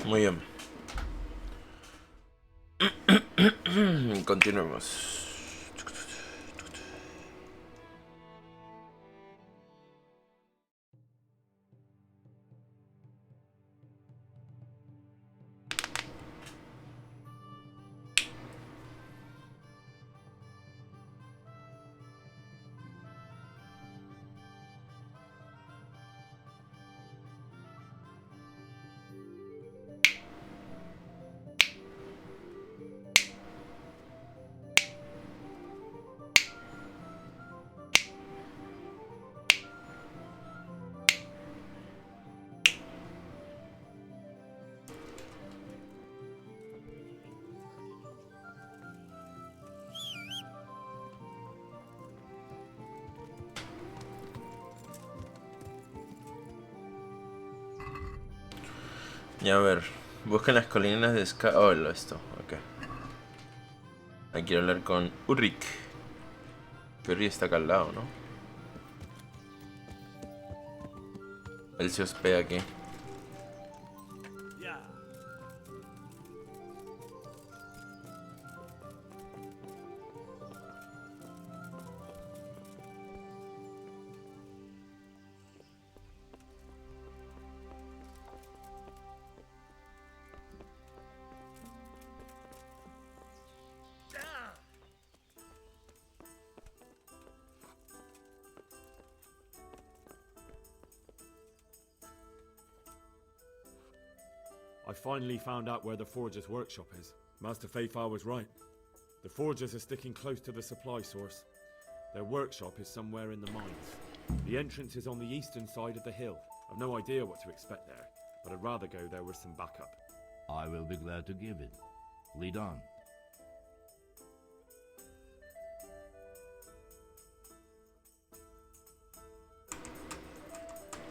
Muy bien. Continuemos. Y a ver, busquen las colinas de Ska. Oh, esto, ok. Ahí quiero hablar con Ulrich. Ulrich está acá al lado, ¿no? Él se hospeda aquí. I finally found out where the Forger's workshop is. Master Fayfar was right. The Forgers are sticking close to the supply source. Their workshop is somewhere in the mines. The entrance is on the eastern side of the hill. I've no idea what to expect there, but I'd rather go there with some backup. I will be glad to give it. Lead on.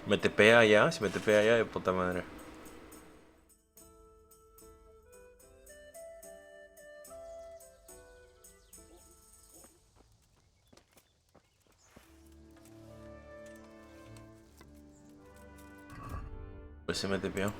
Me tepea allá, si me tepea allá de puta madre. Pues se me tepeó.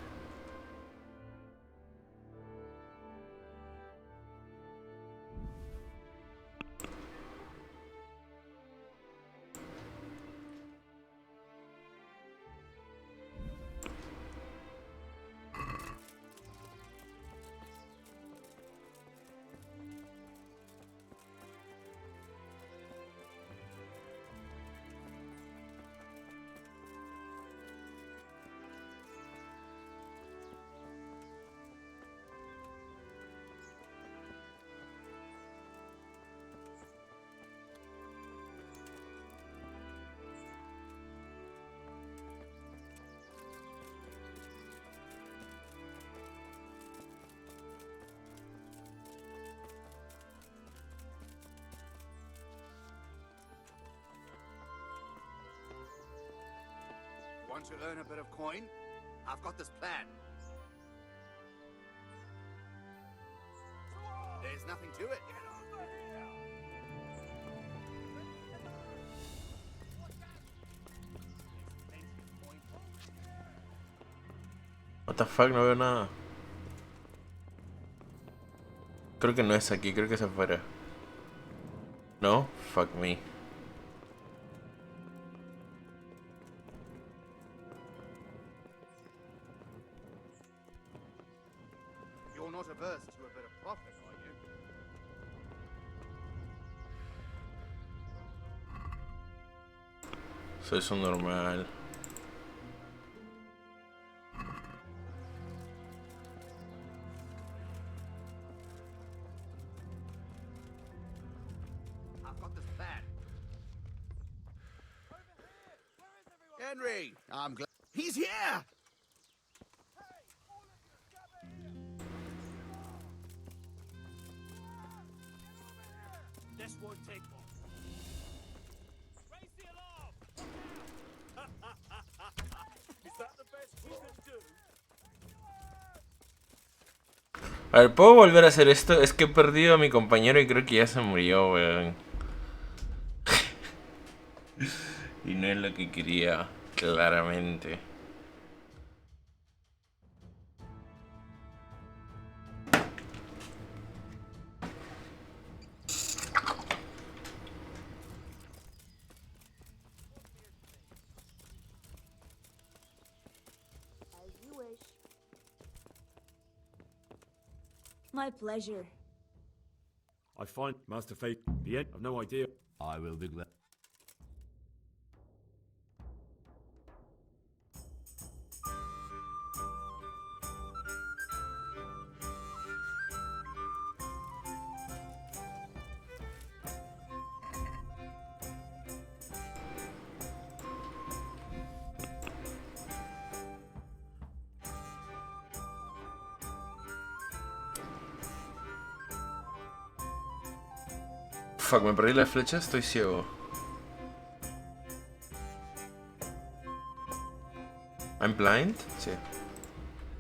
Want to earn a bit of coin? I've got this plan. There's nothing to it. What the fuck, no veo nada. Creo que no es aquí, creo que es afuera. No, fuck me. You're not averse to a bit of profit, are you? Soy su normal. I've got this plan. Henry, I'm glad he's here. This won't take long. Raise the alarm! Is that the best we can do? A ver, ¿puedo volver a hacer esto? Es que he perdido a mi compañero y creo que ya se murió, weón. Y no es lo que quería, claramente. As you wish. My pleasure. I find Master Fate. The end. I've no idea. I will be glad. Fuck, me perdí la flecha, estoy ciego. I'm blind? Sí.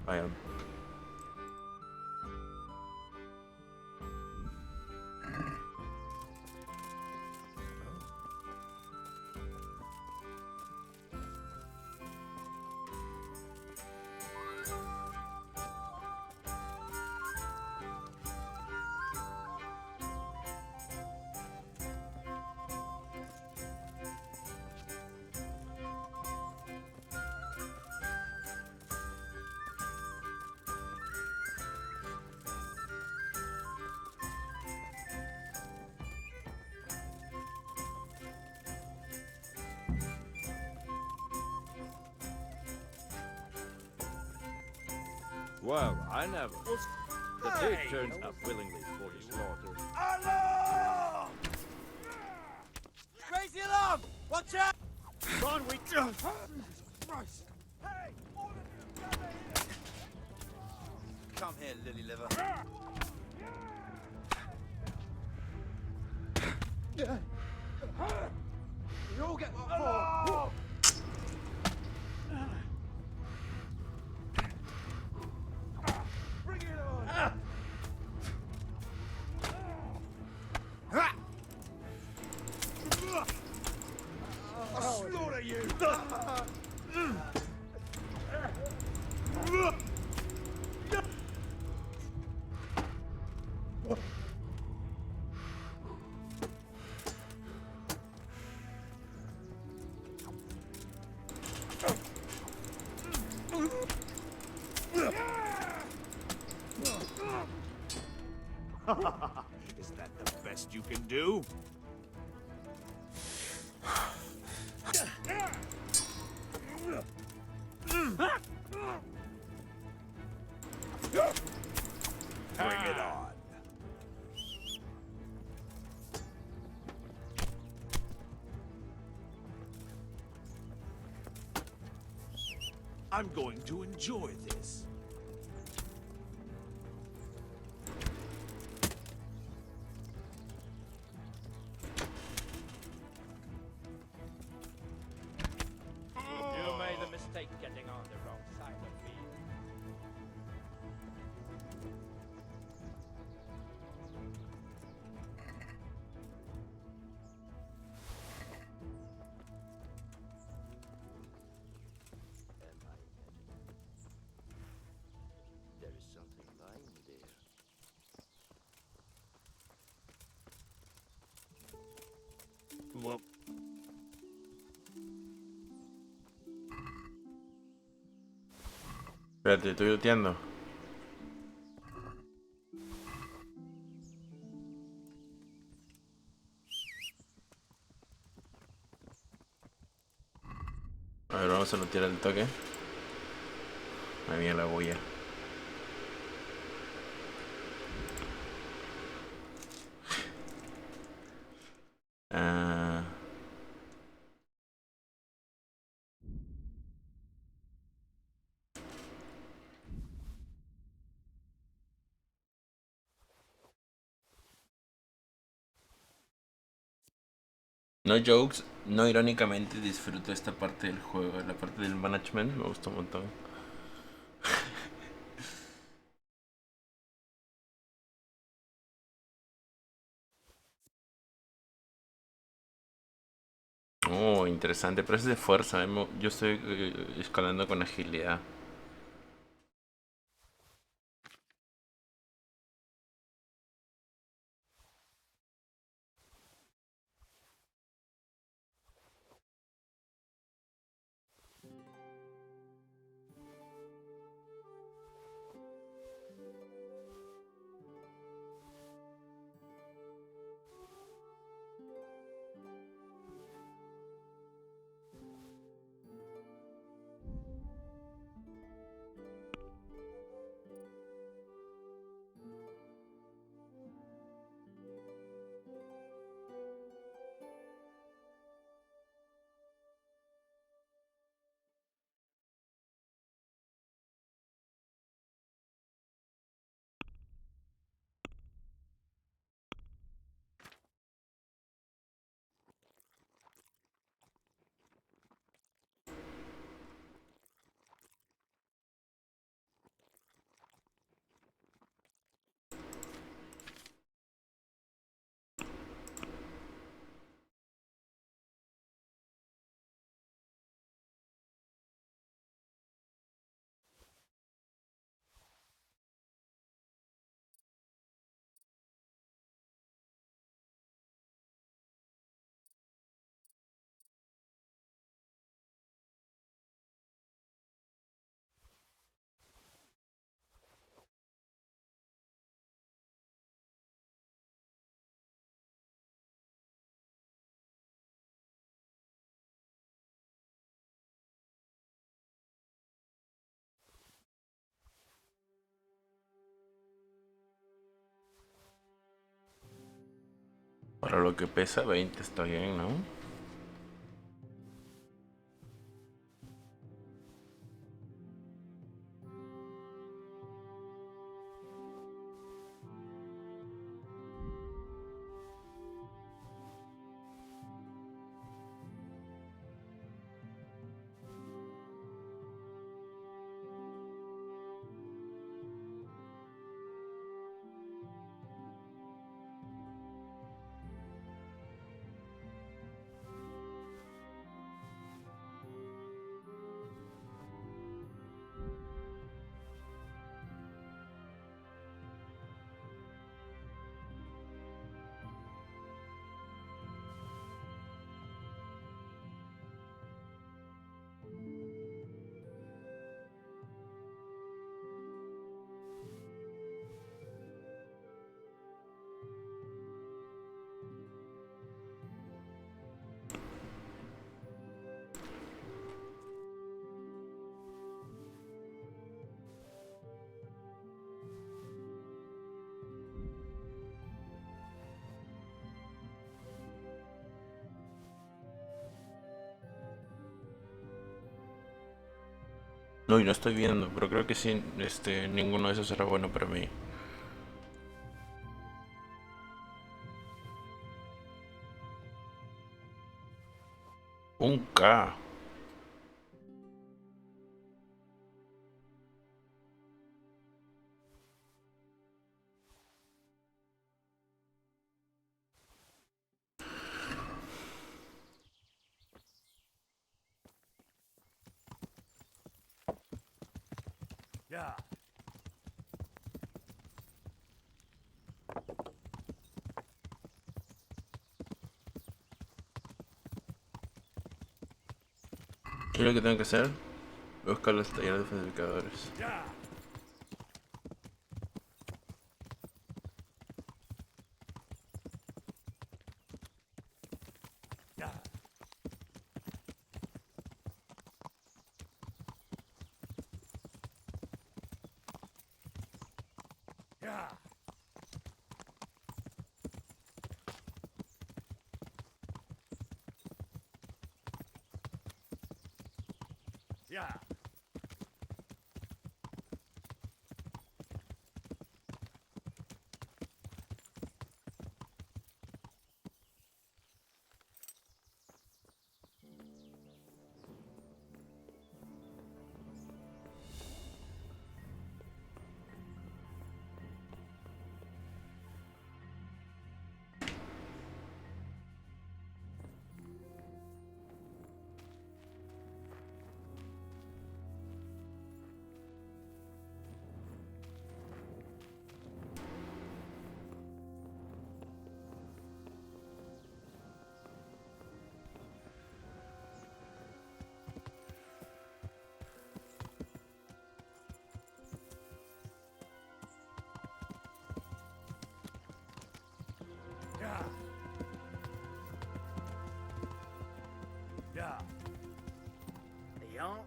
I am. Well, I never. The pig turns up willingly for the slaughter. Alarm! Crazy alarm! Watch out! Gone, we... Jesus Christ! Hey! All of you, gather here! Come here, lily liver. You all get what for? Bring it on! I'll slaughter you! Is that the best you can do? Bring it on. I'm going to enjoy this. You made the mistake getting on the wrong side of me. There is something lying there. Well. Espérate, estoy looteando. A ver, vamos a lootear el toque. Ahí viene la bulla. Ah. No jokes, no irónicamente disfruto esta parte del juego, la parte del management me gustó un montón. Oh, como interesante, pero es de fuerza. Yo estoy escalando con agilidad. Para lo que pesa, 20 está bien, ¿no? No, y no estoy viendo, pero creo que sí, ninguno de esos era bueno para mí. Un K. Yeah. ¿Qué es lo que tengo que hacer? Buscar los talleres de falsificadores. Yeah. Yeah. Yeah. Yeah.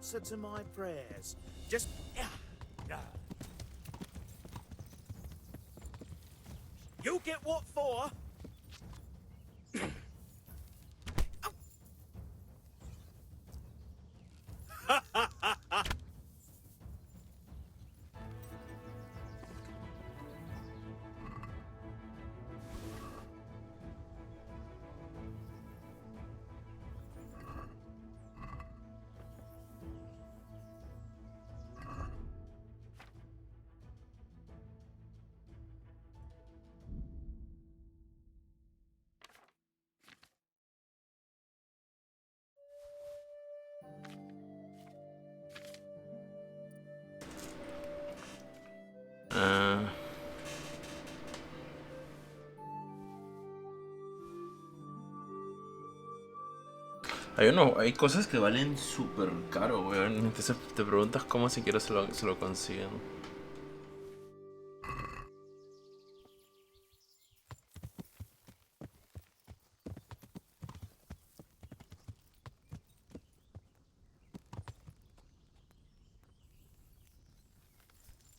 answer to my prayers. Just... You get what for? Hay cosas que valen súper caro, weón. Entonces te preguntas cómo siquiera se lo consiguen.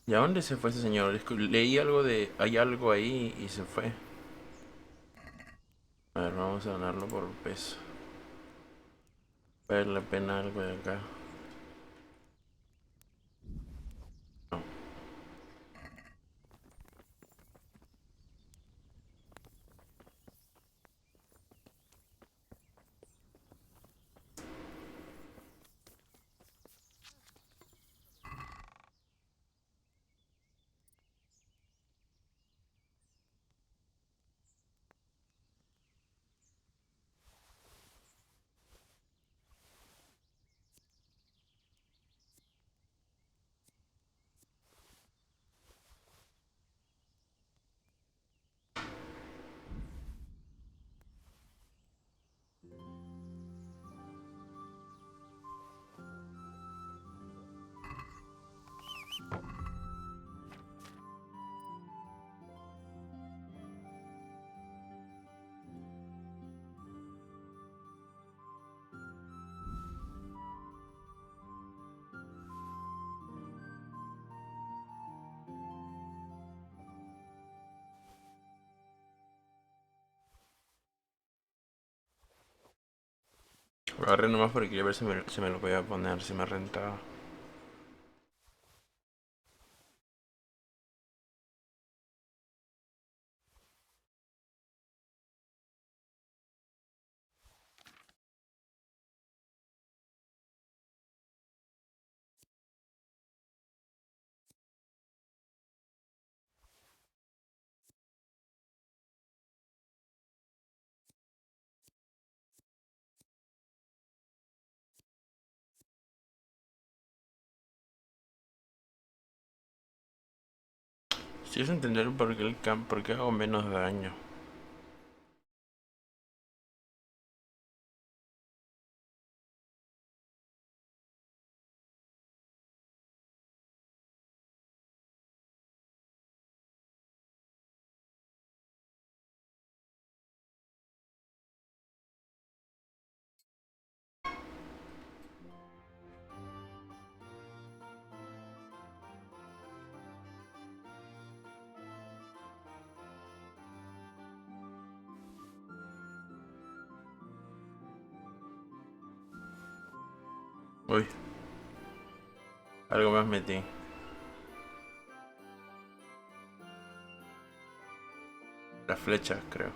¿Y a dónde se fue ese señor? Leí algo de... Hay algo ahí y se fue. A ver, vamos a ganarlo por peso. Vale la pena algo de acá. No. Lo agarré nomás porque quería ver si me lo podía poner, si me rentaba. Si es entender por qué hago menos daño. Uy, algo más metí. Las flechas, creo.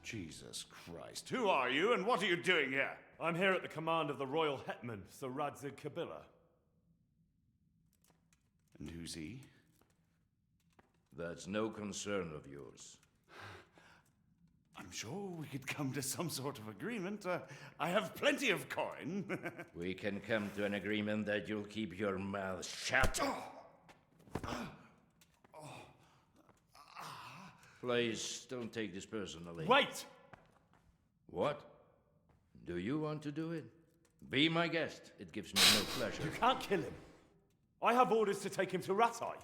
Jesus Christ. Who are you and what are you doing here? I'm here at the command of the royal hetman, Sir Radzig Kabila. And who's he? That's no concern of yours. I'm sure we could come to some sort of agreement. I have plenty of coin. We can come to an agreement that you'll keep your mouth shut. Please, don't take this personally. Wait! What? Do you want to do it? Be my guest. It gives me no pleasure. You can't kill him. I have orders to take him to Ratai.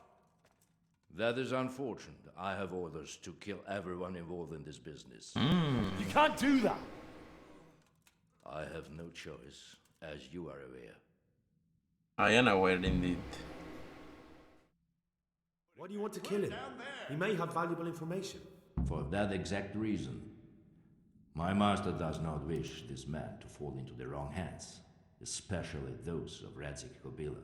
That is unfortunate. I have orders to kill everyone involved in this business. You can't do that. I have no choice, as you are aware. I am aware indeed. Why do you want to kill him? He may have valuable information. For that exact reason. My master does not wish this man to fall into the wrong hands, especially those of Radzig Kabila.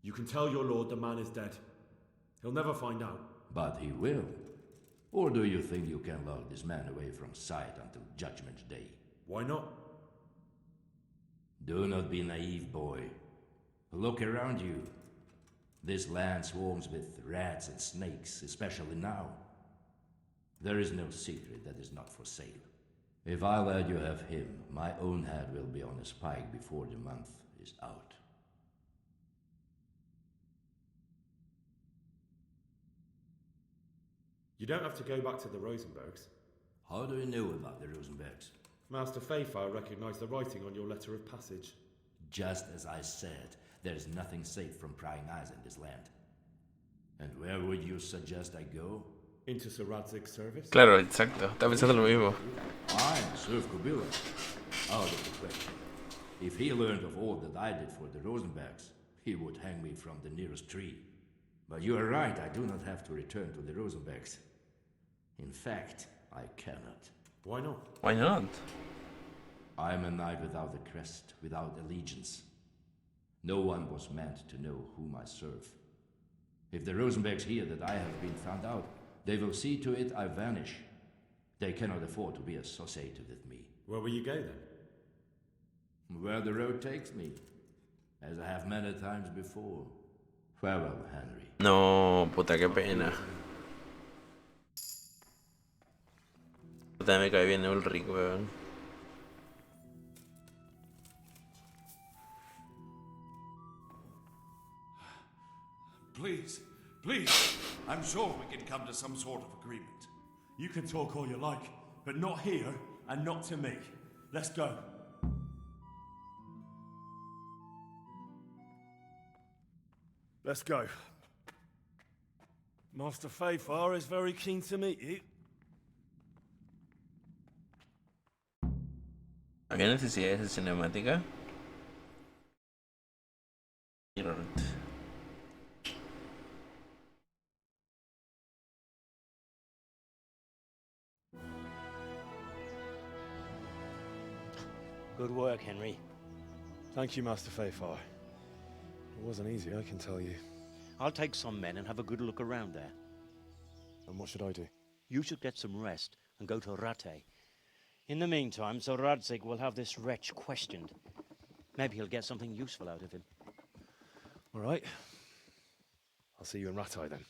You can tell your lord the man is dead. He'll never find out. But he will. Or do you think you can lock this man away from sight until Judgment Day? Why not? Do not be naive, boy. Look around you. This land swarms with rats and snakes, especially now. There is no secret that is not for sale. If I let you have him, my own head will be on a spike before the month is out. You don't have to go back to the Rosenbergs. How do you know about the Rosenbergs? Master Fayfire recognized the writing on your letter of passage. Just as I said, there is nothing safe from prying eyes in this land. And where would you suggest I go? Into Sir Radzig's service? Claro, exacto. Estaba pensando lo mismo. I serve Kabila. Out of the question. If he learned of all that I did for the Rosenbergs, he would hang me from the nearest tree. But you are right, I do not have to return to the Rosenbergs. In fact, I cannot. Why not? Why not? I am a knight without a crest, without allegiance. No one was meant to know whom I serve. If the Rosenbergs hear that I have been found out, they will see to it I vanish. They cannot afford to be associated with me. Where will you go then? Where the road takes me, as I have many times before. Farewell, Henry. No, puta, qué pena. Puta, me cae bien Ulrich, weón. Please, please. I'm sure we can come to some sort of agreement. You can talk all you like, but not here and not to me. Let's go. Let's go. Master Fayfire is very keen to meet you. ¿Había necesidad de esa cinemática? Good work, Henry. Thank you, Master Fayfire. It wasn't easy, I can tell you. I'll take some men and have a good look around there. And what should I do? You should get some rest and go to Rattay. In the meantime, Sir Radzig will have this wretch questioned. Maybe he'll get something useful out of him. All right. I'll see you in Rattay then.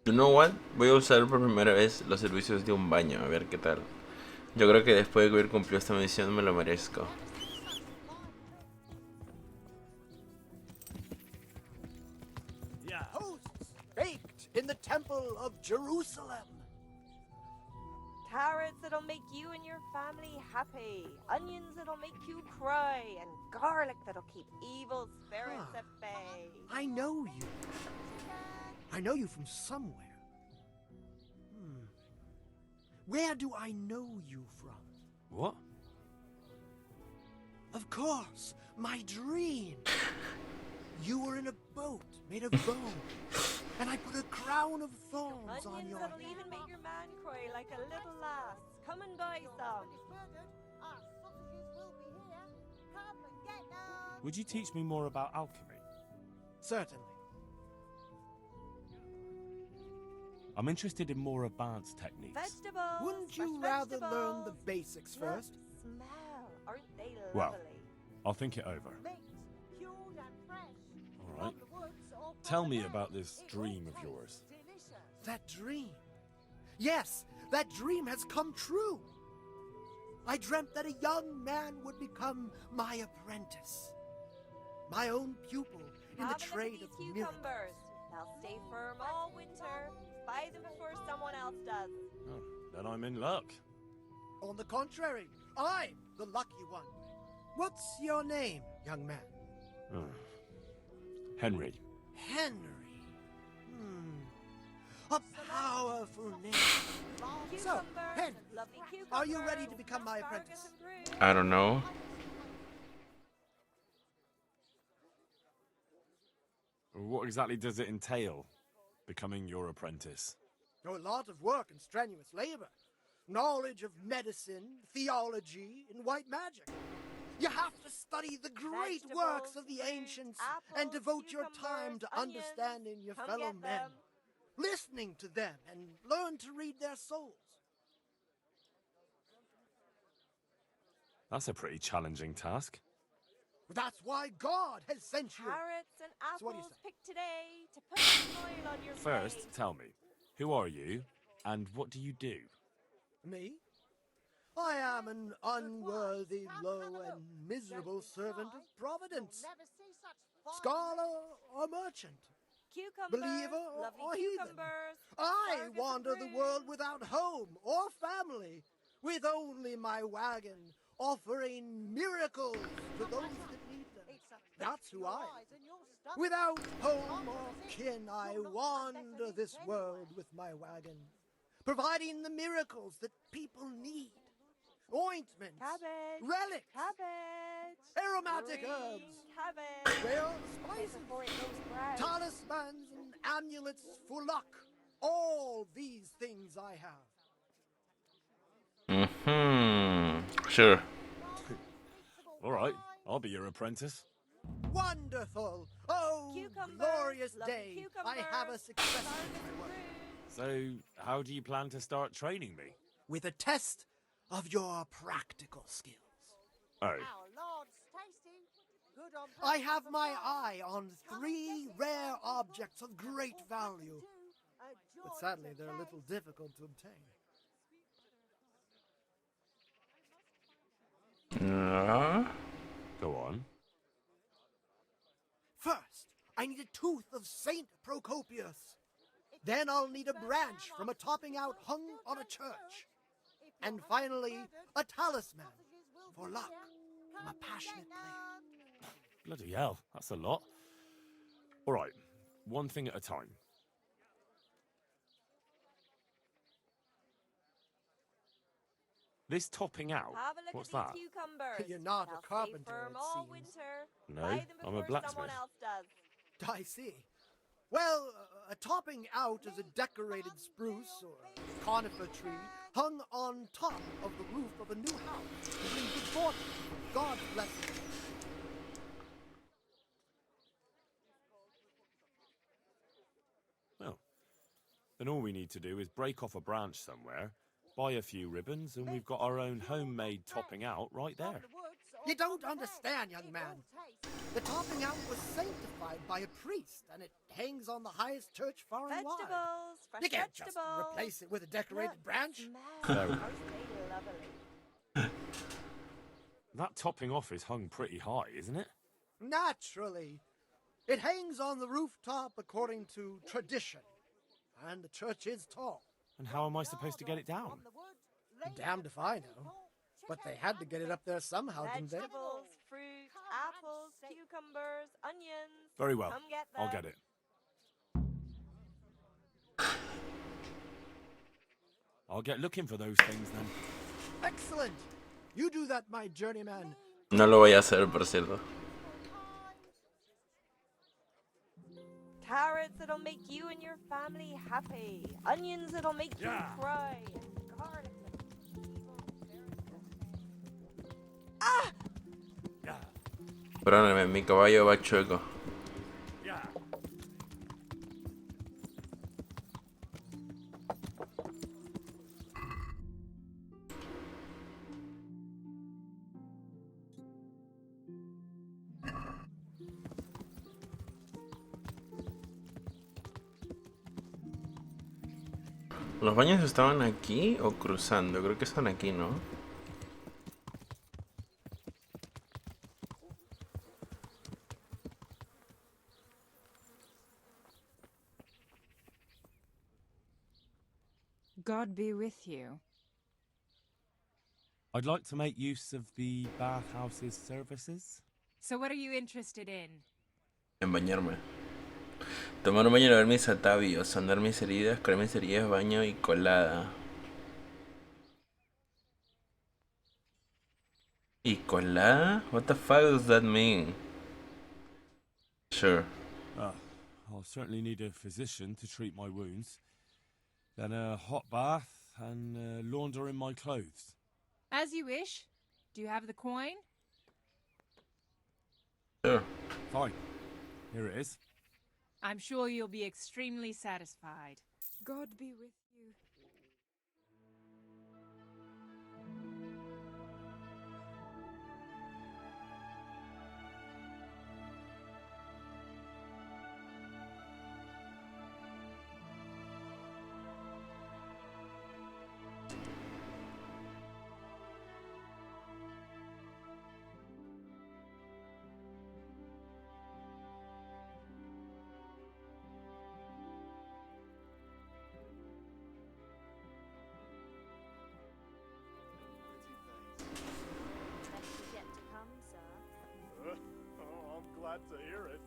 You know what? Voy a usar por primera vez los servicios de un baño, a ver qué tal. Yo creo que después de haber cumplido esta misión me lo merezco. Yeah. Hosts baked in the temple of Jerusalem. Carrots that'll make you and your family happy. Onions that'll make you cry. And garlic that'll keep evil spirits at bay. I know you. I know you from somewhere. Where do I know you from? What? Of course, my dream. You were in a boat made of bone, and I put a crown of thorns on Onions your that'll head. even make your man cry like a little lass. Come and buy some. Would you teach me more about alchemy? Certainly. I'm interested in more advanced techniques. Vegetables. Wouldn't you fresh rather learn the vegetables. basics Look, first? smell. Aren't they lovely? Well, I'll think it over. All right. Tell me about this dream of yours. That dream. Yes, that dream has come true. I dreamt that a young man would become my apprentice. My own pupil in the trade of miracles. Cucumbers. They'll stay firm all winter. Buy them before someone else does. Oh, then I'm in luck. On the contrary, I'm the lucky one. What's your name, young man? Henry. Henry. A powerful name. So, Henry, are you ready to become my apprentice? I don't know. What exactly does it entail, becoming your apprentice? A lot of work and strenuous labor. Knowledge of medicine, theology, and white magic. You have to study the great works of the ancients and devote your time to understanding your fellow men, listening to them, and learn to read their souls. That's a pretty challenging task. That's why God has sent you. Carrots and So what do you apples say? picked today to put smile on your First, face. tell me, who are you, and what do you do? Me? I am an unworthy, low, and miserable servant of Providence. Scholar or merchant. Cucumbers, Believer lovely or heathen. cucumbers. I asparagus wander and the rue. world without home or family, with only my wagon, offering miracles to those that need them. That's who I am. Without home or kin, I wander this world with my wagon, providing the miracles that people need. Ointments, Cabbage, relics, cabbage, aromatic green herbs, cabbage. rare Right spices, before it goes brown. talismans and amulets for luck. All these things I have. Sure. All right, I'll be your apprentice. Wonderful! Oh, Cucumbers, glorious lovely day! I have a cucumbers, success asparagus in my and work. rue. So, how do you plan to start training me? With a test of your practical skills. Oh, I have my eye on 3 rare objects of great value, but sadly they're a little difficult to obtain. go on. First, I need a tooth of Saint Procopius. Then I'll need a branch from a topping out hung on a church. And finally, a talisman for luck from a passionate player. Bloody hell, that's a lot. All right, one thing at a time. This topping out, Have a look what's at that? these cucumbers. You're not a They'll stay carpenter, firm it all seems. winter. No, Buy them I'm a before blacksmith. someone else does. I see. Well, a topping out is a decorated spruce or conifer tree hung on top of the roof of a new house to bring good fortune. God's blessing. Well, then all we need to do is break off a branch somewhere, buy a few ribbons, and we've got our own homemade topping out right there. You don't understand, young man. The topping out was sanctified by a priest, and it hangs on the highest church far and wide. Vegetables, fresh You can't vegetables. just replace it with a decorated Look, branch. smell. Aren't they lovely? That topping off is hung pretty high, isn't it? Naturally. It hangs on the rooftop according to tradition. And the church is tall. And how am I supposed to get it down? Damned if I know. But they had to get it up there somehow, didn't they? Vegetables, fruit, apples, cucumbers, onions. Very well. Come get I'll them. get it. I'll get looking for those things then. Excellent. You do that, my journeyman. No lo voy a hacer, por cierto. Carrots that'll make you and your family happy. Onions that'll make you cry. And garlic Ah! Perdóname, mi caballo va chueco. ¿Los baños estaban aquí o cruzando? Creo que están aquí, ¿no? God be with you. I'd like to make use of the bathhouse's services. So what are you interested in? En bañarme. Tomar un baño, lavar mis atavios, andar mis heridas, curar mis heridas, baño y colada. ¿Y colada? What the fuck does that mean? Sure. I'll certainly need a physician to treat my wounds. Then a hot bath and laundering my clothes. As you wish. Do you have the coin? Sure. Fine. Here it is. I'm sure you'll be extremely satisfied. God be with you. I'm glad to hear it.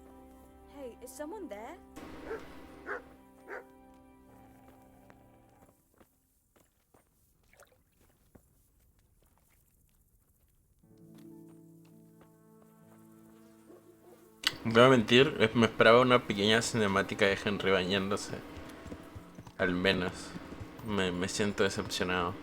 Hey, is someone there? No voy a mentir, me esperaba una pequeña cinemática de Henry bañándose. Al menos. Me siento decepcionado.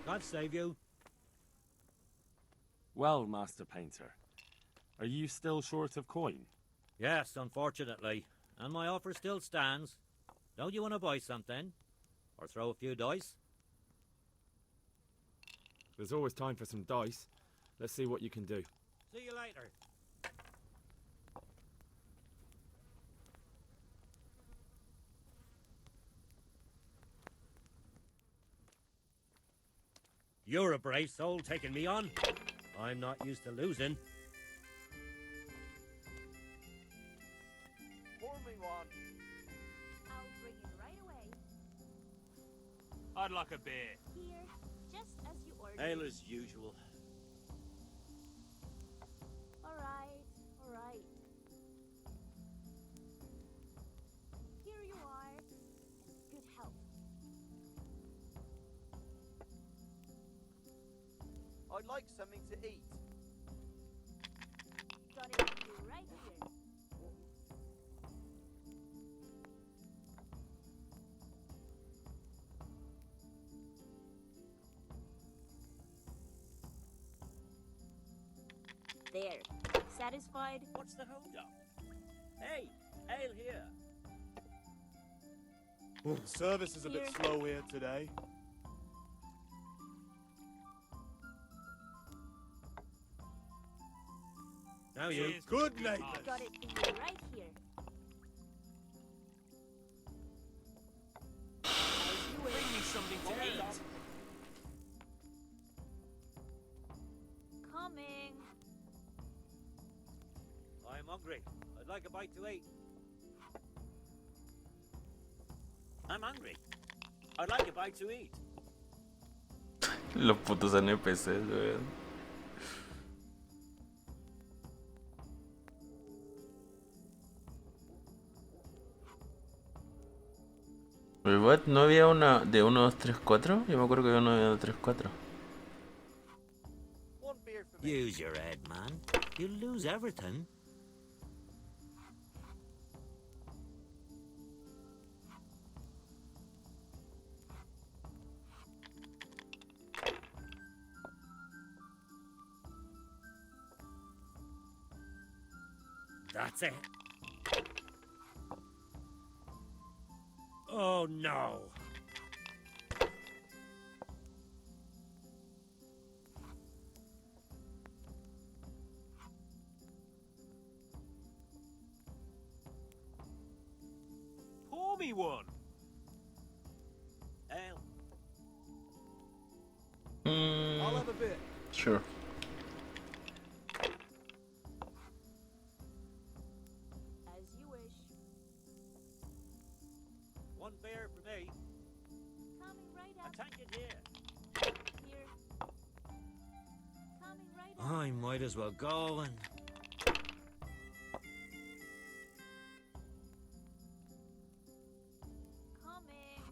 God save you. Well, Master Painter, are you still short of coin? Yes, unfortunately. And my offer still stands. Don't you want to buy something? Or throw a few dice? There's always time for some dice. Let's see what you can do. See you later. You're a brave soul taking me on. I'm not used to losing. Pour me one. I'll bring it right away. I'd like a beer. Here, just as you ordered. Ale as usual. Alright, alright. Here you are. And good health. I'd like something to eat. Got it for you right here. There. Satisfied? What's the hold up? Hey, ale here. Service is a bit slow here today. Now you. Good neighbors. Got it for you right here. Bring me something to eat. Coming. I'm hungry. I'd like a bite to eat. I'm hungry. I'd like a bite to eat. Los putos NPCs, weón. Pero what, ¿no había una de 1, 2, 3, 4? Yo me acuerdo que había una de 1, 2, 3, 4. Use your head, man. You'll lose everything. That's it. Oh no. Pour me one. Ale. I'll have a bit. Sure. As you wish. One beer for me. Coming right A up. tankard here. Here. Coming right up. I might as well go and... Coming.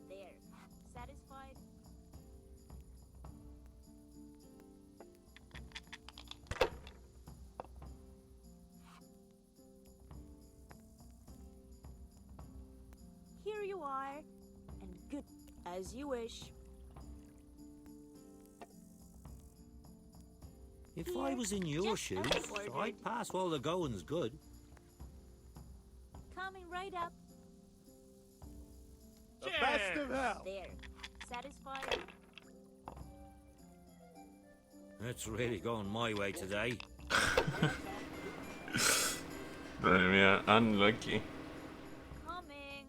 There. Satisfied? Here you are. And good. As you wish. If Here, I was in your just shoes, as ordered. I'd pass while the going's good. Coming right up. The best of hell. There. Satisfied? It's really going my way today. Madre mía, unlucky. Coming.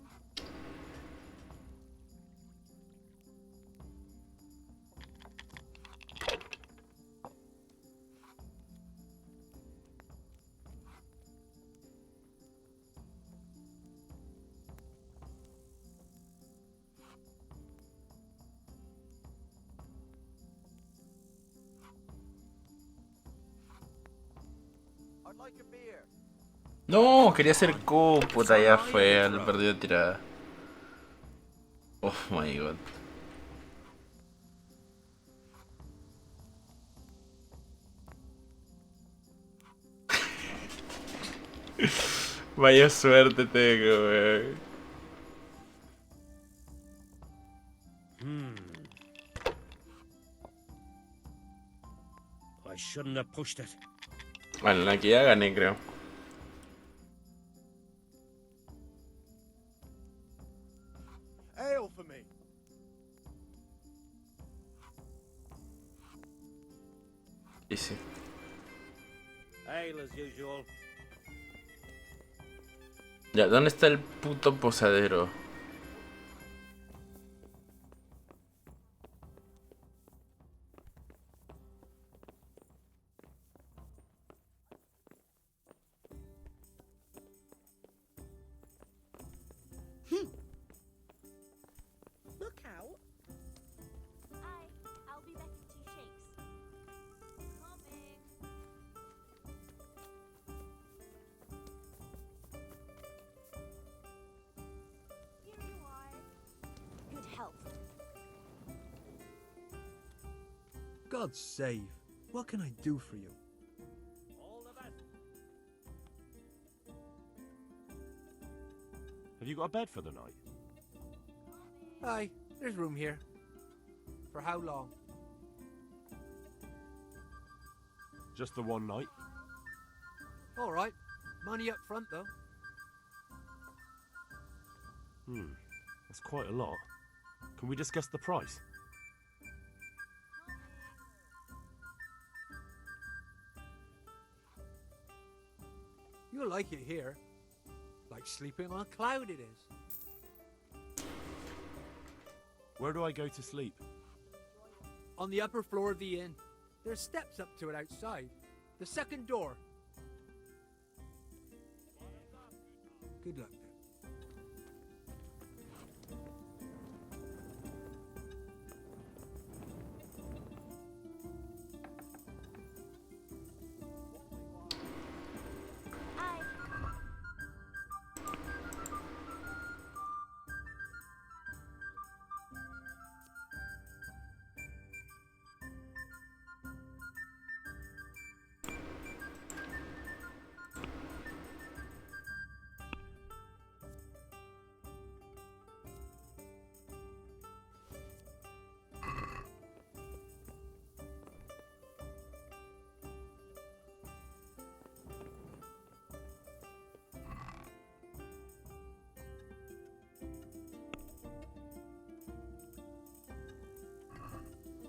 I'd like a beer. No, quería hacer Q, puta, ya fue, lo perdió tirada. Oh my god. Vaya suerte tengo, weón. I shouldn't have pushed it. Bueno, aquí ya gané, creo. Ale for me. Easy. Ale as usual. Ya, ¿dónde está el puto posadero? Look out. I'll be back in 2 shakes. Coming. God save. What can I do for you? All the best. Have you got a bed for the night? Aye, there's room here. For how long? Just the one night? All right. Money up front, though. That's quite a lot. Can we discuss the price? You'll like it here. Like sleeping on a cloud it is. Where do I go to sleep? On the upper floor of the inn. There's steps up to it outside. The second door. Good luck then.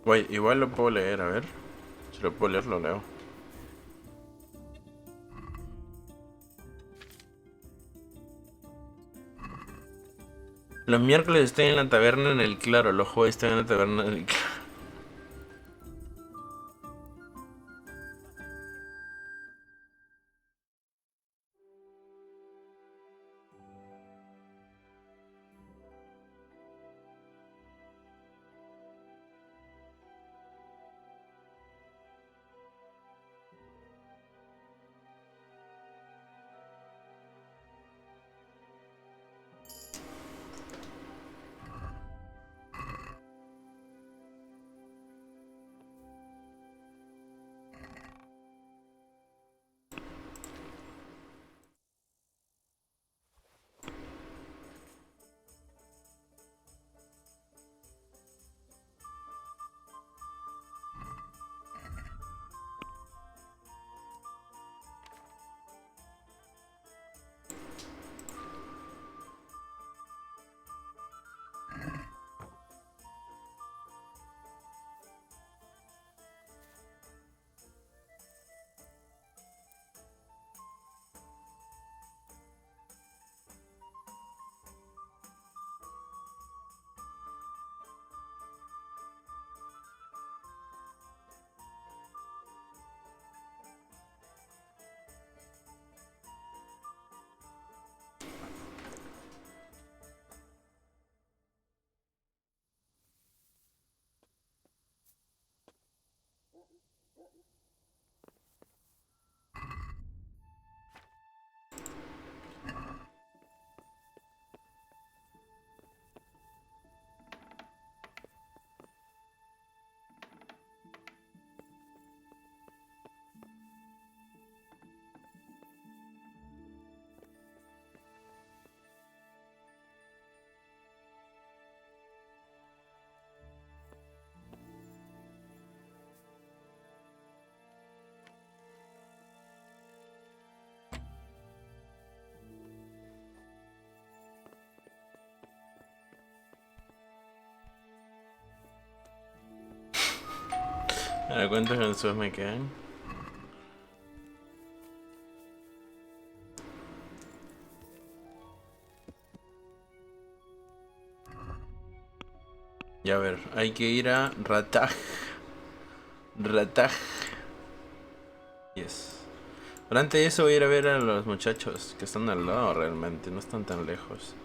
Guay, igual lo puedo leer, a ver. Si lo puedo leer, lo leo. Los miércoles estoy en la taberna en el claro, los jueves estoy en la taberna en el claro. A ver cuántos gansos me quedan. Y a ver, hay que ir a Rataj. Rataj. Yes. Pero antes de eso voy a ir a ver a los muchachos que están al lado realmente, no están tan lejos.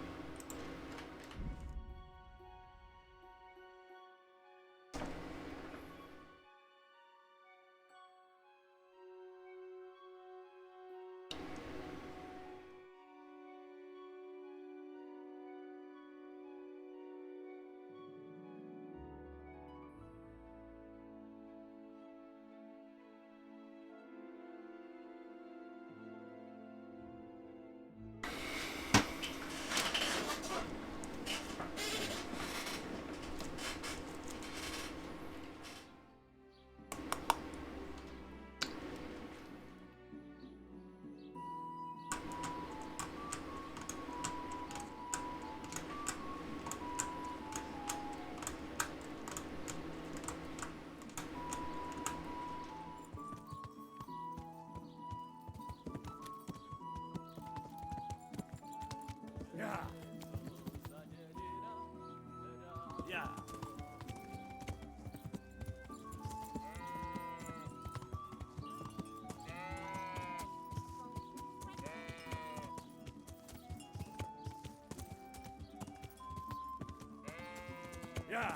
Yeah.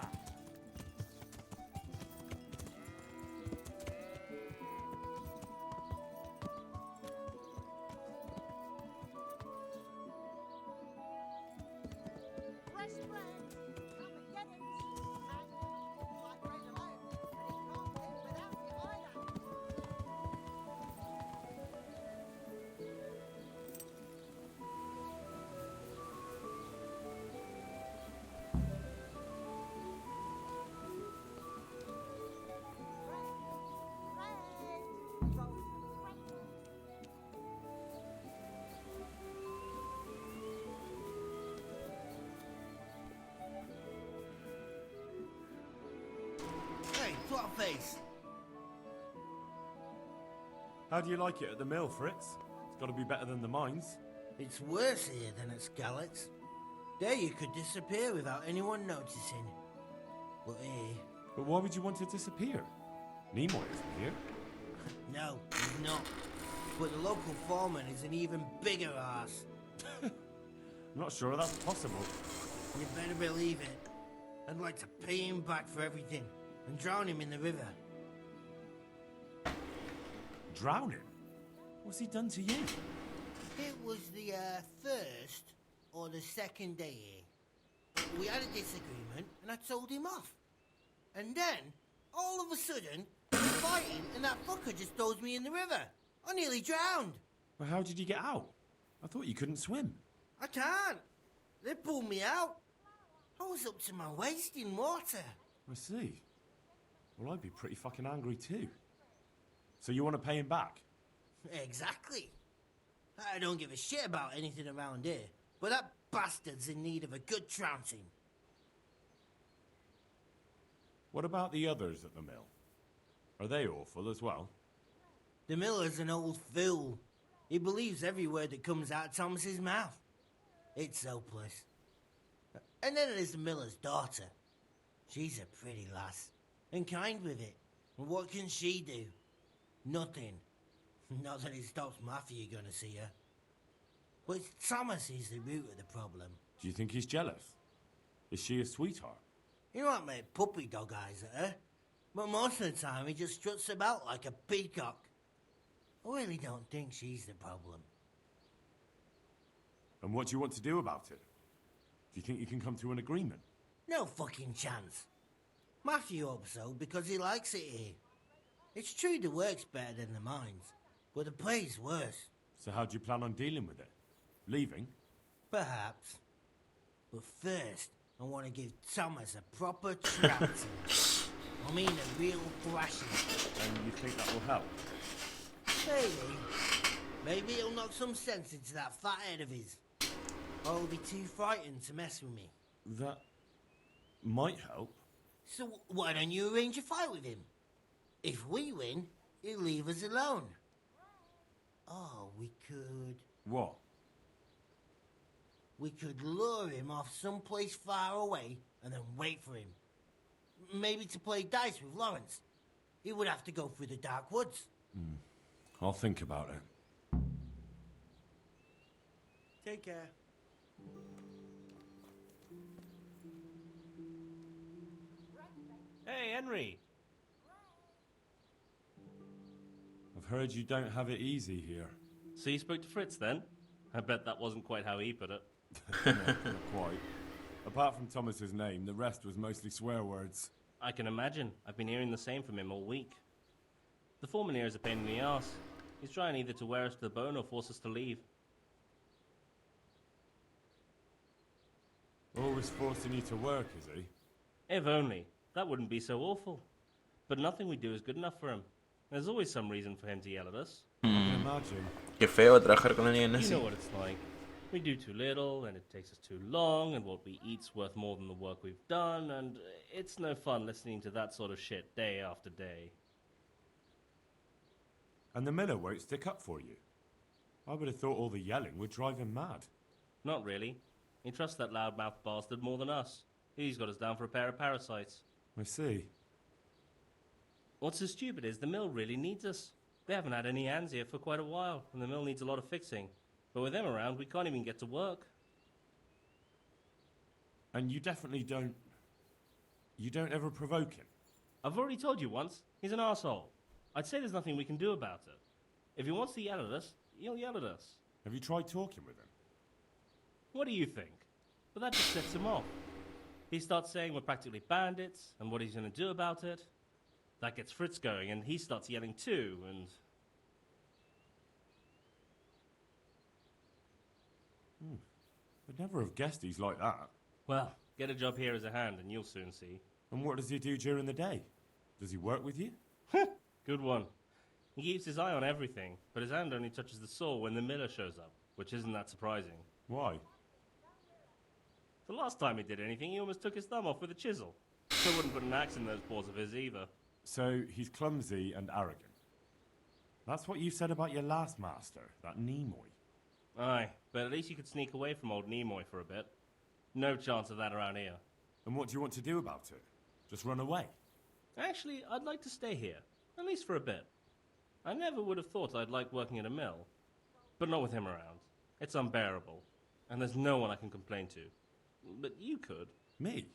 Fresh bread! Come and get it! And might break them out, but it can't live without you either! Hey, face. How do you like it at the mill, Fritz? It's got to be better than the mines. It's worse here than at Scarlet's. There you could disappear without anyone noticing. But here... But why would you want to disappear? Nimoy isn't here. No, he's not. But the local foreman is an even bigger ass. I'm not sure that's possible. You better believe it. I'd like to pay him back for everything and drown him in the river. Drown him? What's he done to you? It was the first or the second day here. We had a disagreement and I told him off. And then, all of a sudden, we're fighting and that fucker just throws me in the river. I nearly drowned. Well, how did you get out? I thought you couldn't swim. I can't. They pulled me out. I was up to my waist in water. I see. Well, I'd be pretty fucking angry too. So you want to pay him back? Exactly. I don't give a shit about anything around here, but that bastard's in need of a good trouncing. What about the others at the mill? Are they awful as well? The miller's an old fool. He believes every word that comes out of Thomas's mouth. It's hopeless. And then there's the miller's daughter. She's a pretty lass, and kind with it. And what can she do? Nothing. Not that it stops Matthew going to see her. But Thomas is the root of the problem. Do you think he's jealous? Is she a sweetheart? He might make puppy dog eyes at her, but most of the time he just struts about like a peacock. I really don't think she's the problem. And what do you want to do about it? Do you think you can come to an agreement? No fucking chance. Matthew hopes so because he likes it here. It's true the work's better than the mines, but the pay's worse. So how do you plan on dealing with it? Leaving? Perhaps. But first, I want to give Thomas a proper trouncing. I mean a real thrashing. And you think that will help? Maybe. Maybe he'll knock some sense into that fat head of his. Or he'll be too frightened to mess with me. That might help. So why don't you arrange a fight with him? If we win, he'll leave us alone. Oh, we could... What? We could lure him off someplace far away and then wait for him. Maybe to play dice with Lawrence. He would have to go through the dark woods. I'll think about it. Take care. Hey, Henry. I've heard you don't have it easy here. So you spoke to Fritz then? I bet that wasn't quite how he put it. No, not quite. Apart from Thomas's name, the rest was mostly swear words. I can imagine. I've been hearing the same from him all week. The foreman here is a pain in the ass. He's trying either to wear us to the bone or force us to leave. Always forcing you to work, is he? If only. That wouldn't be so awful. But nothing we do is good enough for him. There's always some reason for him to yell at us. I can imagine. Qué feo trabajar con alguien You así. know what it's like. We do too little, and it takes us too long, and what we eat's worth more than the work we've done, and it's no fun listening to that sort of shit day after day. And the miller won't stick up for you. I would have thought all the yelling would drive him mad. Not really. He trusts that loudmouth bastard more than us. He's got us down for a pair of parasites. I see. What's so stupid is the mill really needs us. They haven't had any hands here for quite a while, and the mill needs a lot of fixing. But with them around, we can't even get to work. And you definitely don't... You don't ever provoke him? I've already told you once, he's an arsehole. I'd say there's nothing we can do about it. If he wants to yell at us, he'll yell at us. Have you tried talking with him? What do you think? But that just sets him off. He starts saying we're practically bandits, and what he's going to do about it. That gets Fritz going, and he starts yelling too, and... I'd never have guessed he's like that. Well, get a job here as a hand, and you'll soon see. And what does he do during the day? Does he work with you? Good one. He keeps his eye on everything, but his hand only touches the saw when the miller shows up, which isn't that surprising. Why? The last time he did anything, he almost took his thumb off with a chisel. I wouldn't put an axe in those paws of his either. So he's clumsy and arrogant. That's what you said about your last master, that Nimoy. Aye, but at least you could sneak away from old Nimoy for a bit. No chance of that around here. And what do you want to do about it? Just run away? Actually, I'd like to stay here, at least for a bit. I never would have thought I'd like working at a mill. But not with him around. It's unbearable. And there's no one I can complain to. But you could. Me?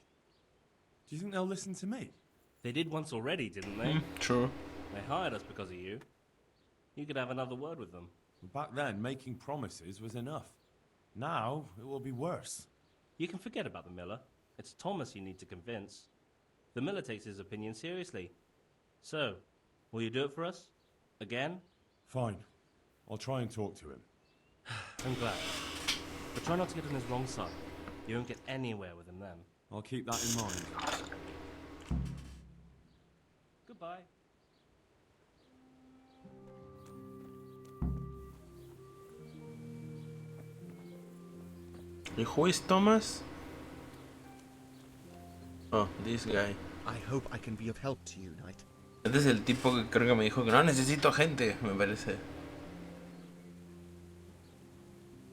Do you think they'll listen to me? They did once already, didn't they? True. They hired us because of you. You could have another word with them. Back then, making promises was enough. Now, it will be worse. You can forget about the miller. It's Thomas you need to convince. The miller takes his opinion seriously. So, will you do it for us? Again? Fine. I'll try and talk to him. I'm glad. But try not to get on his wrong side. You won't get anywhere with him then. I'll keep that in mind. Goodbye. And who is Thomas? Oh, this guy. I hope I can be of help to you, Knight. Este es el tipo que creo que me dijo que no necesito gente, me parece.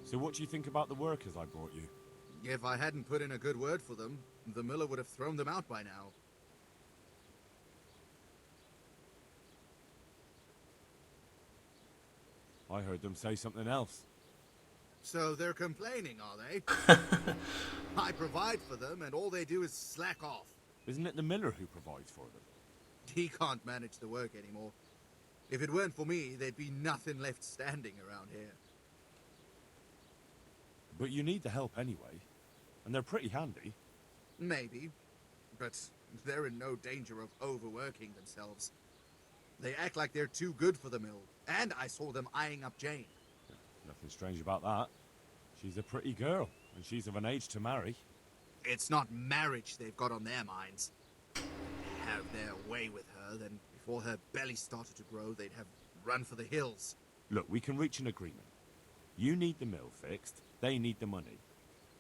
So what do you think about the workers I brought you? If I hadn't put in a good word for them, the miller would have thrown them out by now. I heard them say something else. So they're complaining, are they? I provide for them, and all they do is slack off. Isn't it the miller who provides for them? He can't manage the work anymore. If it weren't for me, there'd be nothing left standing around here. But you need the help anyway. And they're pretty handy. Maybe. But they're in no danger of overworking themselves. They act like they're too good for the mill. And I saw them eyeing up Jane. Nothing strange about that. She's a pretty girl, and she's of an age to marry. It's not marriage they've got on their minds. They'd have their way with her, then before her belly started to grow, they'd have run for the hills. Look, we can reach an agreement. You need the mill fixed, they need the money.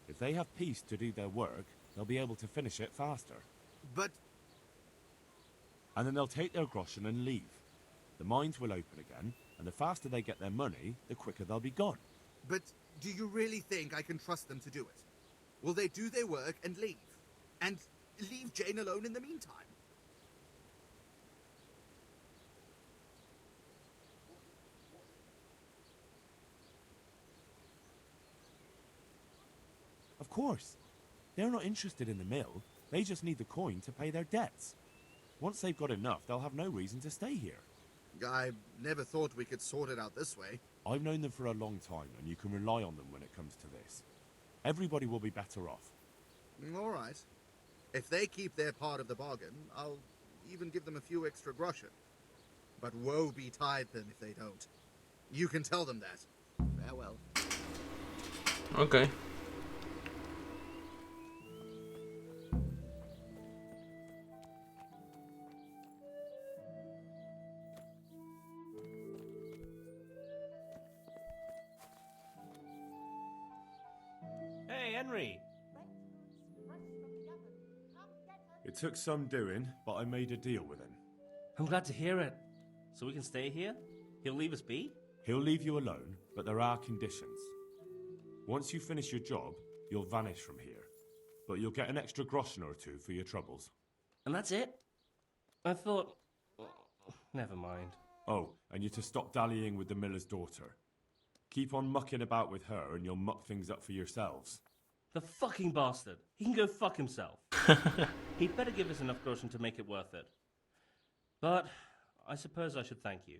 If they have peace to do their work, they'll be able to finish it faster. But... And then they'll take their groschen and leave. The mines will open again, and the faster they get their money, the quicker they'll be gone. But do you really think I can trust them to do it? Will they do their work and leave? And leave Jane alone in the meantime? Of course. They're not interested in the mill. They just need the coin to pay their debts. Once they've got enough, they'll have no reason to stay here. I never thought we could sort it out this way. I've known them for a long time, and you can rely on them when it comes to this. Everybody will be better off. All right. If they keep their part of the bargain, I'll even give them a few extra groschen. But woe betide them if they don't. You can tell them that. Farewell. Okay. Hey, Henry! It took some doing, but I made a deal with him. I'm glad to hear it. So we can stay here? He'll leave us be? He'll leave you alone, but there are conditions. Once you finish your job, you'll vanish from here. But you'll get an extra groschen or two for your troubles. And that's it? I thought... Never mind. Oh, and you're to stop dallying with the miller's daughter. Keep on mucking about with her and you'll muck things up for yourselves. The fucking bastard. He can go fuck himself. He'd better give us enough groschen to make it worth it. But I suppose I should thank you.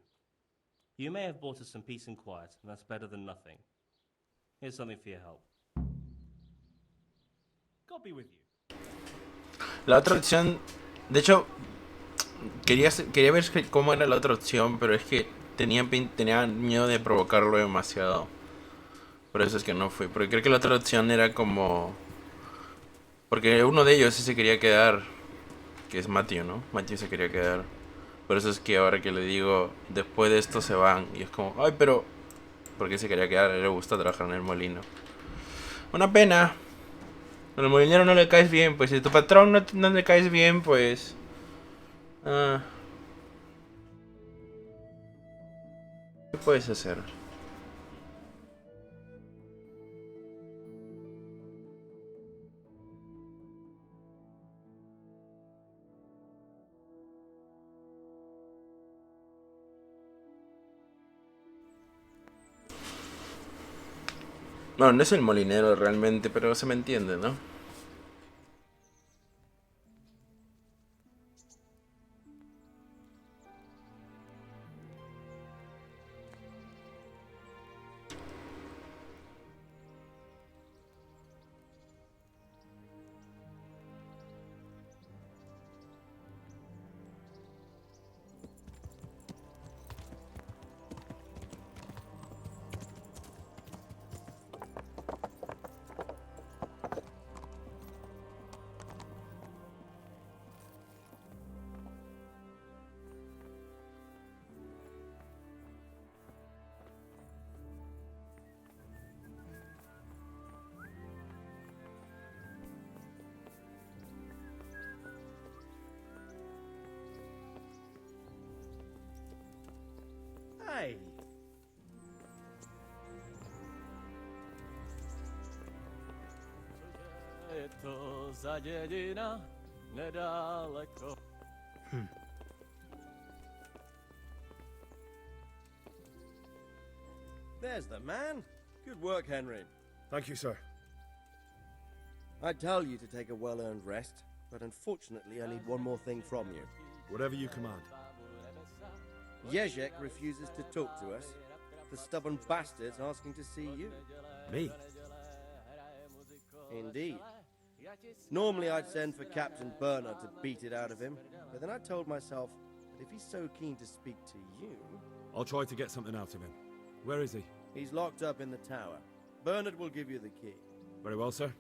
You may have bought us some peace and quiet, and that's better than nothing. Here's something for your help. God be with you. La otra opción, de hecho, quería ver cómo era la otra opción, pero es que tenía miedo de provocarlo demasiado. Por eso es que no fui. Porque creo que la otra opción era como... Porque uno de ellos sí se quería quedar, que es Matthew, ¿no? Matthew se quería quedar. Por eso es que ahora que le digo, después de esto se van. Y es como, ay, pero... ¿Por qué se quería quedar? A él le gusta trabajar en el molino. Una pena. Al molinero no le caes bien, pues si a tu patrón no le caes bien, pues... ¿Qué puedes hacer? Bueno, no es el molinero realmente, pero se me entiende, ¿no? Hey. There's the man. Good work, Henry. Thank you, sir. I tell you to take a well-earned rest, but unfortunately I need one more thing from you. Whatever you command. Jezek refuses to talk to us. The stubborn bastard's asking to see you. Me? Indeed. Normally I'd send for Captain Bernard to beat it out of him, but then I told myself that if he's so keen to speak to you... I'll try to get something out of him. Where is he? He's locked up in the tower. Bernard will give you the key. Very well, sir.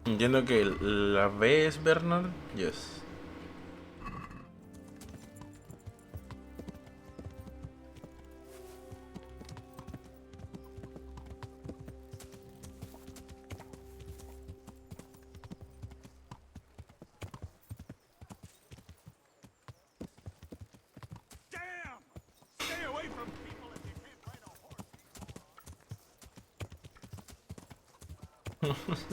Entiendo que la B es Bernard. Yes. Stay away from people if you can't ride a horse.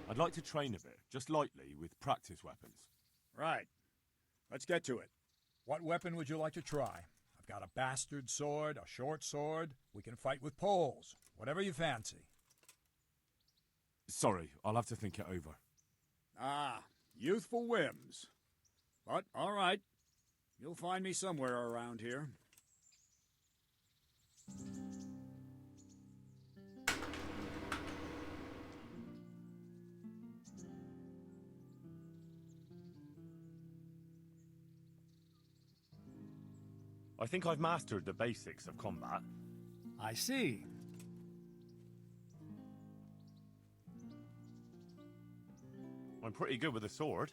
I'd like to train a bit, just lightly, with practice weapons. Right. Let's get to it. What weapon would you like to try? I've got a bastard sword, a short sword. We can fight with poles. Whatever you fancy. Sorry, I'll have to think it over. Ah, youthful whims. But, all right. You'll find me somewhere around here. I think I've mastered the basics of combat. I see. I'm pretty good with a sword.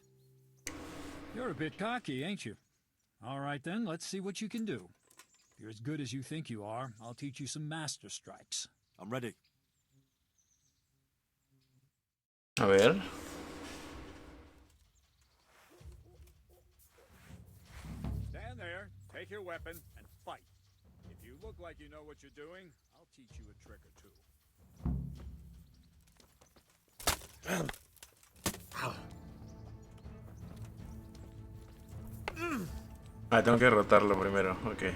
You're a bit cocky, ain't you? All right then, let's see what you can do. If you're as good as you think you are, I'll teach you some master strikes. I'm ready. A ver. Stand there, take your weapon, and fight. If you look like you know what you're doing, I'll teach you a trick or two. Ah, tengo que derrotarlo primero, ok.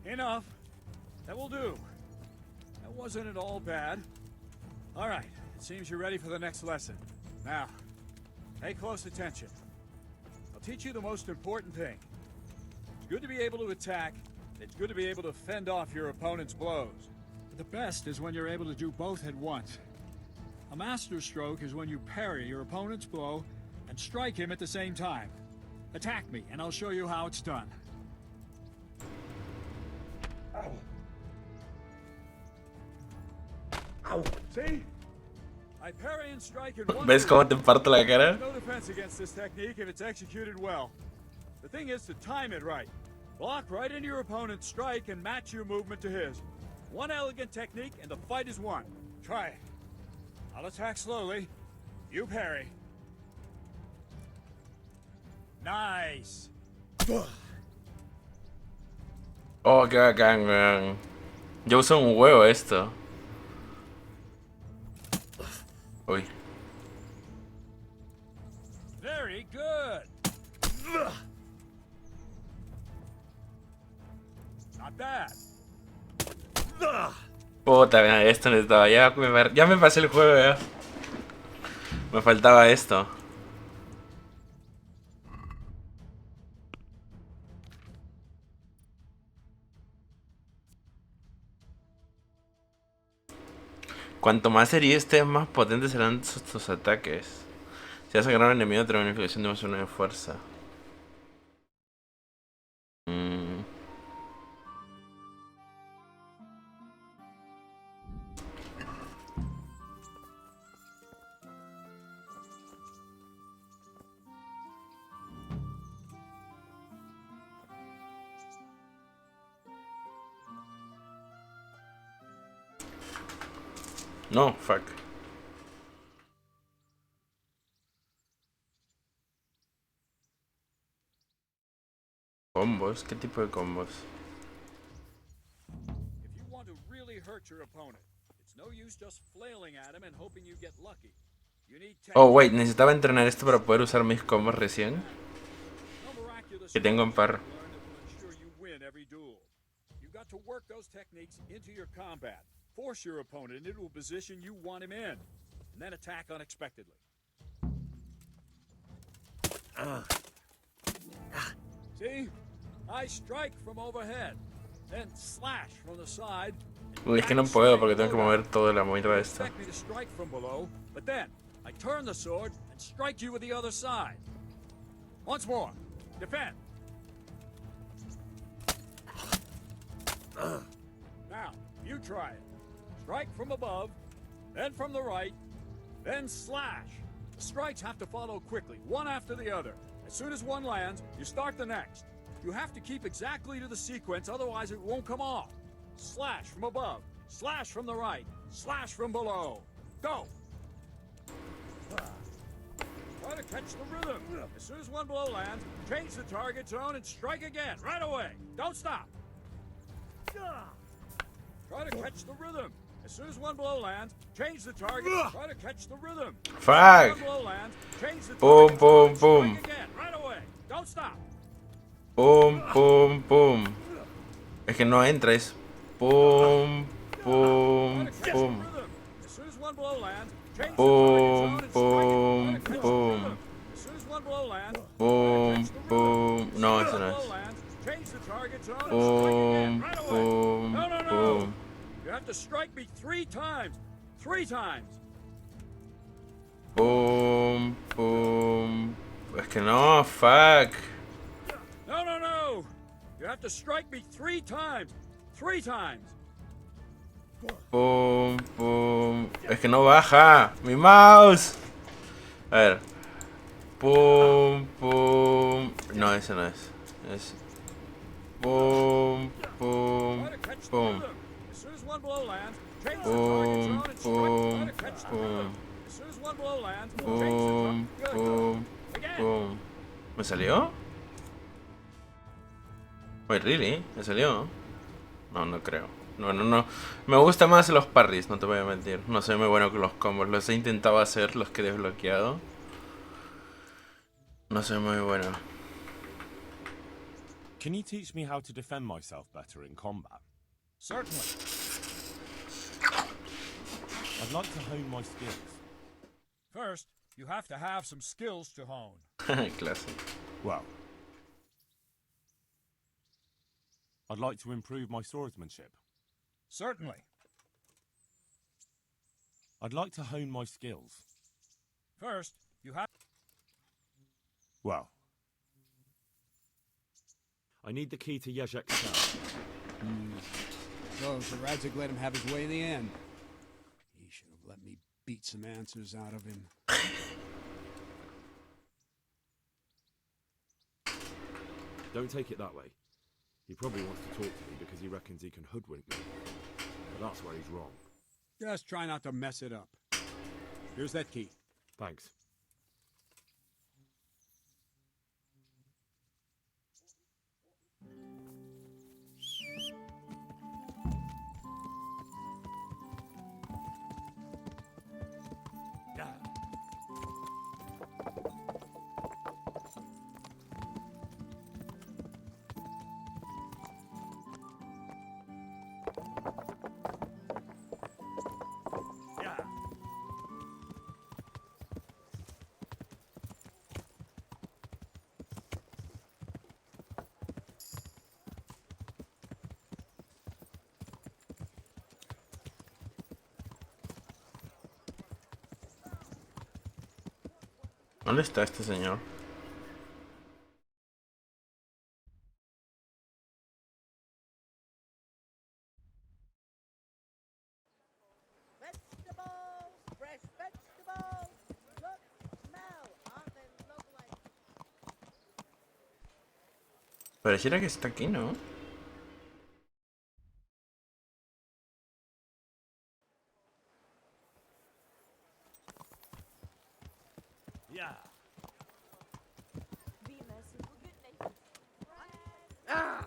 Enough. That will do. That wasn't at all bad. All right, it seems you're ready for the next lesson. Now, pay close attention. I'll teach you the most important thing. It's good to be able to attack. It's good to be able to fend off your opponent's blows. But the best is when you're able to do both at once. A master stroke is when you parry your opponent's blow and strike him at the same time. Attack me, and I'll show you how it's done. See? I parry and strike in one ¿Ves cómo te parto la cara? No defense against this technique if it's executed well. The thing is to time it right. Block right into your opponent's strike and match your movement to his. One elegant technique and the fight is won. Try it. I'll attack slowly. You parry. Nice. Oh, qué bacán, weón. Yo uso un huevo esto. Uy. Very good. Not bad. Puta, mira, esto necesitaba. Ya me pasé el juego, ya. Me faltaba esto. Cuanto más herido estés, más potentes serán tus ataques. Si vas a ganar a un enemigo, tendrá una inflexión de más uno de fuerza. No, fuck. ¿Combos? ¿Qué tipo de combos? If you want to really hurt your opponent, it's no use just flailing at him and hoping you get lucky. You need Oh, wait, necesitaba entrenar esto para poder usar mis combos recién. Que tengo en par. You've got to work those techniques into your combat. Force your opponent into a position you want him in, and then attack unexpectedly. See? I strike from overhead, then slash from the side. Uy, es que no puedo porque tengo que mover toda la mierda esta. Expect me to strike from below, but then I turn the sword and strike you with the other side. Once more. Defend. Now, you try it. Strike from above, then from the right, then slash. The strikes have to follow quickly, one after the other. As soon as one lands, you start the next. You have to keep exactly to the sequence, otherwise it won't come off. Slash from above, slash from the right, slash from below. Go! Try to catch the rhythm. As soon as one blow lands, change the target zone and strike again, right away. Don't stop. Try to catch the rhythm. As soon as one blow lands, change the target. Try to catch the rhythm. Fuck. One blow lands, change the Boom, target boom, zone boom. and strike again, right away. Don't stop. Boom, boom, boom. Es que no entra, es boom, boom, boom. As soon as one blow lands, change Boom, the target zone and strike it. boom, boom. As soon as one blow lands, Boom, boom. No, eso no es. change the target zone and strike Boom, again, right away. boom, No, no, no. boom. You have to strike me 3 times. 3 times. Boom, boom. Es que no, fuck. No, no, no. You have to strike me 3 times. 3 times. Boom, boom. Es que no baja. Mi mouse. A ver. Boom, boom. No, ese no es. Es. Boom, boom, boom. As soon as one blow lands, change Boom, the target zone boom, and strike. Try to catch the boom. rhythm. As soon as one blow lands, Boom, change the target. boom, boom. ¿Me salió? Wait, really? ¿Me salió? No, no creo. No, no, no. Me gustan más los parries, no te voy a mentir. No soy muy bueno con los combos. Los he intentado hacer, los que he desbloqueado. No soy muy bueno. Can you teach me how to defend myself better in combat? Certainly. I'd like to hone my skills. First, you have to have some skills to hone. Classic. Well, I'd like to improve my swordsmanship. Certainly. I'd like to hone my skills. First, you have... Well, I need the key to Yezhek's cell. So, Radzig let him have his way in the end. He should have let me beat some answers out of him. Don't take it that way. He probably wants to talk to me because he reckons he can hoodwink me. But that's where he's wrong. Just try not to mess it up. Here's that key. Thanks. ¿Dónde está este señor? Vegetables, fresh vegetables. Look, smell, aren't they lovely? Pareciera que está aquí, ¿no? Yeah. Be merciful, good nature. Ah!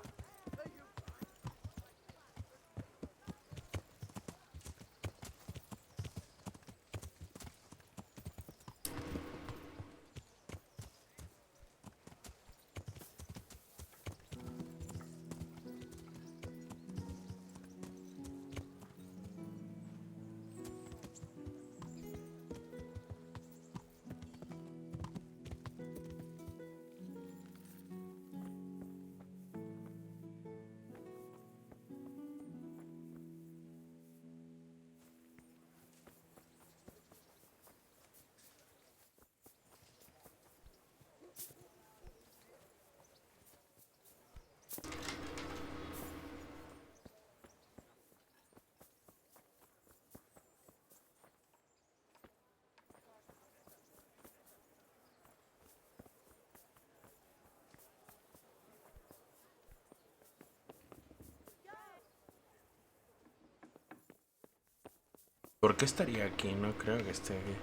¿Por qué estaría aquí? No creo que esté aquí.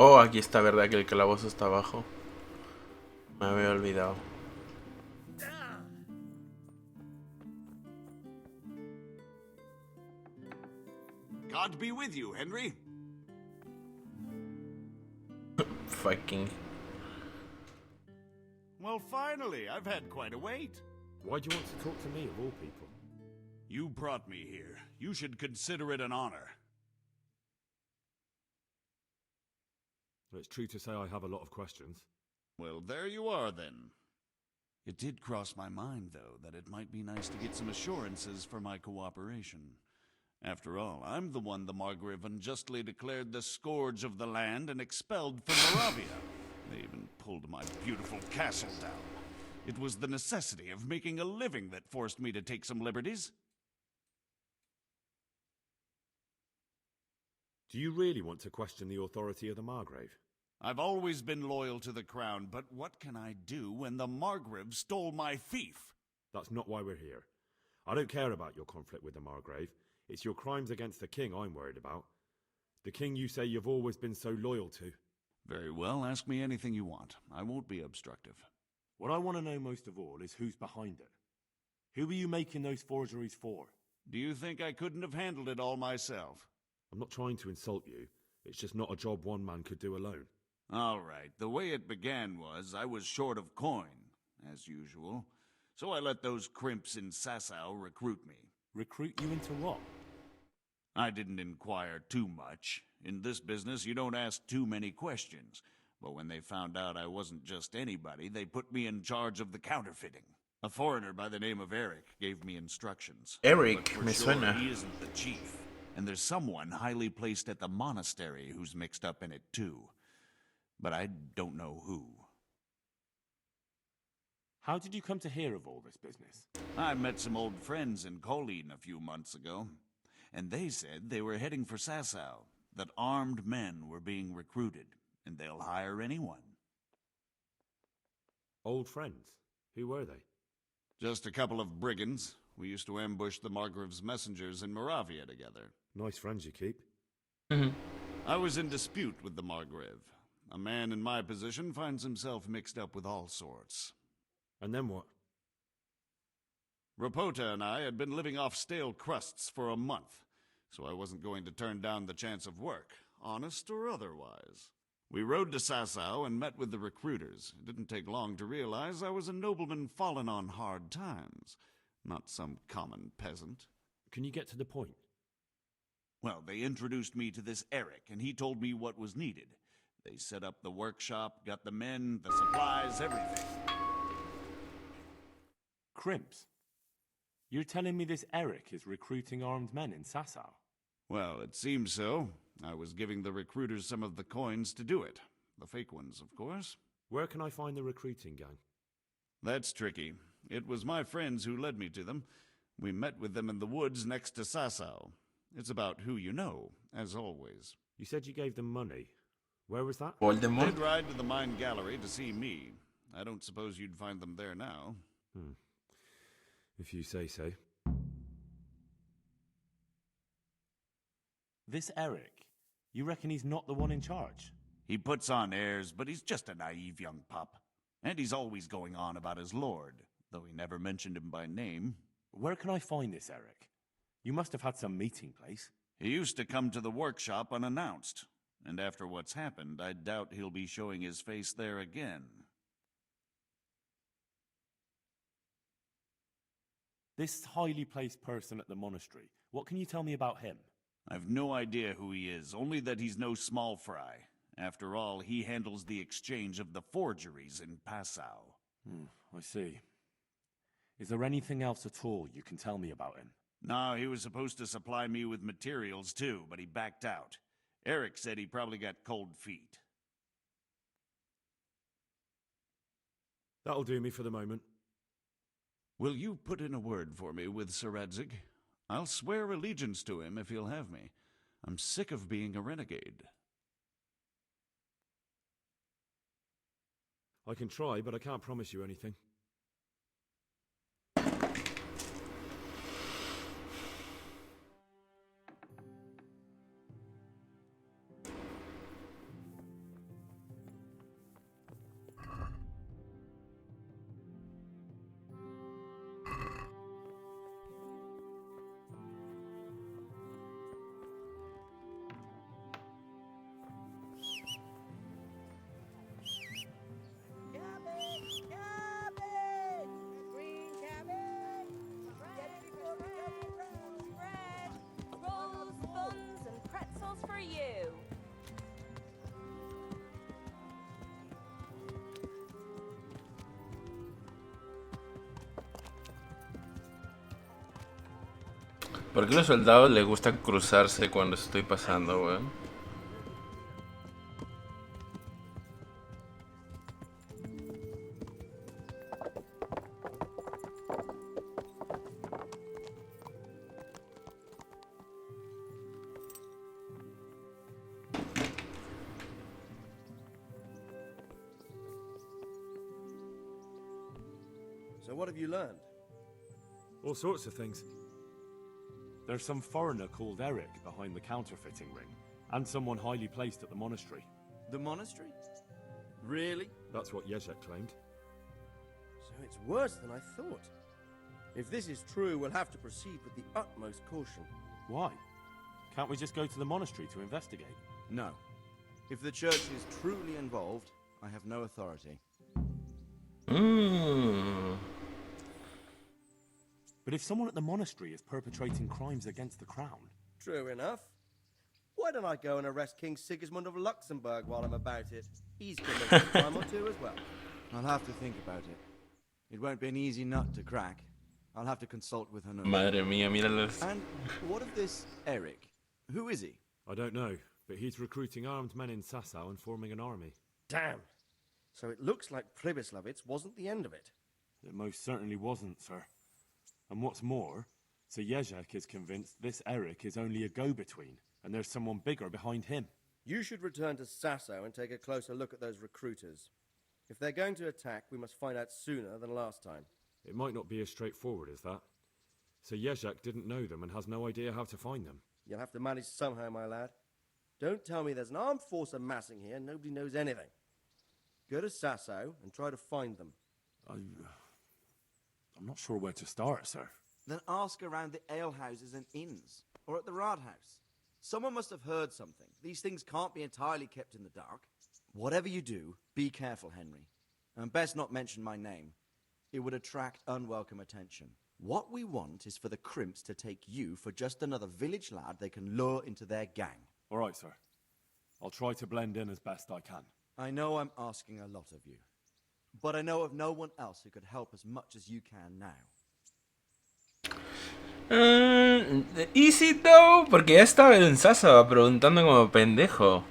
Oh, aquí está, ¿verdad? Que el calabozo está abajo. Me había olvidado. God be with you, Henry. Fucking. Well, finally, I've had quite a wait. Why do you want to talk to me, of all people? You brought me here. You should consider it an honor. It's true to say I have a lot of questions. Well, there you are, then. It did cross my mind, though, that it might be nice to get some assurances for my cooperation. After all, I'm the one the Margrave unjustly declared the scourge of the land and expelled from Moravia. They even pulled my beautiful castle down. It was the necessity of making a living that forced me to take some liberties. Do you really want to question the authority of the Margrave? I've always been loyal to the crown, but what can I do when the Margrave stole my fief? That's not why we're here. I don't care about your conflict with the Margrave. It's your crimes against the king I'm worried about. The king you say you've always been so loyal to. Very well, ask me anything you want. I won't be obstructive. What I want to know most of all is who's behind it. Who are you making those forgeries for? Do you think I couldn't have handled it all myself? I'm not trying to insult you. It's just not a job one man could do alone. All right, the way it began was I was short of coin, as usual. So I let those crimps in Sasau recruit me. Recruit you into what? I didn't inquire too much. In this business, you don't ask too many questions. But when they found out I wasn't just anybody, they put me in charge of the counterfeiting. A foreigner by the name of Eric gave me instructions. Eric, but me for sure, suena. he isn't the chief. And there's someone highly placed at the monastery who's mixed up in it too. But I don't know who. How did you come to hear of all this business? I met some old friends in Colleen a few months ago, and they said they were heading for Sasau, that armed men were being recruited, and they'll hire anyone. Old friends? Who were they? Just a couple of brigands. We used to ambush the Margrave's messengers in Moravia together. Nice friends you keep. I was in dispute with the Margrave. A man in my position finds himself mixed up with all sorts. And then what? Rapota and I had been living off stale crusts for a month, so I wasn't going to turn down the chance of work, honest or otherwise. We rode to Sasau and met with the recruiters. It didn't take long to realize I was a nobleman fallen on hard times, not some common peasant. Can you get to the point? Well, they introduced me to this Eric, and he told me what was needed. They set up the workshop, got the men, the supplies, everything. Crimps? You're telling me this Eric is recruiting armed men in Sasau? Well, it seems so. I was giving the recruiters some of the coins to do it. The fake ones, of course. Where can I find the recruiting gang? That's tricky. It was my friends who led me to them. We met with them in the woods next to Sasau. It's about who you know, as always. You said you gave them money. Where was that? Voldemort? They'd ride to the mine gallery to see me. I don't suppose you'd find them there now. If you say so. This Eric, you reckon he's not the one in charge? He puts on airs, but he's just a naive young pup. And he's always going on about his lord, though he never mentioned him by name. Where can I find this Eric? You must have had some meeting place. He used to come to the workshop unannounced. And after what's happened, I doubt he'll be showing his face there again. This highly placed person at the monastery, what can you tell me about him? I've no idea who he is, only that he's no small fry. After all, he handles the exchange of the forgeries in Passau. I see. Is there anything else at all you can tell me about him? No, he was supposed to supply me with materials too, but he backed out. Eric said he probably got cold feet. That'll do me for the moment. Will you put in a word for me with Sir Radzig? I'll swear allegiance to him if he'll have me. I'm sick of being a renegade. I can try, but I can't promise you anything. ¿Por qué a los soldados les gusta cruzarse cuando estoy pasando, weón? So what have you learned? All sorts of things. There's some foreigner called Eric behind the counterfeiting ring, and someone highly placed at the monastery. The monastery? Really? That's what Yezhek claimed. So it's worse than I thought. If this is true, we'll have to proceed with the utmost caution. Why? Can't we just go to the monastery to investigate? No. If the church is truly involved, I have no authority. But if someone at the monastery is perpetrating crimes against the crown... True enough. Why don't I go and arrest King Sigismund of Luxembourg while I'm about it? He's committed a crime or two as well. I'll have to think about it. It won't be an easy nut to crack. I'll have to consult with Hanun. Madre mía, míralos. And what of this Eric? Who is he? I don't know, but he's recruiting armed men in Sasau and forming an army. Damn. So it looks like Pribyslavitz wasn't the end of it. It most certainly wasn't, sir. And what's more, Sir Yezhek is convinced this Eric is only a go-between, and there's someone bigger behind him. You should return to Sasau and take a closer look at those recruiters. If they're going to attack, we must find out sooner than last time. It might not be as straightforward as that. Sir Yezhek didn't know them and has no idea how to find them. You'll have to manage somehow, my lad. Don't tell me there's an armed force amassing here and nobody knows anything. Go to Sasau and try to find them. I'm not sure where to start, sir. Then ask around the alehouses and inns, or at the Rathaus. Someone must have heard something. These things can't be entirely kept in the dark. Whatever you do, be careful, Henry. And best not mention my name. It would attract unwelcome attention. What we want is for the crimps to take you for just another village lad they can lure into their gang. All right, sir. I'll try to blend in as best I can. I know I'm asking a lot of you, but I know of no one else who could help as much as you can now. Easy though, porque ya estaba en Sasa preguntando como pendejo.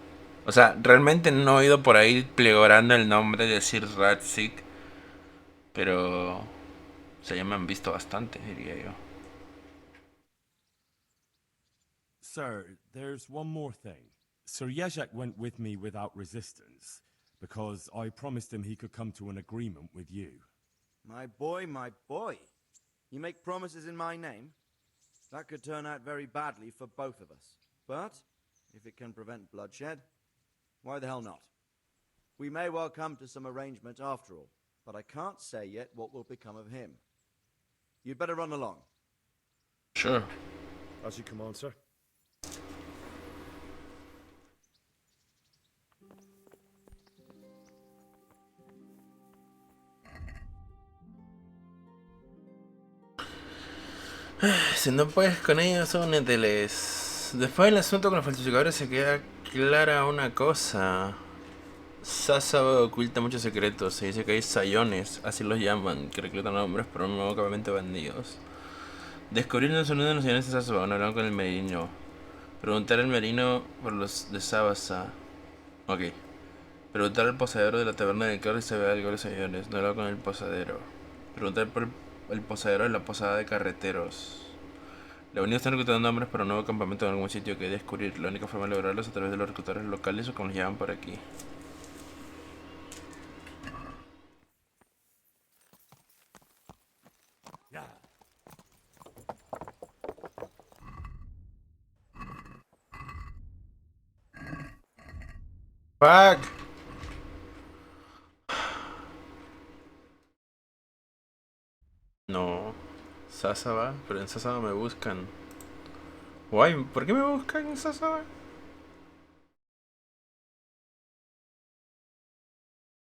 O sea, realmente no he ido por ahí plegorando el nombre de Sir Radzig, pero o sea, ya me han visto bastante, diría yo. Sir, there's one more thing. Sir Yezhek went with me without resistance, because I promised him he could come to an agreement with you. My boy, my boy. You make promises in my name? That could turn out very badly for both of us. But, if it can prevent bloodshed, why the hell not? We may well come to some arrangement after all, but I can't say yet what will become of him. You'd better run along. Sure. As you command, sir. Si no puedes con ellos, úneteles. Después del asunto con los falsificadores se queda clara una cosa. Sasa oculta muchos secretos. Se dice que hay sayones, así los llaman, que reclutan hombres para un nuevo campamento de bandidos. Descubrir un sonido de los señores de Sasaba, no hablaron con el merino. Preguntar al merino por los de Sabasa. Ok. Preguntar al posadero de la taberna del carro si sabe algo de los señores. No hablaron con el posadero. Preguntar por el posadero de la posada de carreteros. La Unión está reclutando hombres para un nuevo campamento en algún sitio que hay que descubrir. La única forma de lograrlo es a través de los reclutadores locales o como los llaman por aquí. Fuck. No. Sasaba, pero en Sasaba me buscan. Guay, ¿por qué me buscan en Sasaba?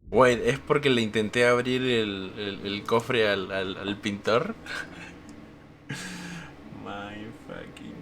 Wait, ¿es porque le intenté abrir el cofre al pintor? My fucking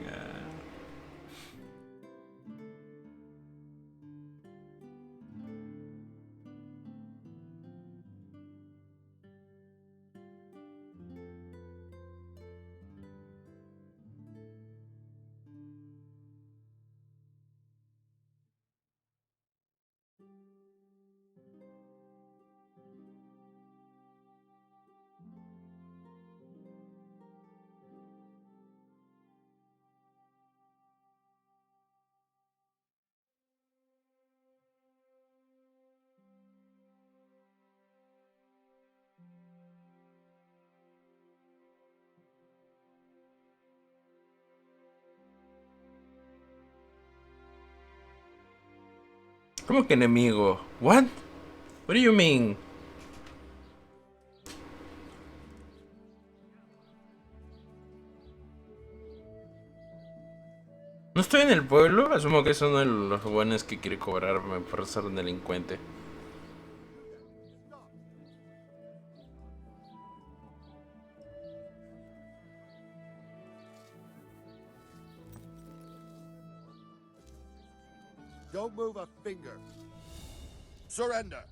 ¿Cómo que enemigo? What? What do you mean? ¿No estoy en el pueblo? Asumo que es uno de los buenos que quiere cobrarme por ser un delincuente. Don't move a finger. Surrender.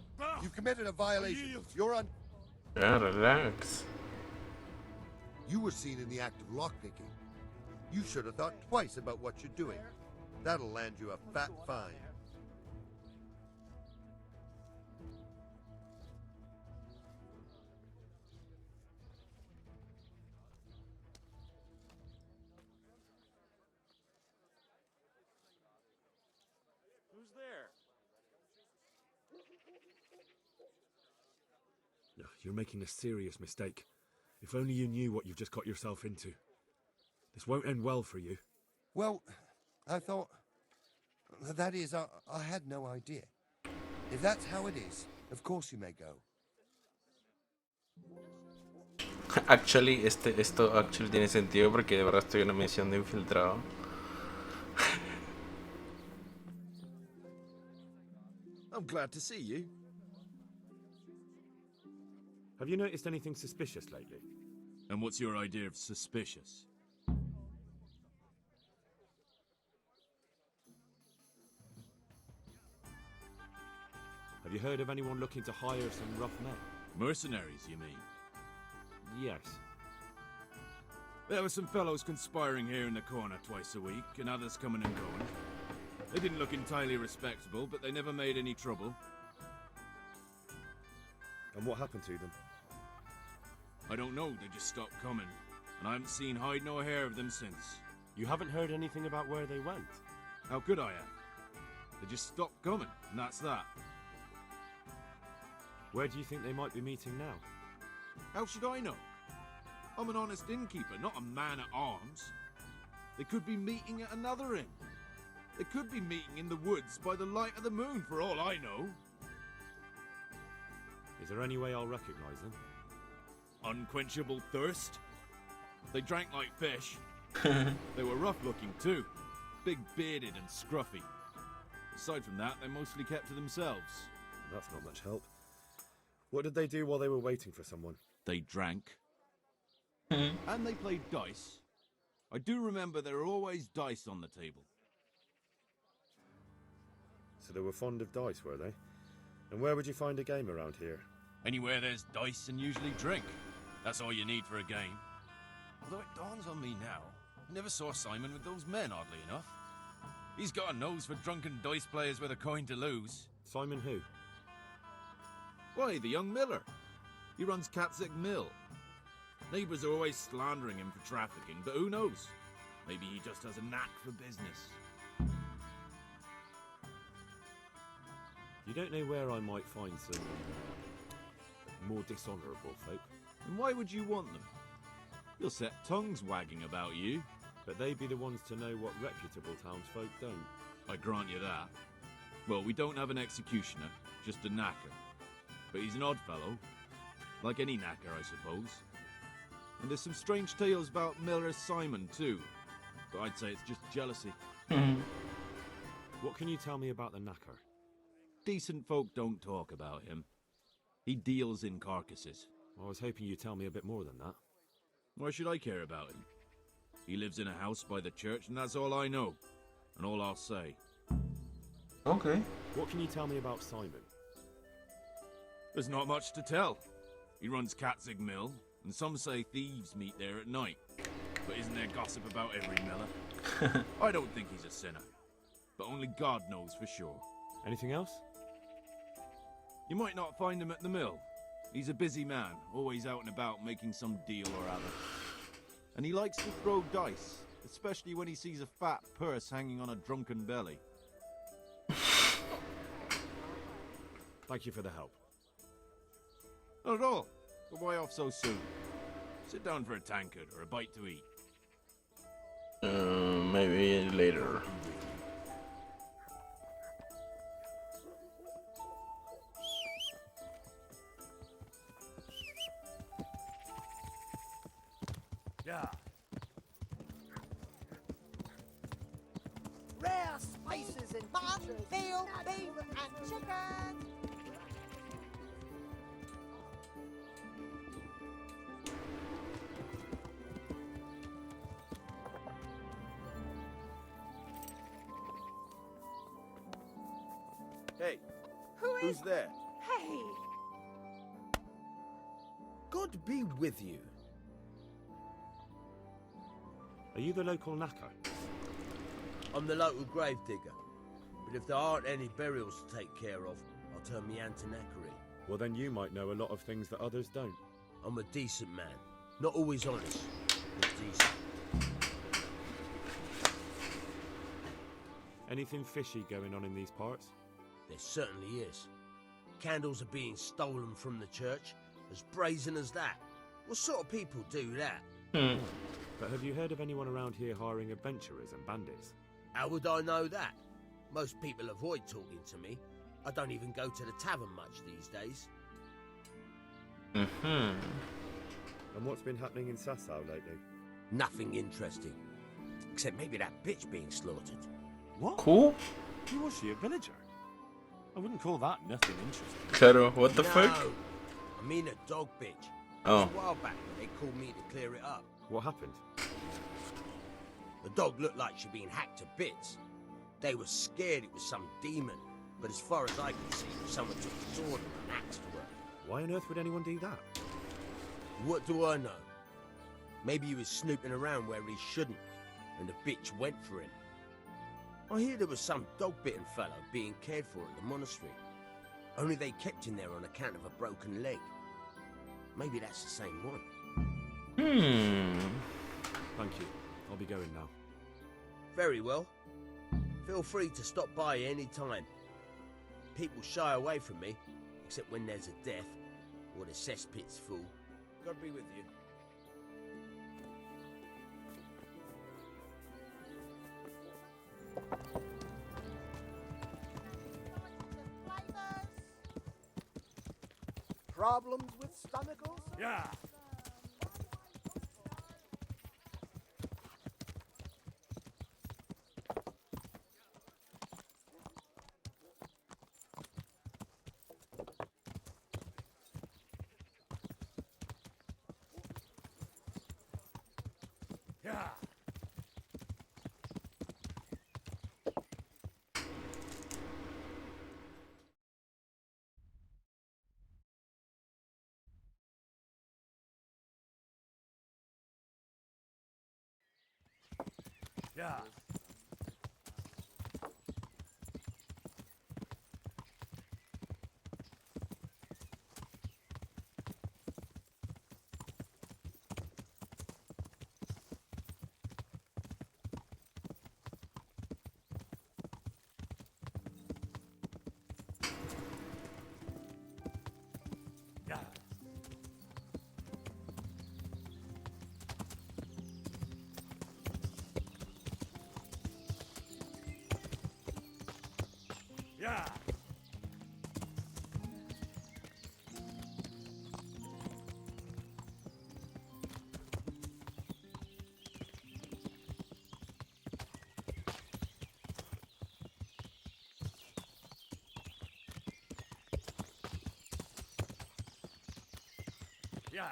You've committed a violation. You're on. Ya, relax. You were seen in the act of lockpicking. You should have thought twice about what you're doing. That'll land you a fat fine. Who's there? You're making a serious mistake. If only you knew what you've just got yourself into. This won't end well for you. Well, I thought. That is, I had no idea. If that's how it is, of course you may go. Actually, esto actually tiene sentido porque de verdad estoy en una misión de infiltrado. I'm glad to see you. Have you noticed anything suspicious lately? And what's your idea of suspicious? Have you heard of anyone looking to hire some rough men? Mercenaries, you mean? Yes. There were some fellows conspiring here in the corner twice a week, and others coming and going. They didn't look entirely respectable, but they never made any trouble. And what happened to them? I don't know, they just stopped coming. And I haven't seen hide nor hair of them since. You haven't heard anything about where they went? How could I have? They just stopped coming, and that's that. Where do you think they might be meeting now? How should I know? I'm an honest innkeeper, not a man at arms. They could be meeting at another inn. They could be meeting in the woods by the light of the moon, for all I know. Is there any way I'll recognize them? Unquenchable thirst. They drank like fish. They were rough-looking too. Big-bearded and scruffy. Aside from that, they mostly kept to themselves. That's not much help. What did they do while they were waiting for someone? They drank. And they played dice. I do remember there were always dice on the table. So they were fond of dice, were they? And where would you find a game around here? Anywhere there's dice and usually drink. That's all you need for a game. Although it dawns on me now, I never saw Simon with those men, oddly enough. He's got a nose for drunken dice players with a coin to lose. Simon who? Why, the young miller. He runs Katzig Mill. Neighbours are always slandering him for trafficking, but who knows? Maybe he just has a knack for business. You don't know where I might find some more dishonourable folk? And why would you want them? You'll set tongues wagging about you. But they'd be the ones to know what reputable townsfolk don't. I grant you that. Well, we don't have an executioner, just a knacker. But he's an odd fellow. Like any knacker, I suppose. And there's some strange tales about Miller Simon, too. But I'd say it's just jealousy. What can you tell me about the knacker? Decent folk don't talk about him. He deals in carcasses. I was hoping you'd tell me a bit more than that. Why should I care about him? He lives in a house by the church, and that's all I know. And all I'll say. Okay. What can you tell me about Simon? There's not much to tell. He runs Katzig Mill, and some say thieves meet there at night. But isn't there gossip about every miller? I don't think he's a sinner. But only God knows for sure. Anything else? You might not find him at the mill. He's a busy man, always out and about making some deal or other. And he likes to throw dice, especially when he sees a fat purse hanging on a drunken belly. Thank you for the help. Not at all. But why off so soon? Sit down for a tankard or a bite to eat. Maybe later. Yeah. Rare spices and features. Veal, beef, and chicken. Hey, who's there? Hey. God be with you. Are you the local knacker? I'm the local grave digger. But if there aren't any burials to take care of, I'll turn me hand to knackery. Well, then you might know a lot of things that others don't. I'm a decent man. Not always honest, but decent. Anything fishy going on in these parts? There certainly is. Candles are being stolen from the church, as brazen as that. What sort of people do that? But have you heard of anyone around here hiring adventurers and bandits? How would I know that? Most people avoid talking to me. I don't even go to the tavern much these days. And what's been happening in Sasau lately? Nothing interesting. Except maybe that bitch being slaughtered. What? Cool. Who was she, a villager? I wouldn't call that nothing interesting. Taro, what the No, fuck? I mean a dog bitch. Oh. A while back, they called me to clear it up. What happened? The dog looked like she'd been hacked to bits. They were scared it was some demon, but as far as I could see, someone took a sword and an axe to her. Why on earth would anyone do that? What do I know? Maybe he was snooping around where he shouldn't, and the bitch went for him. I hear there was some dog-bitten fellow being cared for at the monastery. Only they kept him there on account of a broken leg. Maybe that's the same one. Thank you. I'll be going now. Very well. Feel free to stop by any time. People shy away from me, except when there's a death or the cesspit's full. God be with you. Problems with stomachals? Yeah. Yeah. Yeah. Yeah. Yeah.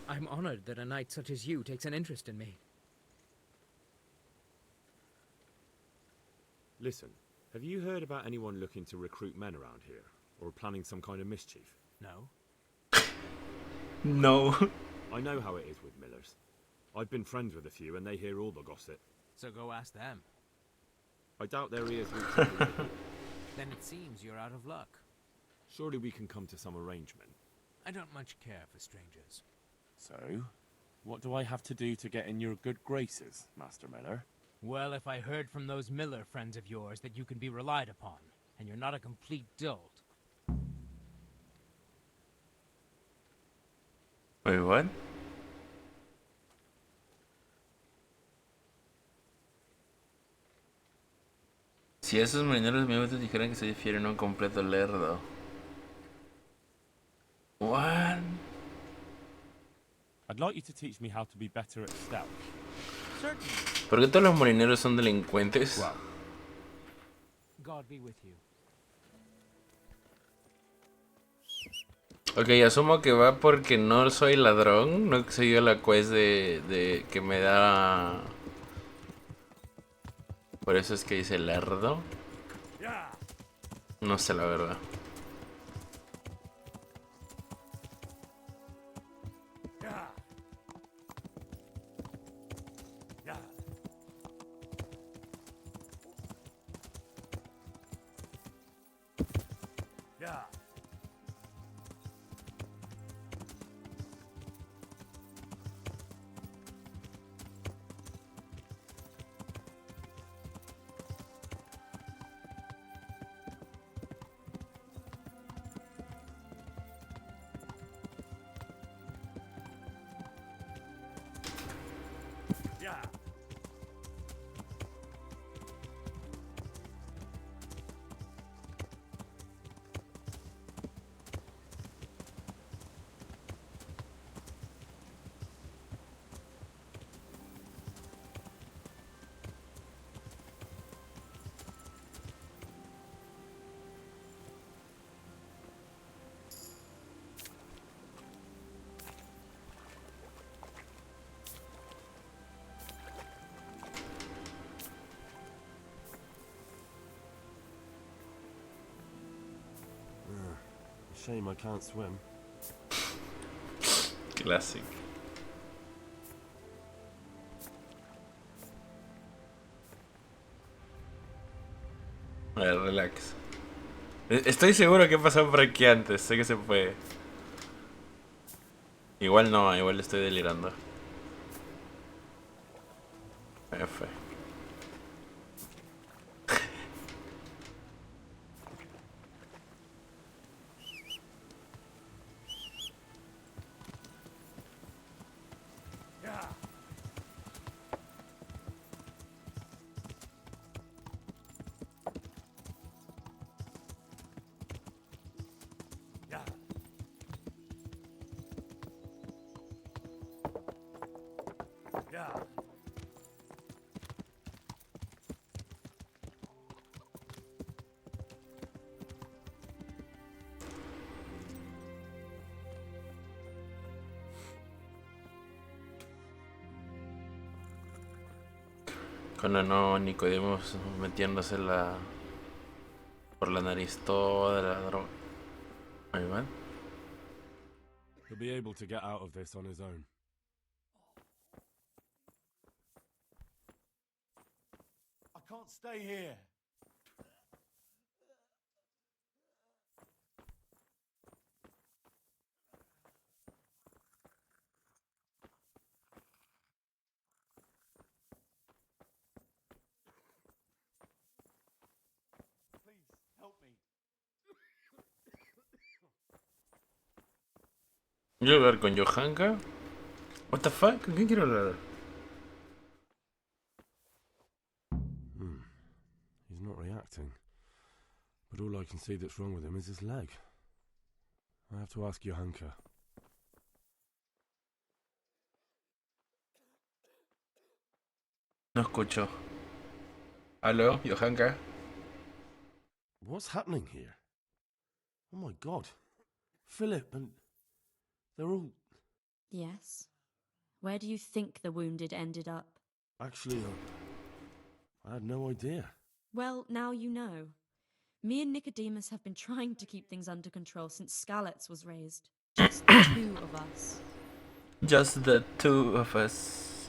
I'm honored that a knight such as you takes an interest in me. Listen, have you heard about anyone looking to recruit men around here? Or planning some kind of mischief? No. No. I know how it is with millers. I've been friends with a few and they hear all the gossip. So go ask them. I doubt their ears reach all the way here. Then it seems you're out of luck. Surely we can come to some arrangement. I don't much care for strangers. So, what do I have to do to get in your good graces, Master Miller? Well, if I heard from those Miller friends of yours that you can be relied upon, and you're not a complete dolt. Wait, what? Si esos marineros míos te dijeran que se difieren a un completo lerdo. What? I'd like you to teach me how to be better at stealth. Certainly. ¿Por qué todos los marineros son delincuentes? Well. God be with you. Ok, asumo que va porque no soy ladrón. No he seguido la quest de que me da... Por eso es que dice lerdo. No sé la verdad. Shame I can't swim. Classic. A ver, relax. Estoy seguro que he pasado por aquí antes. Sé que se puede. Igual no, igual estoy delirando. F. Cuando no, Nicodemos metiéndose por la nariz toda la droga. Ahí va. He'll be able to get out of this on his own. I can't stay here. Please, help me. ¿Quiero hablar con Johanka? What the fuck? ¿Con quién quiero hablar? He's not reacting. But all I can see that's wrong with him is his leg. I have to ask Johanka. No escucho. ¿Aló, Johanka? What's happening here? Oh my god. Philip and... they're all... Yes. Where do you think the wounded ended up? Actually, I had no idea. Well, now you know. Me and Nicodemus have been trying to keep things under control since Skalitz was raised. Just the two of us. Just the two of us.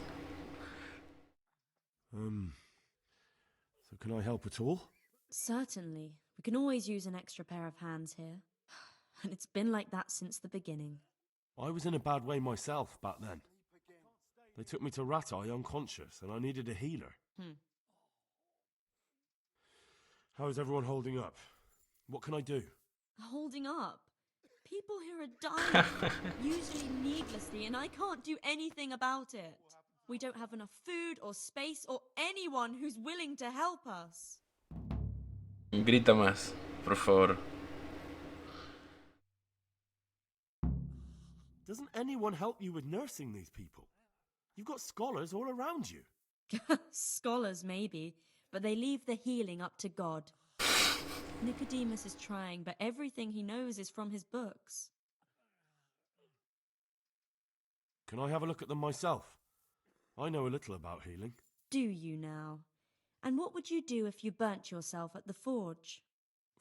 So can I help at all? Certainly. We can always use an extra pair of hands here. And it's been like that since the beginning. I was in a bad way myself back then. They took me to Ratai unconscious, and I needed a healer. How is everyone holding up? What can I do? Holding up? People here are dying, usually needlessly, and I can't do anything about it. We don't have enough food or space or anyone who's willing to help us. Grita más, por favor. Doesn't anyone help you with nursing these people? You've got scholars all around you. Scholars, maybe, but they leave the healing up to God. Nicodemus is trying, but everything he knows is from his books. Can I have a look at them myself? I know a little about healing. Do you now? And what would you do if you burnt yourself at the forge?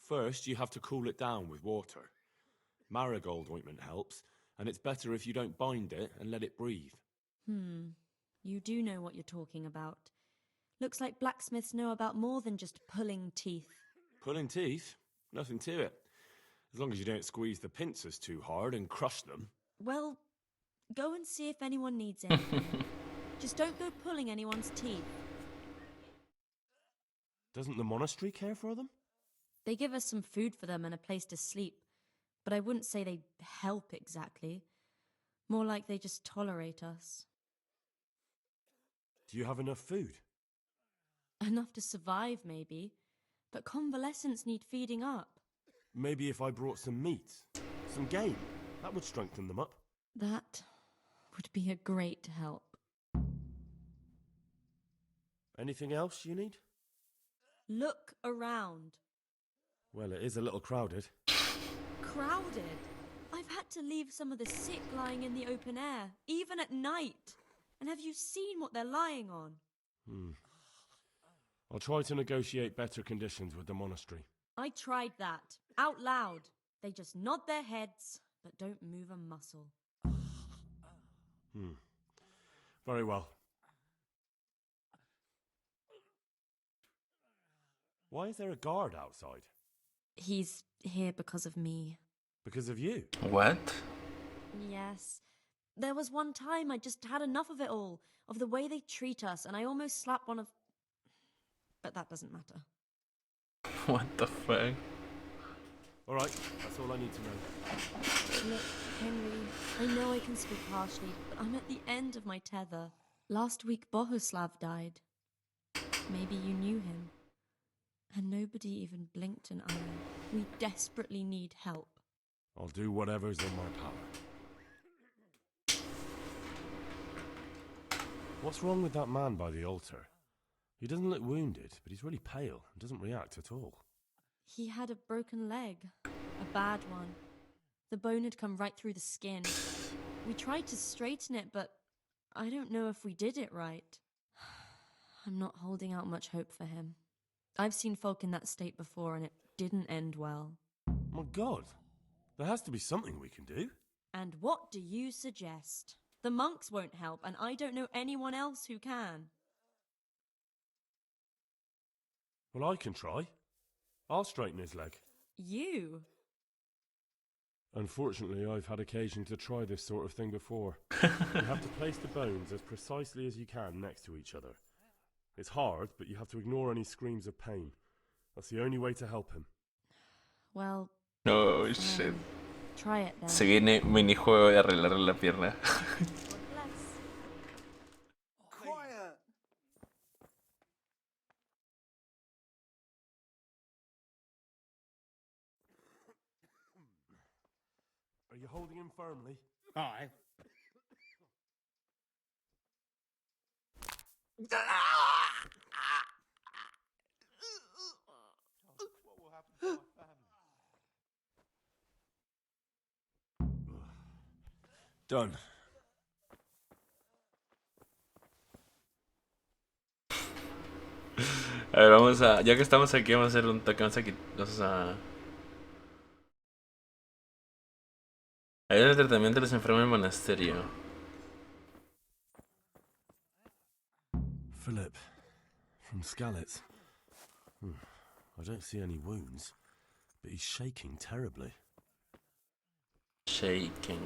First, you have to cool it down with water. Marigold ointment helps, and it's better if you don't bind it and let it breathe. You do know what you're talking about. Looks like blacksmiths know about more than just pulling teeth. Pulling teeth? Nothing to it. As long as you don't squeeze the pincers too hard and crush them. Well, go and see if anyone needs anything. Just don't go pulling anyone's teeth. Doesn't the monastery care for them? They give us some food for them and a place to sleep, but I wouldn't say they help exactly. More like they just tolerate us. Do you have enough food? Enough to survive, maybe, but convalescents need feeding up. Maybe if I brought some meat, some game, that would strengthen them up. That would be a great help. Anything else you need? Look around. Well, it is a little crowded. Crowded? I've had to leave some of the sick lying in the open air, even at night. And have you seen what they're lying on? I'll try to negotiate better conditions with the monastery. I tried that, out loud. They just nod their heads, but don't move a muscle. Very well. Why is there a guard outside? He's here because of me. Because of you? What? Yes. There was one time I just had enough of it all, of the way they treat us, and I almost slapped one of... But that doesn't matter. What the fuck? Alright, that's all I need to know. Look, Henry, I know I can speak harshly, but I'm at the end of my tether. Last week Bohuslav died. Maybe you knew him. And nobody even blinked an eye. We desperately need help. I'll do whatever's in my power. What's wrong with that man by the altar? He doesn't look wounded, but he's really pale and doesn't react at all. He had a broken leg. A bad one. The bone had come right through the skin. We tried to straighten it, but I don't know if we did it right. I'm not holding out much hope for him. I've seen folk in that state before, and it didn't end well. My God, there has to be something we can do. And what do you suggest? The monks won't help, and I don't know anyone else who can. Well, I can try. I'll straighten his leg. You? Unfortunately, I've had occasion to try this sort of thing before. You have to place the bones as precisely as you can next to each other. It's hard, but you have to ignore any screams of pain. That's the only way to help him. Well... No, shit. Try it then. Se viene minijuego de arreglarle la pierna. Quiet! Are you holding him firmly? Aye. Done. A ver, vamos a... Ya que estamos aquí, vamos a hacer un toque. Vamos a... Ayuda al tratamiento de los enfermos en el monasterio. Philip, from Skalitz. I don't see any wounds, but he's shaking terribly. Shaking.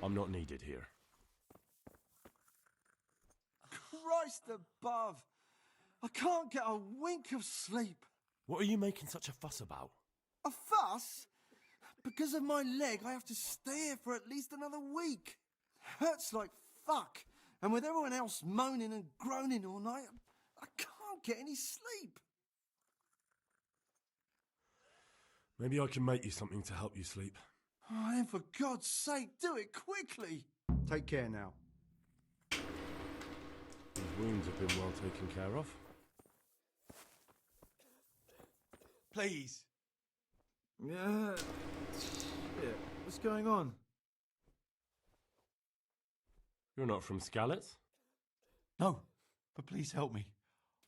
I'm not needed here. Christ above! I can't get a wink of sleep. What are you making such a fuss about? A fuss? Because of my leg, I have to stay here for at least another week. Hurts like fuck. And with everyone else moaning and groaning all night, I can't get any sleep. Maybe I can make you something to help you sleep. Oh, then for God's sake, do it quickly. Take care now. These wounds have been well taken care of. Please. Yeah. Shit. What's going on? You're not from Skalitz? No, but please help me.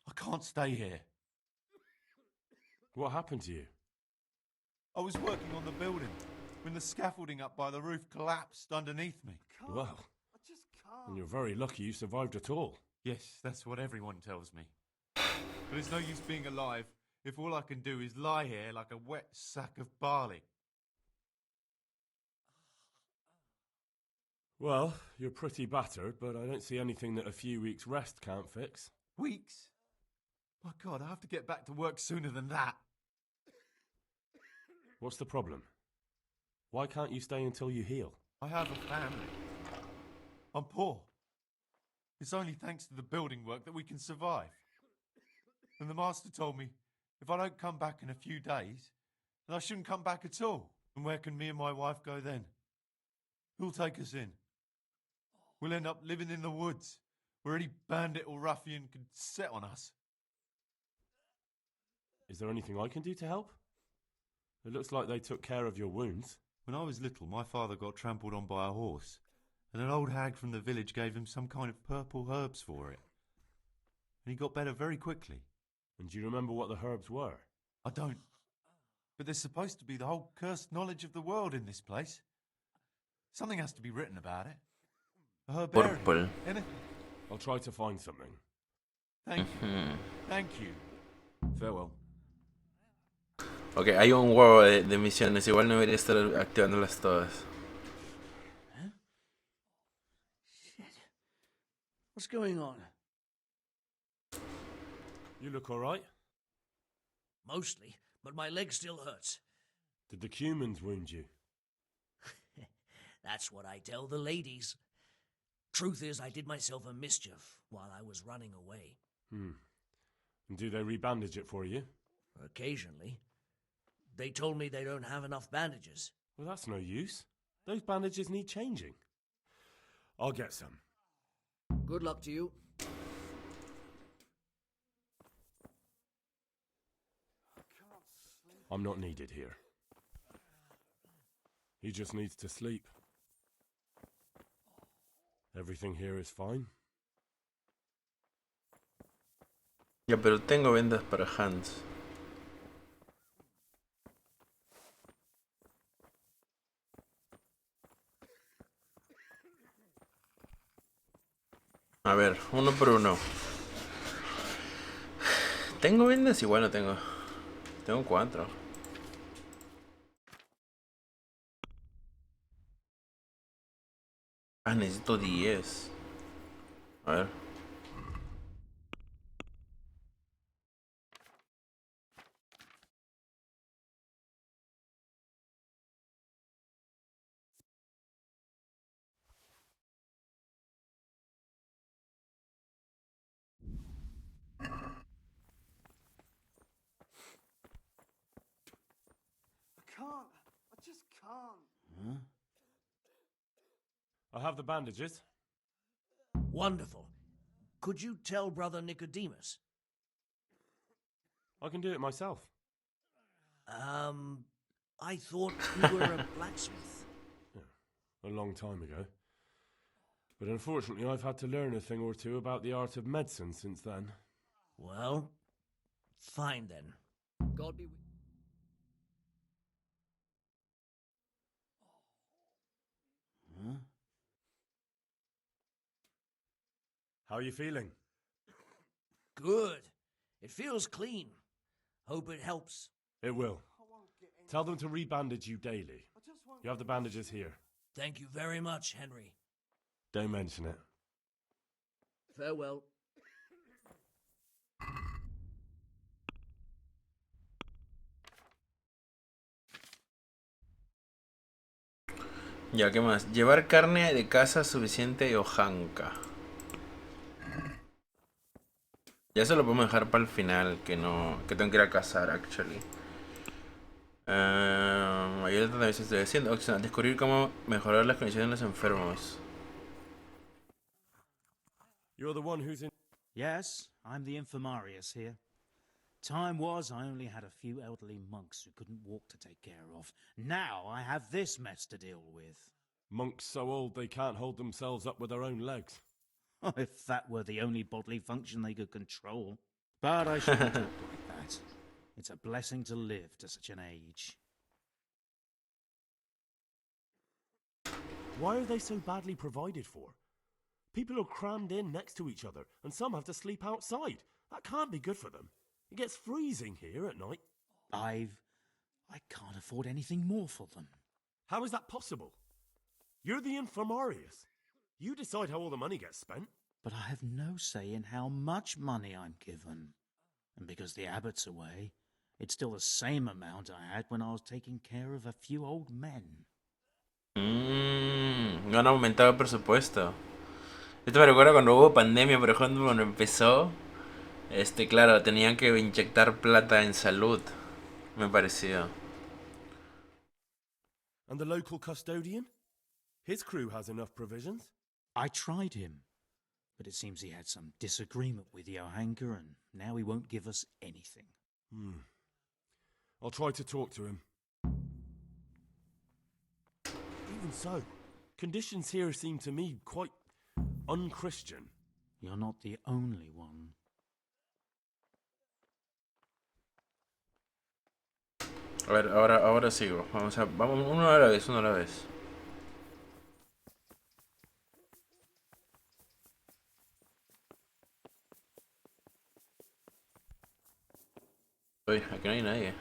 I can't stay here. What happened to you? I was working on the building when the scaffolding up by the roof collapsed underneath me. Well, and you're very lucky you survived at all. Yes, that's what everyone tells me. But it's no use being alive if all I can do is lie here like a wet sack of barley. Well, you're pretty battered, but I don't see anything that a few weeks' rest can't fix. Weeks? My God, I have to get back to work sooner than that. What's the problem? Why can't you stay until you heal? I have a family. I'm poor. It's only thanks to the building work that we can survive. And the master told me if I don't come back in a few days, then I shouldn't come back at all. And where can me and my wife go then? Who'll take us in? We'll end up living in the woods, where any bandit or ruffian could set on us. Is there anything I can do to help? It looks like they took care of your wounds. When I was little, my father got trampled on by a horse, and an old hag from the village gave him some kind of purple herbs for it. And he got better very quickly. And do you remember what the herbs were? I don't. But there's supposed to be the whole cursed knowledge of the world in this place. Something has to be written about it. A herbarium. Purple. Anything. I'll try to find something. Thank you. Thank you. Farewell. Ok, hay un huevo de misiones. Igual no debería estar activándolas todas. Shit. What's going on? You look all right? Mostly, but my leg still hurts. Did the humans wound you? That's what I tell the ladies. Truth is, I did myself a mischief while I was running away. And do they rebandage it for you? Occasionally. They told me they don't have enough bandages. Well, that's no use. Those bandages need changing. I'll get some. Good luck to you. I'm not needed here. He just needs to sleep. Everything here is fine. Ya, pero tengo vendas para Hans. A ver, uno por uno. ¿Tengo vendas? Igual no tengo. Tengo 4. Ah, necesito 10. A ver. Can't. I just can't. Huh? I have the bandages. Wonderful. Could you tell Brother Nicodemus? I can do it myself. I thought you were a blacksmith. A long time ago. But unfortunately, I've had to learn a thing or two about the art of medicine since then. Well, fine then. God be with Huh? How are you feeling? Good. It feels clean. Hope it helps. It will. Tell them to rebandage you daily. You have the bandages here. Thank you very much, Henry. Don't mention it. Farewell. Ya, ¿qué más? Llevar carne de caza suficiente o janka. Ya se lo podemos dejar para el final, que no, que tengo que ir a cazar, actually. Ayuda también se estoy haciendo. Opcional, descubrir cómo mejorar las condiciones de los enfermos. You're the one who's in... Yes, I'm the infirmarius here. Time was I only had a few elderly monks who couldn't walk to take care of. Now I have this mess to deal with. Monks so old they can't hold themselves up with their own legs. If that were the only bodily function they could control. But I shouldn't talk like that. It's a blessing to live to such an age. Why are they so badly provided for? People are crammed in next to each other, and some have to sleep outside. That can't be good for them. It gets freezing here at night. I can't afford anything more for them. How is that possible? You're the infirmarius. You decide how all the money gets spent. But I have no say in how much money I'm given. And because the abbot's away, it's still the same amount I had when I was taking care of a few old men. No han aumentado el presupuesto. Esto me recuerda cuando hubo pandemia, por ejemplo, cuando empezó. Claro, tenían que inyectar plata en salud. Me pareció. And the local custodian? His crew has enough provisions. I tried him, but it seems he had some disagreement with Johanka, and now he won't give us anything. I'll try to talk to him. Even so, conditions here seem to me quite unchristian. You're not the only one. A ver, ahora sigo. Vamos uno a la vez, uno a la vez. Uy, aquí no hay nadie.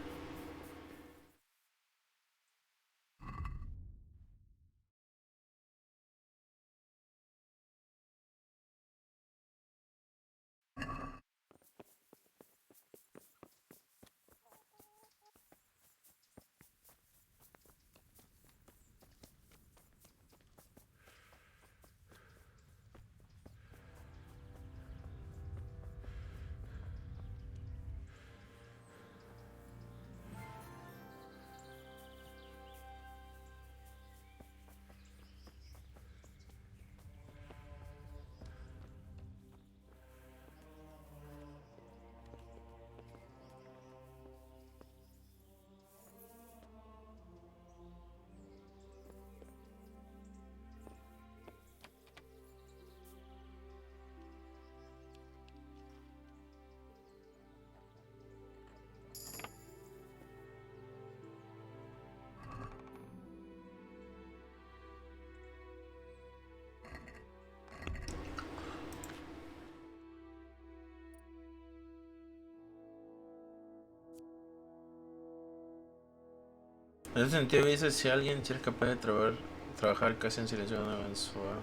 En ese sentido, dice si alguien si eres capaz de trabajar casi en silencio de una mensual.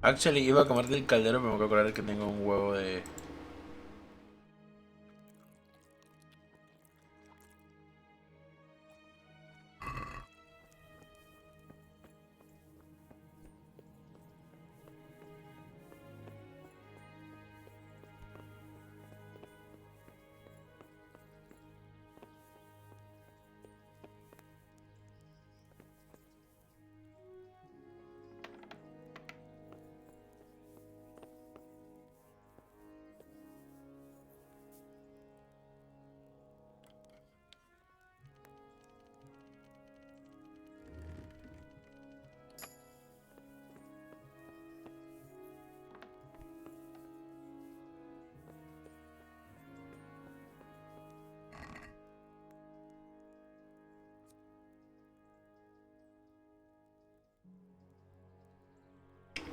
Actually, iba a comer del caldero, pero me acabo de acordar que tengo un huevo de...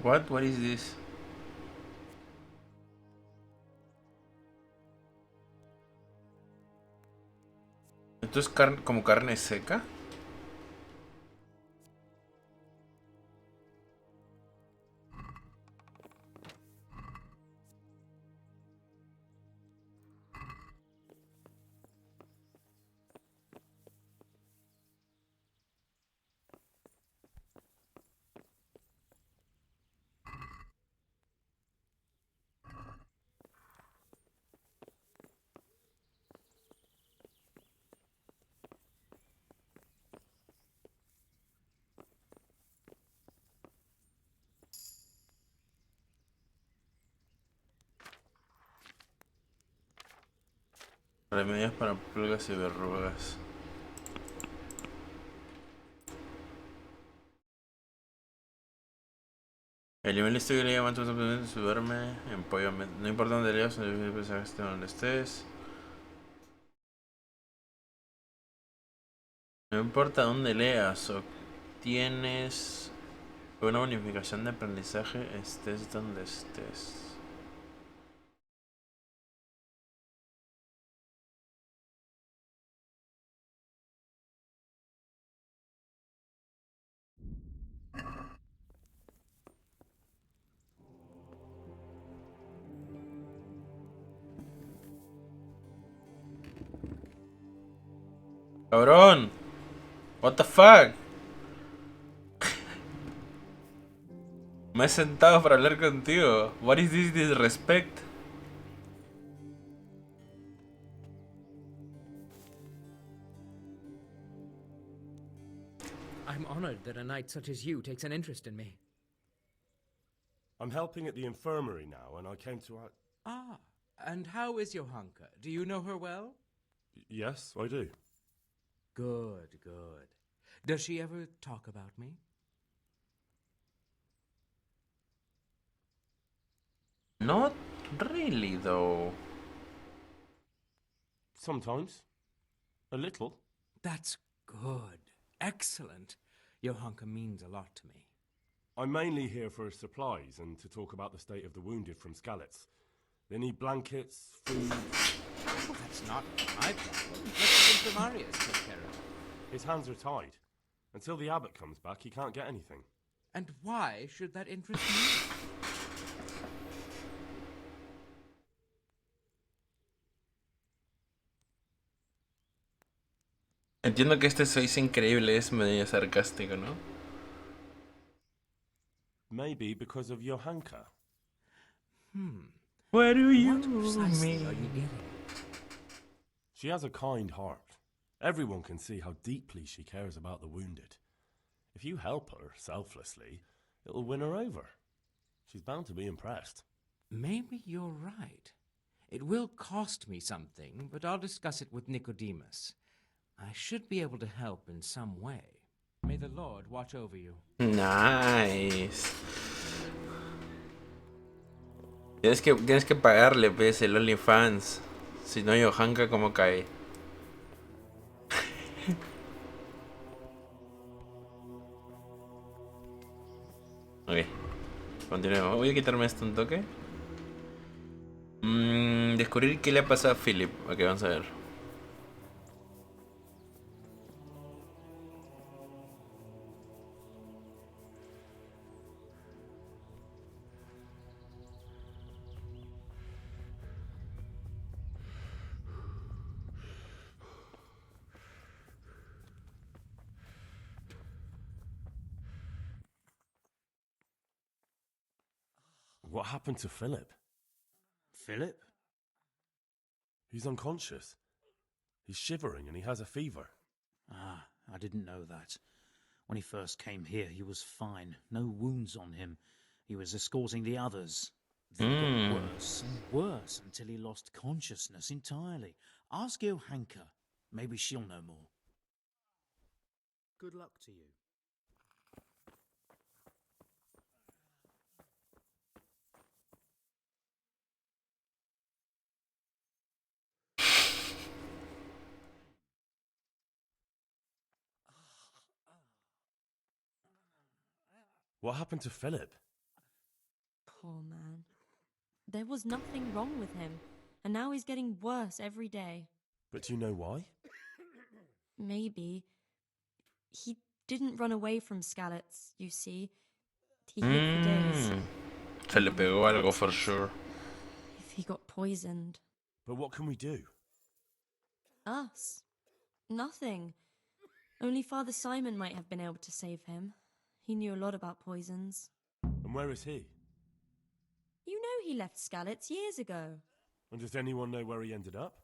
What? What is this? ¿Esto es como carne seca? Remedios para pulgas y verrugas. El nivel histórico le llaman se duerme en pollo. No importa dónde leas, donde estés. No importa dónde leas, obtienes una bonificación de aprendizaje estés donde estés. ¡Cabrón! What the fuck? Me he sentado para hablar contigo. What is this disrespect? I'm honored that a knight such as you takes an interest in me. I'm helping at the infirmary now, and I came to... Ah, and how is Johanka? Do you know her well? Yes, I do. Good, good. Does she ever talk about me? Not really, though. Sometimes. A little. That's good. Excellent. Johanka means a lot to me. I'm mainly here for supplies and to talk about the state of the wounded from Skalitz. They need blankets, food... Well, that's not my problem. Let the infirmarius take care of it. His hands are tied. Until the abbot comes back, he can't get anything. And why should that interest me? Entiendo que este sois increíble es medio sarcástico, ¿no? Maybe because of Johanka. What do you precisely mean? are you getting? She has a kind heart. Everyone can see how deeply she cares about the wounded. If you help her selflessly, it'll win her over. She's bound to be impressed. Maybe you're right. It will cost me something, but I'll discuss it with Nicodemus. I should be able to help in some way. May the Lord watch over you. Nice. Tienes que pagarle, pues, el OnlyFans. Si no, Johanka, ¿cómo cae? Ok, continuemos. Voy a quitarme esto un toque. Descubrir qué le ha pasado a Philip. Ok, vamos a ver. What happened to Philip? Philip? He's unconscious. He's shivering and he has a fever. Ah, I didn't know that. When he first came here, he was fine. No wounds on him. He was escorting the others. Then it got worse and worse until he lost consciousness entirely. Ask Johanka. Maybe she'll know more. Good luck to you. What happened to Philip? Poor man. There was nothing wrong with him, and now he's getting worse every day. But do you know why? Maybe. He didn't run away from Skalitz, you see. He hid for days. Se le pegó algo for sure. If he got poisoned. But what can we do? Us? Nothing. Only Father Simon might have been able to save him. He knew a lot about poisons. And where is he? You know he left Skalitz years ago. And does anyone know where he ended up?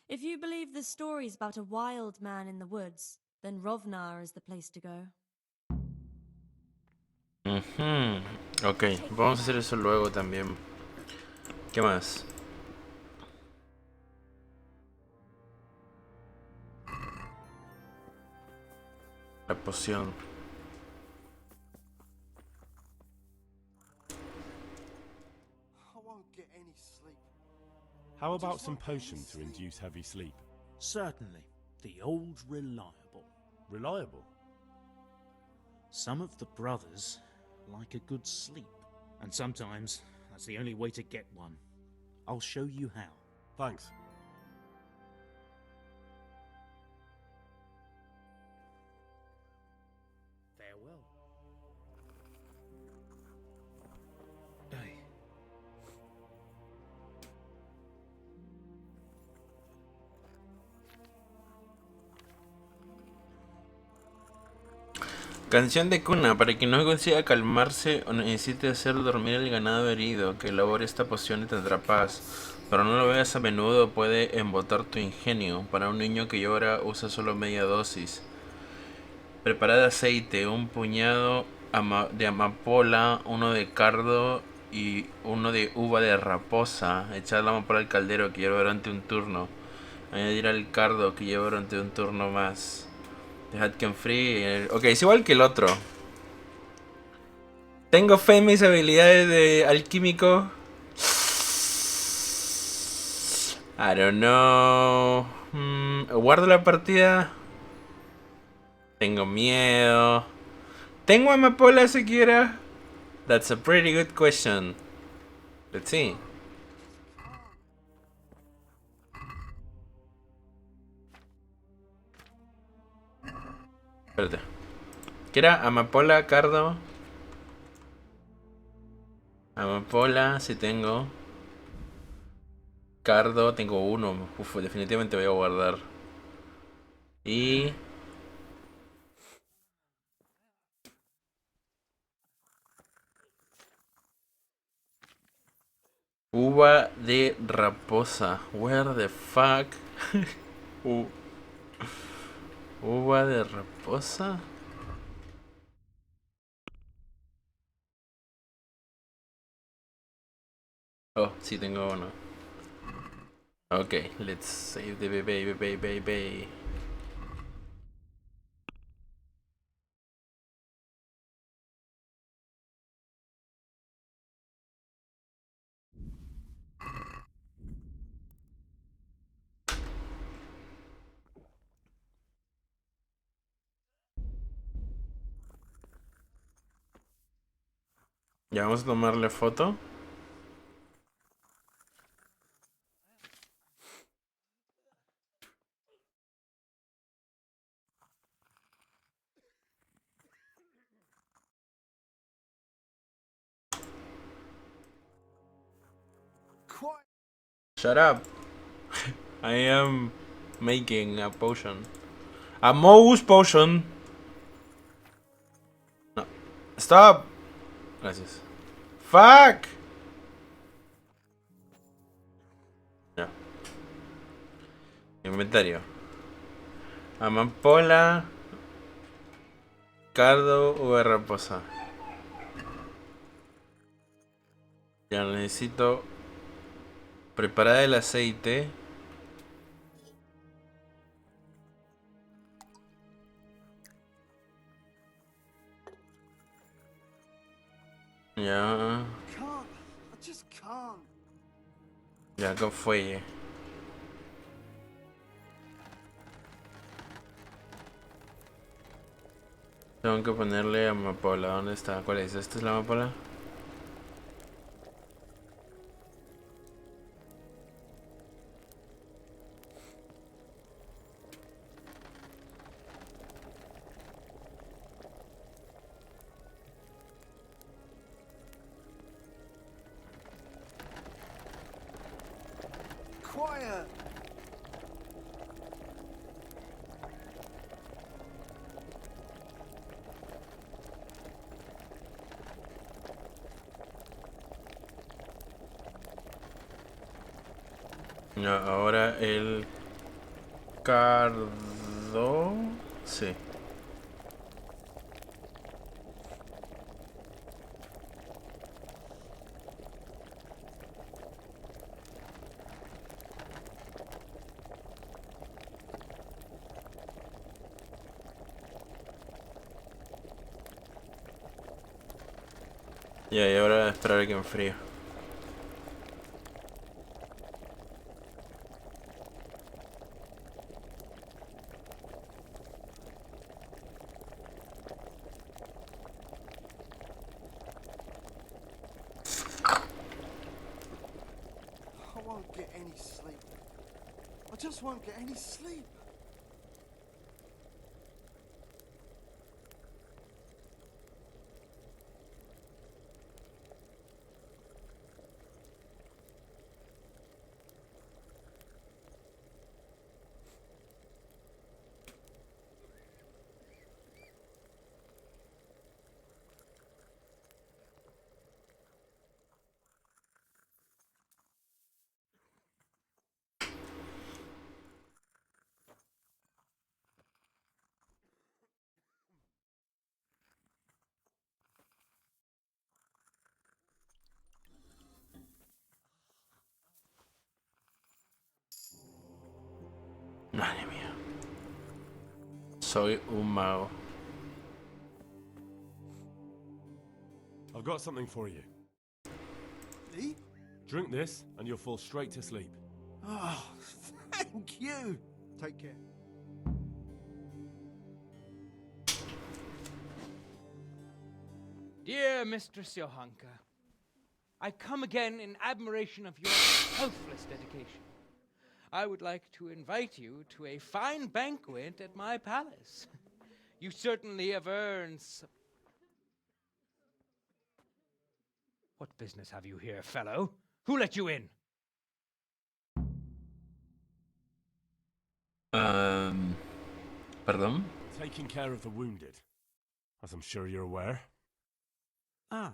If you believe the stories about a wild man in the woods, then Rovnar is the place to go. Ok, vamos a hacer eso luego también. ¿Qué más? La poción. I won't get any sleep. How about some potion to induce heavy sleep? Certainly. The old reliable. Reliable? Some of the brothers like a good sleep. And sometimes that's the only way to get one. I'll show you how. Thanks. Farewell. Canción de cuna. Para quien no consiga calmarse o necesite hacer dormir el ganado herido, que elabore esta poción y tendrá paz. Pero no lo veas a menudo, puede embotar tu ingenio. Para un niño que llora, usa solo media dosis. Preparad aceite, un puñado de amapola, uno de cardo y uno de uva de raposa. Echad la amapola al caldero que lleva durante un turno. Añadir al cardo que lleva durante un turno más. Dejad que enfríe. Ok, es igual que el otro. Tengo fe en mis habilidades de alquímico. I don't know. Guardo la partida. Tengo miedo. ¿Tengo amapola siquiera? That's a pretty good question. Let's see. Espérate. ¿Qué era? Amapola, cardo. Amapola, sí tengo. Cardo, tengo uno. Uf, definitivamente voy a guardar. Y... uva de raposa. Where the fuck? Uva de raposa. Oh, sí tengo uno. Okay, let's save the baby. Ya vamos a tomarle foto. Shut up. I am making a potion. A mouse potion. No. Stop. Gracias. Fuck. Ya. Inventario. Amapola. Cardo o raposa. Ya necesito preparar el aceite. Ya. Can't. I just can't. Ya que fue. Tengo que ponerle amapola. ¿Dónde está? ¿Cuál es? ¿Esta es la amapola? Quiet. Ya, ahora el cardo. Sí. Ya, y ahora esperar a que enfríe. I won't get any sleep. I just won't get any sleep. Madre mía. Soy un mago. I've got something for you. Lee? Drink this, and you'll fall straight to sleep. Oh, thank you. Take care. Dear Mistress Johanka, I come again in admiration of your selfless dedication. I would like to invite you to a fine banquet at my palace. You certainly have earned some... What business have you here, fellow? Who let you in? Pardon? Taking care of the wounded, as I'm sure you're aware. Ah.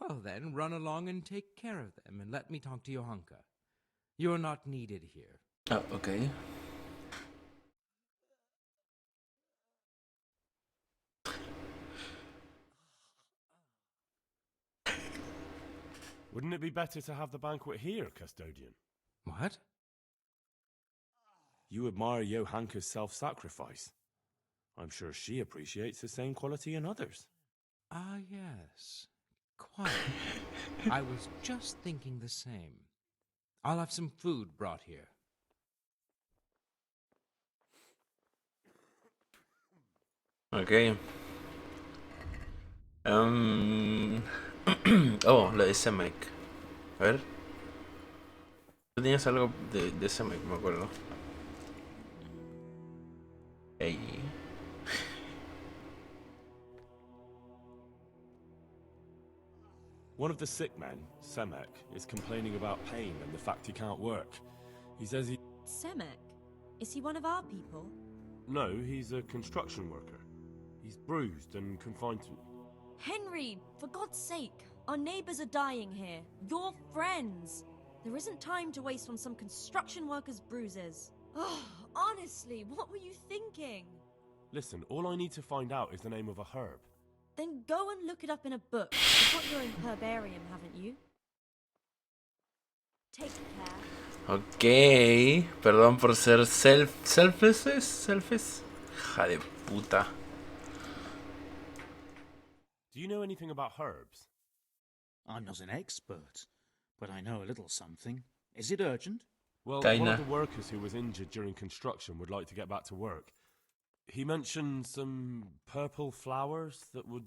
Well then, run along and take care of them, and let me talk to Johanka. You're not needed here. Oh, okay. Wouldn't it be better to have the banquet here, custodian? What? You admire Johanka's self-sacrifice. I'm sure she appreciates the same quality in others. Ah, yes. Quite. I was just thinking the same. I'll have some food brought here. Ok. Oh, lo de Semek. A ver. Tú tenías algo de Semek, me acuerdo. Ey. One of the sick men, Semek, is complaining about pain and the fact he can't work. He says he... Semek? Is he one of our people? No, he's a construction worker. He's bruised and confined to... Henry, for God's sake, our neighbors are dying here. You're friends. There isn't time to waste on some construction worker's bruises. Oh, honestly, what were you thinking? Listen, all I need to find out is the name of a herb. Then go and look it up in a book. You've got your own herbarium, haven't you? Take care. Ok. Perdón por ser selfish. Hija de puta. Do you know anything about herbs? I'm not an expert, but I know a little something. Is it urgent? Well, Kinda. one of the workers who was injured during construction would like to get back to work. He mentioned some purple flowers that would...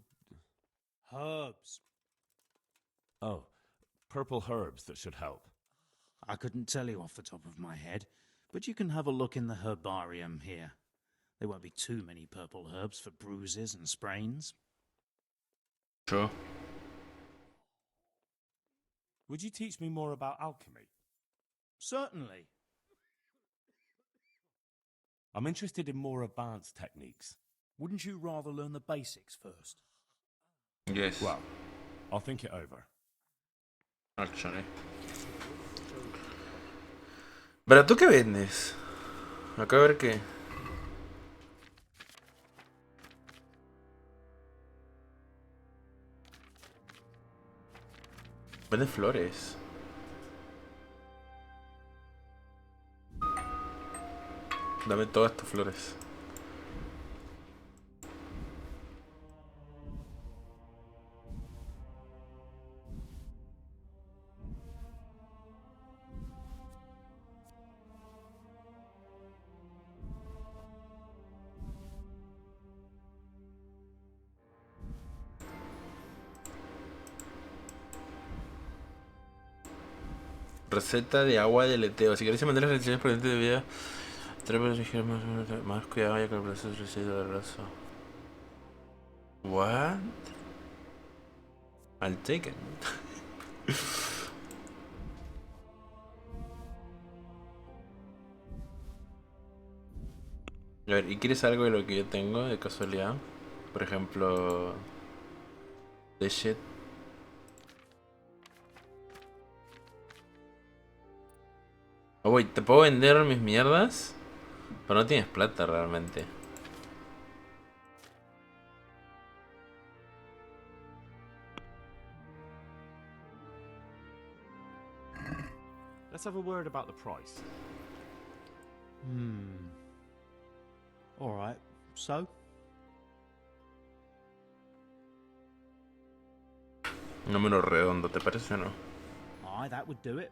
Herbs. Oh, purple herbs that should help. I couldn't tell you off the top of my head, but you can have a look in the herbarium here. There won't be too many purple herbs for bruises and sprains. Sure. Would you teach me more about alchemy? Certainly. I'm interested in more advanced techniques. Wouldn't you rather learn the basics first? Yes. Well, I'll think it over. Actually. Pero tú qué vendes? Acá a ver qué. Vende flores. Dame todas tus flores. Receta de agua de leteo. Si queréis mantener las reacciones por de vida, trae ligeros más cuidado ya con el proceso de residuo de raso. What? I'll take it. A ver, ¿y quieres algo de lo que yo tengo de casualidad? Por ejemplo, de shit. Oh, güey, ¿te puedo vender mis mierdas? Pero no tienes plata realmente. Let's have a word about the price. All right, so? Un número redondo, ¿te parece o no? Aye, that would do it.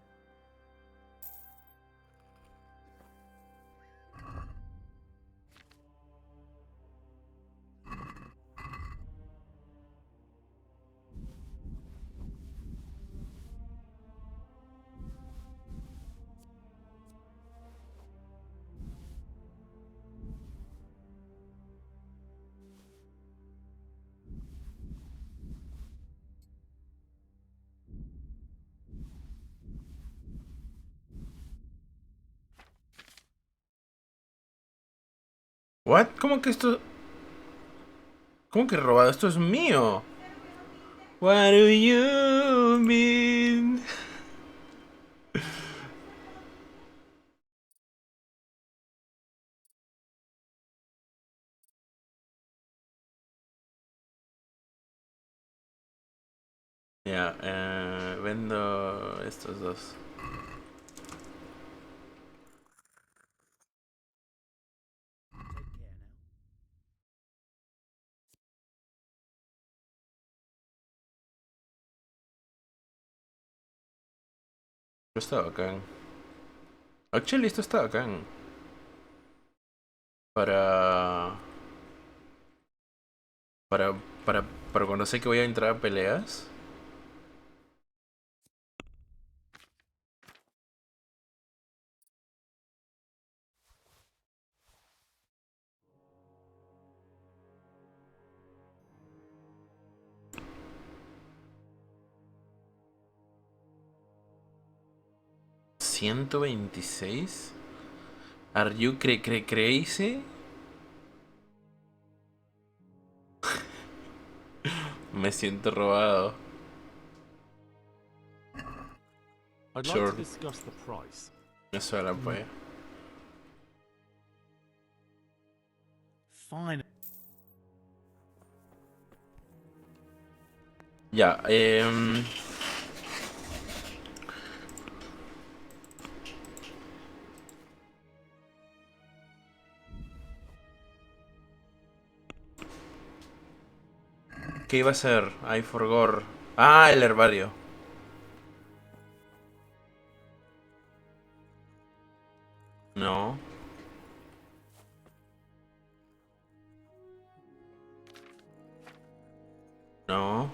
What? ¿Cómo que esto? ¿Cómo que robado? Esto es mío. What do you mean? Ya, vendo estos dos. Esto está bacán. Actually, esto está bacán. Para... Para... Para... Para cuando sé que voy a entrar a peleas. ¿126? Are you crazy? Me siento robado. I'd Sure. like to discuss the price. Eso era la polla. Fine. Ya, ¿qué iba a ser? I forgot. Ah, el herbario. No. No.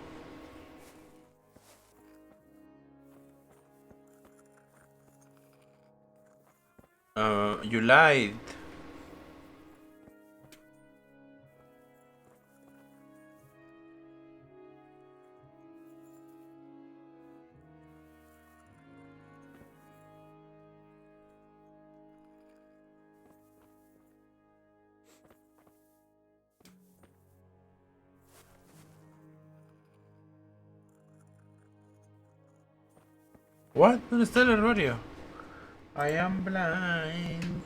You lied. What? ¿Dónde está el herbario? I am blind.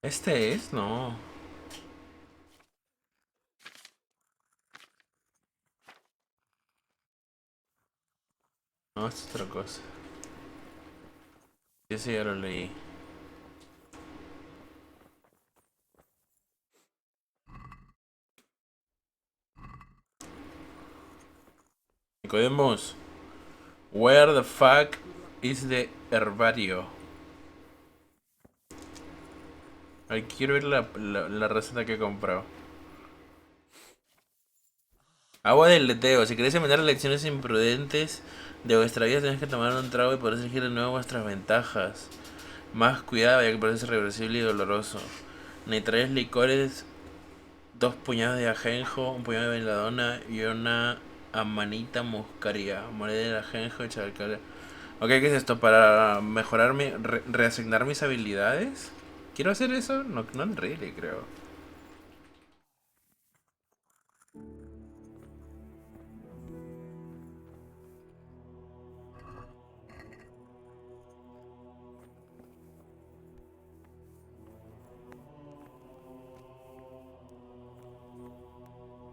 ¿Este es? No. No, esto es otra cosa. Ese ya lo leí. Nicodemus, where the fuck is the herbario? Ay, quiero ver la receta que he comprado. Agua del leteo. Si queréis evitar lecciones imprudentes de vuestra vida, tenéis que tomar un trago y poder elegir de nuevo vuestras ventajas. Más cuidado, ya que parece irreversible y doloroso. Neutrales licores, 2 puñados de ajenjo, un puñado de veladona y una amanita muscaria. Moler del ajenjo, echar alcalde. Ok, ¿qué es esto? ¿Para mejorar reasignar mis habilidades? ¿Quiero hacer eso? No, no really, creo.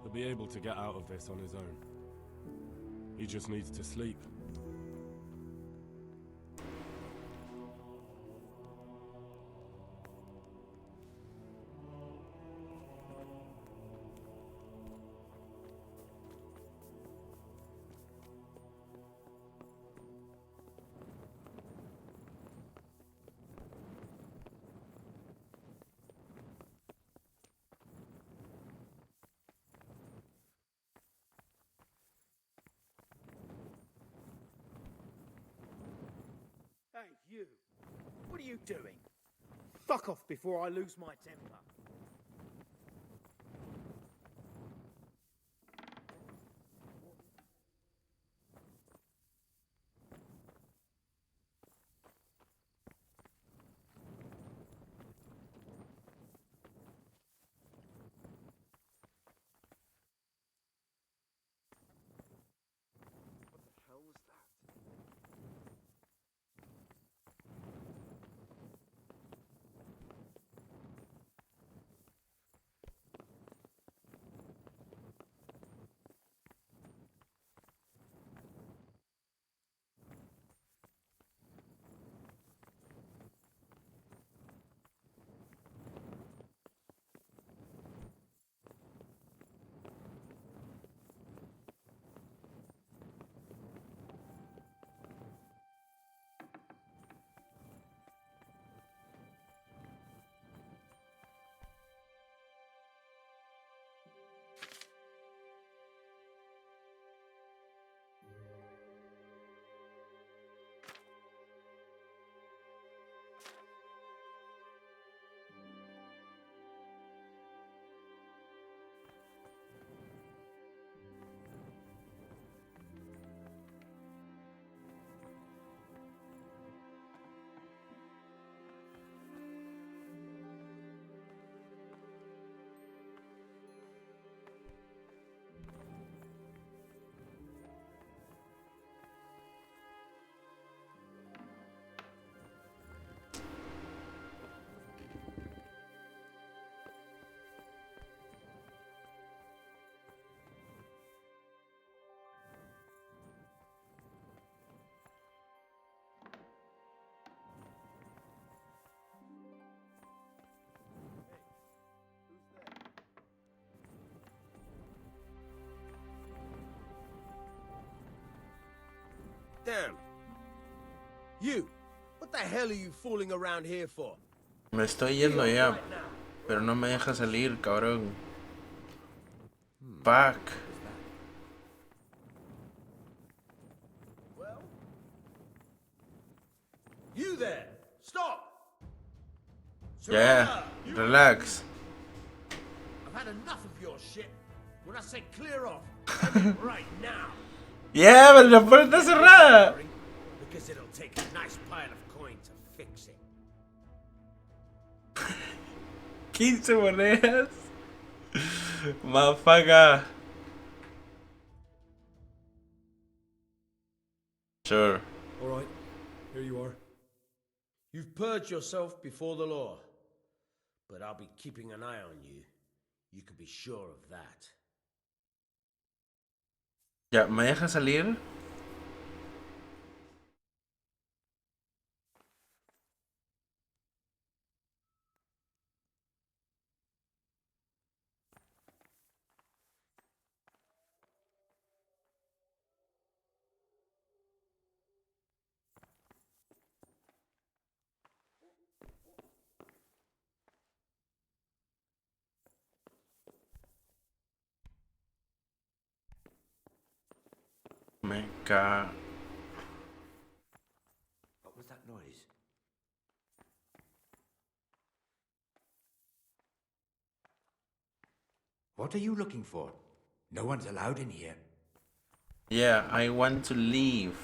He'll be able to get out of this on his own. He just needs to sleep. Hey, you! What are you doing? Fuck off before I lose my temper. down. You, what the hell are you fooling around here for? Me estoy yendo ya, pero no me deja salir, cabrón. Fuck. You there! Stop! Yeah, relax. I've had enough of your shit. When I say clear off, I mean right now. Yeah, pero la puerta está cerrada. Because it'll take a nice pile of coin to fix it. 15 monedas. Motherfucker. Sure. All right, here you are. You've purged yourself before the law, but I'll be keeping an eye on you. You can be sure of that. Ya, ¿me deja salir? Me ca... What was that noise? What are you looking for? No one's allowed in here. Yeah, I want to leave.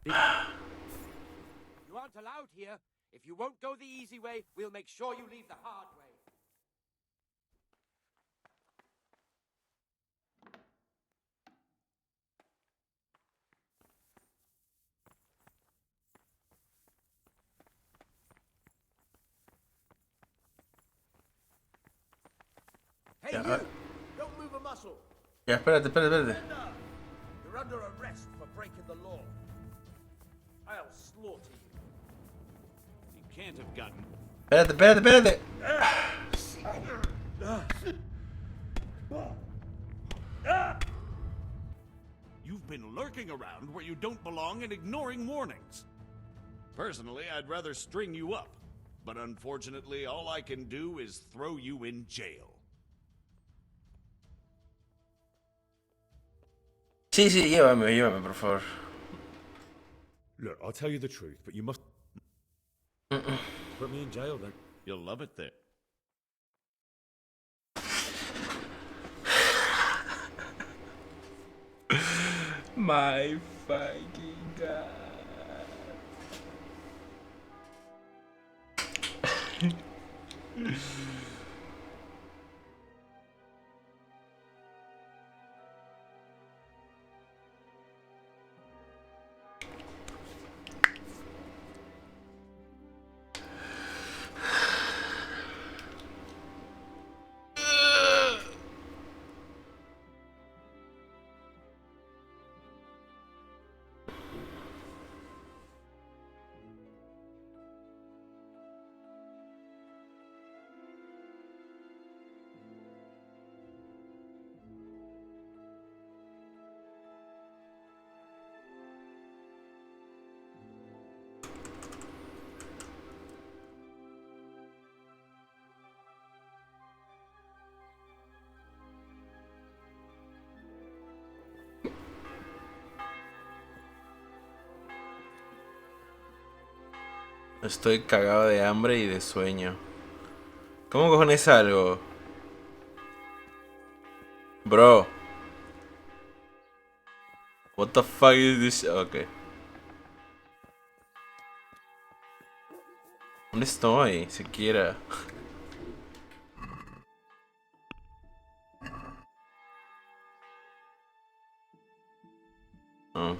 You aren't allowed here. If you won't go the easy way, we'll make sure you leave the hard way. Hey, Yeah, you! Don't move a muscle. Ya, espérate. You're under arrest for breaking the law. I'll slaughter you. You can't have gotten... Espérate. You've been lurking around where you don't belong and ignoring warnings. Personally, I'd rather string you up. But unfortunately, all I can do is throw you in jail. Sí, llévame, por favor. Look, I'll tell you the truth, but you must... Put me in jail, then. You'll love it there. My fucking god. Estoy cagado de hambre y de sueño. ¿Cómo cojones algo? Bro. What the fuck is this? Okay. ¿Dónde estoy? Siquiera. Oh.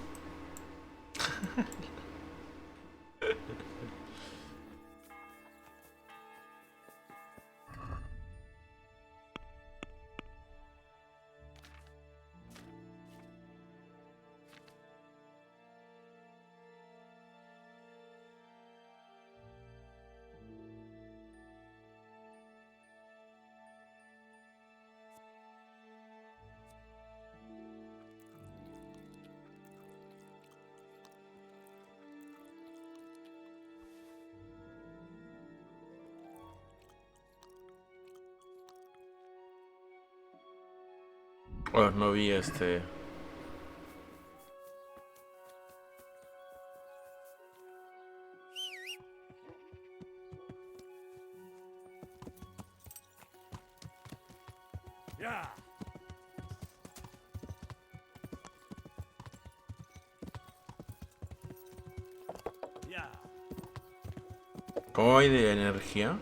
Oh, no vi este. Yeah. Yeah. ¿Cómo hay de energía?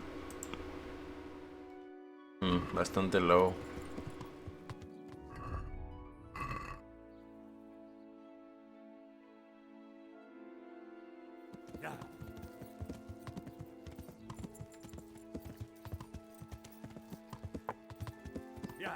Bastante low. Yeah. Yeah.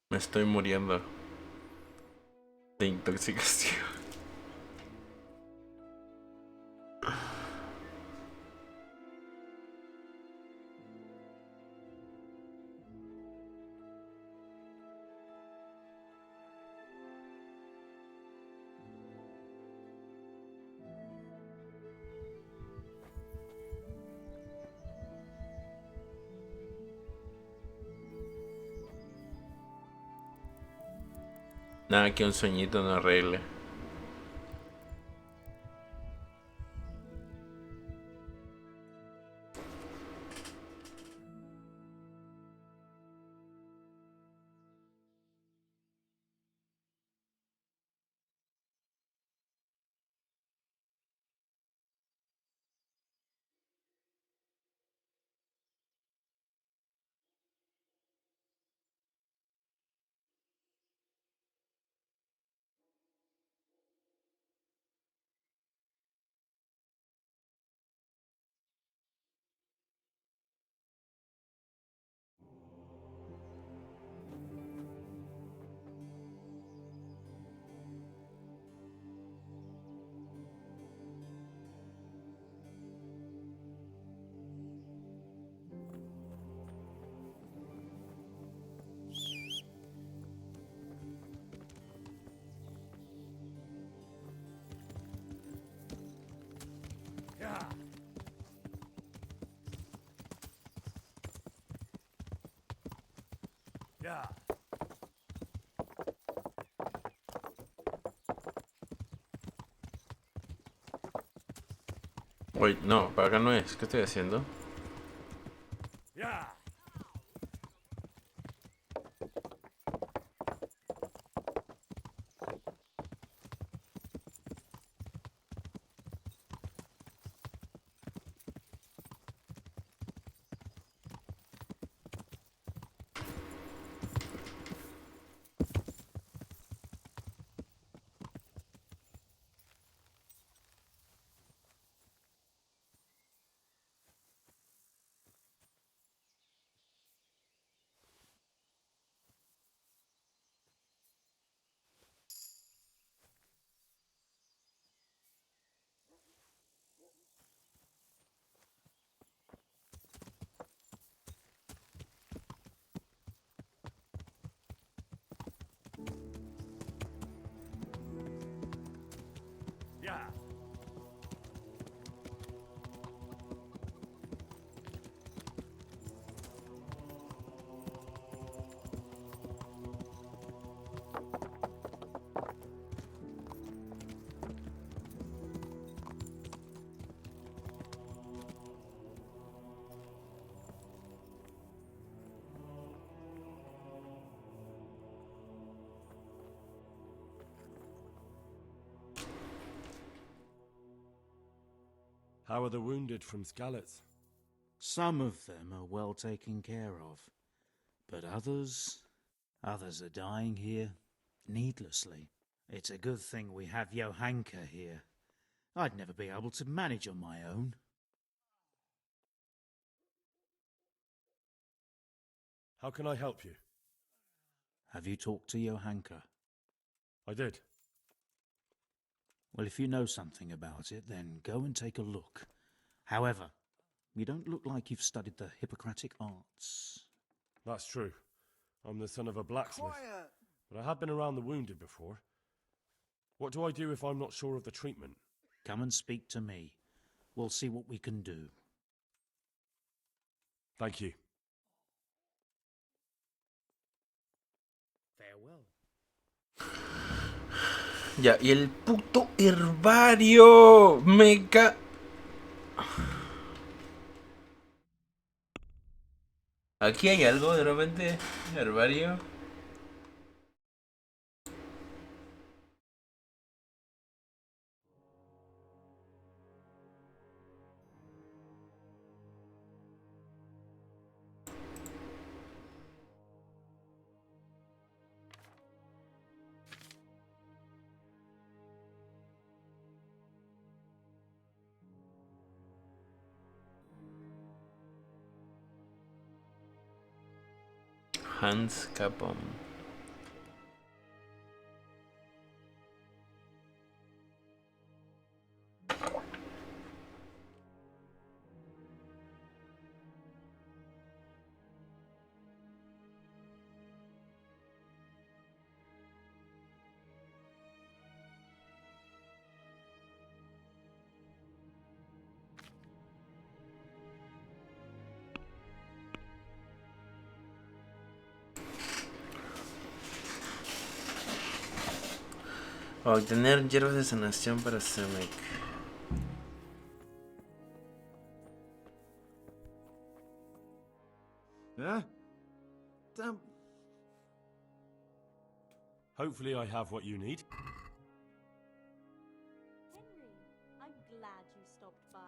Me estoy muriendo de intoxicación. Nada que un sueñito no arregle. Yeah. Yeah. Uy, no, para acá no es. ¿Qué estoy haciendo? Yeah. How are the wounded from Skalitz? Some of them are well taken care of, but others are dying here needlessly. It's a good thing we have Johanka here. I'd never be able to manage on my own. How can I help you? Have you talked to Johanka? I did. Well, if you know something about it, then go and take a look. However, you don't look like you've studied the Hippocratic arts. That's true. I'm the son of a blacksmith. Quiet! But I have been around the wounded before. What do I do if I'm not sure of the treatment? Come and speak to me. We'll see what we can do. Thank you. Farewell. Ya, y el puto herbario. Aquí hay algo de repente. Herbario. Hans Capon. Obtener hierbas de sanación para Semek. Yeah? Damn. Hopefully I have what you need. Henry, I'm glad you stopped by.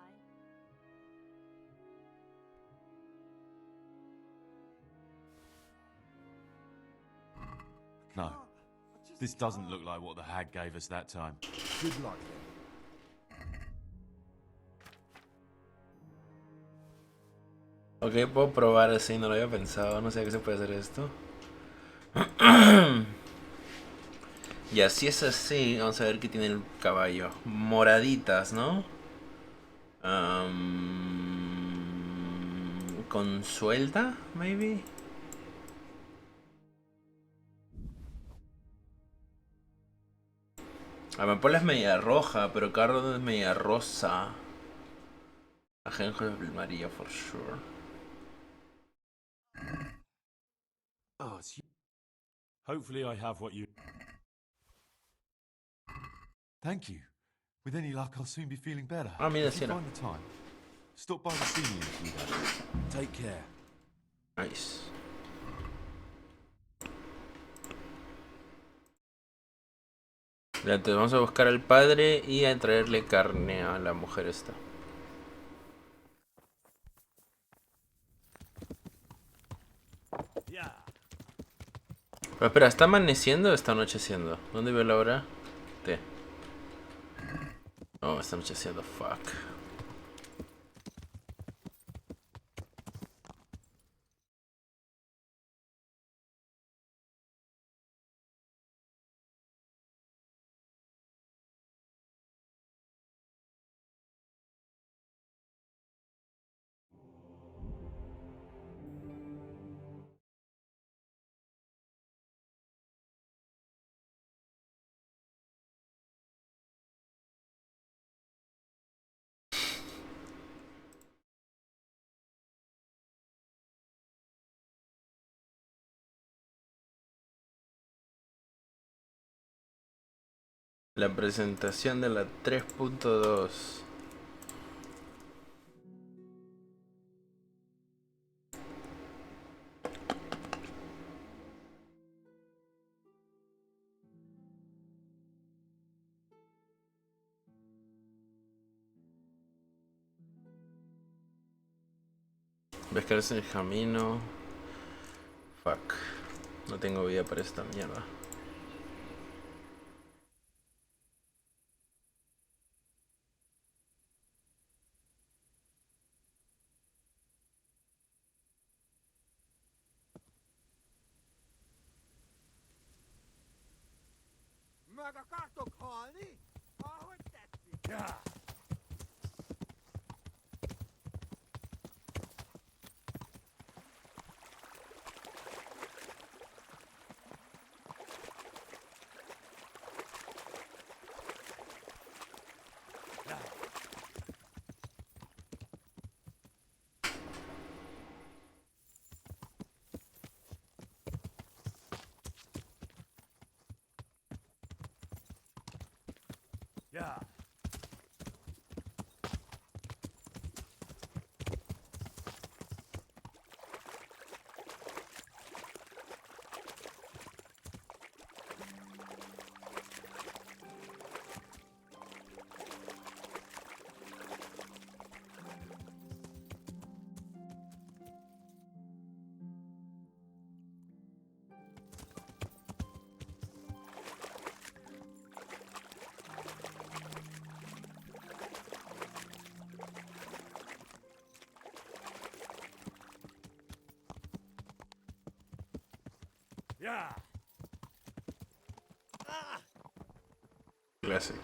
No. This doesn't look like what the hag gave us that time. Good luck then. Ok, puedo probar así, no lo había pensado, no sé qué se puede hacer esto. Y así es así, vamos a ver qué tiene el caballo. Moraditas, ¿no? Con suelta, maybe. Amapola es media roja, pero Cardo es media rosa. Ajenjo es amarilla, for sure. Oh, it's you. Hopefully I have what you... Thank you. With any luck, I'll soon be feeling better. Ah, mira, If sí you era. find the time, stop by to see me in a few days. Take care. Nice. Ya, entonces vamos a buscar al padre y a traerle carne a la mujer esta. Pero espera, ¿está amaneciendo o está anocheciendo? ¿Dónde veo la hora? T. Oh, está anocheciendo, fuck. La presentación de la 3.2. Pescarse en el camino. Fuck. No tengo vida para esta mierda. Meg akartok halni? Ahogy tetszik. Yeah. Yeah. Yeah. Classic.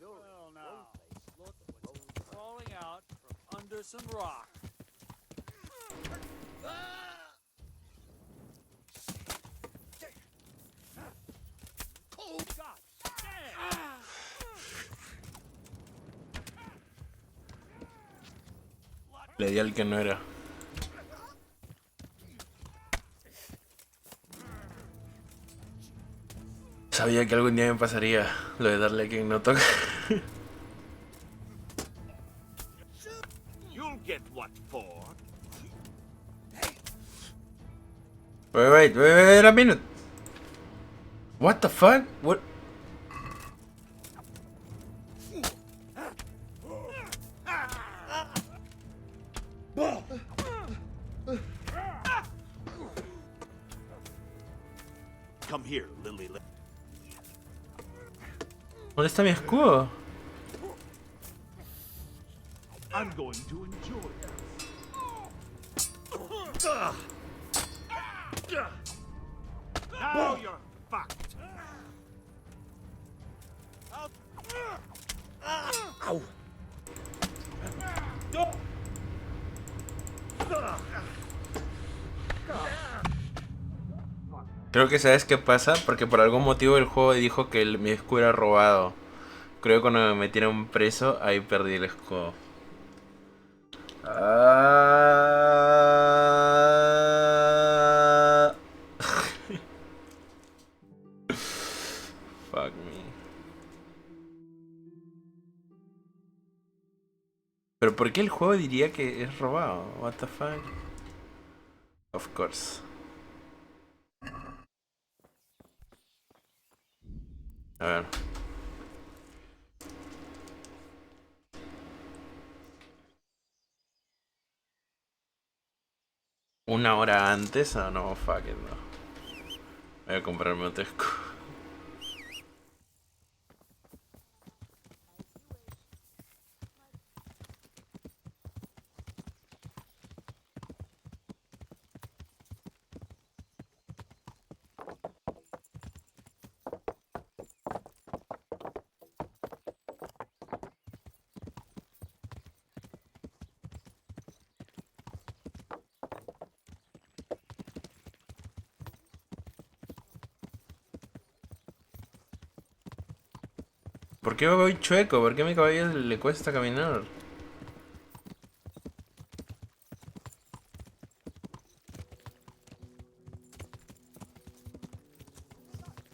Well, now, look what's crawling out from under some rock. Oh, God damn! Le di al que no era. Sabía que algún día me pasaría lo de darle a quien no toca. You'll get what for. Wait a minute. What the fuck? What? Come here, Lily. ¿Dónde está mi escudo? I'm going to enjoy this. Now you're fucked. Ow. Creo que sabes qué pasa, porque por algún motivo el juego dijo que mi escudo era robado. Creo que cuando me metieron preso, ahí perdí el escudo. Fuck me. Pero ¿por qué el juego diría que es robado? What the fuck? Of course. A ver. ¿Una hora antes? Ah, no, fuck it, no. Voy a comprarme otro escudo. ¿Por qué voy chueco? ¿Por qué a mi caballo le cuesta caminar?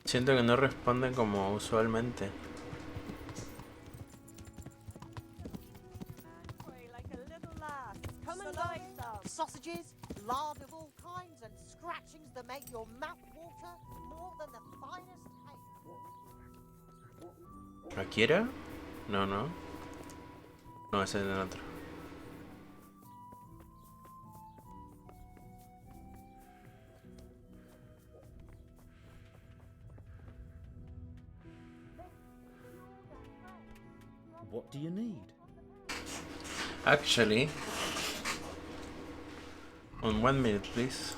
Siento que no responden como usualmente. Sausages, lard of all kinds, and scratchings that make your mouth water more than the finest hay. ¿Aquí era? No, no. No, ese es el otro. What do you need? Actually, on 1 minute, please.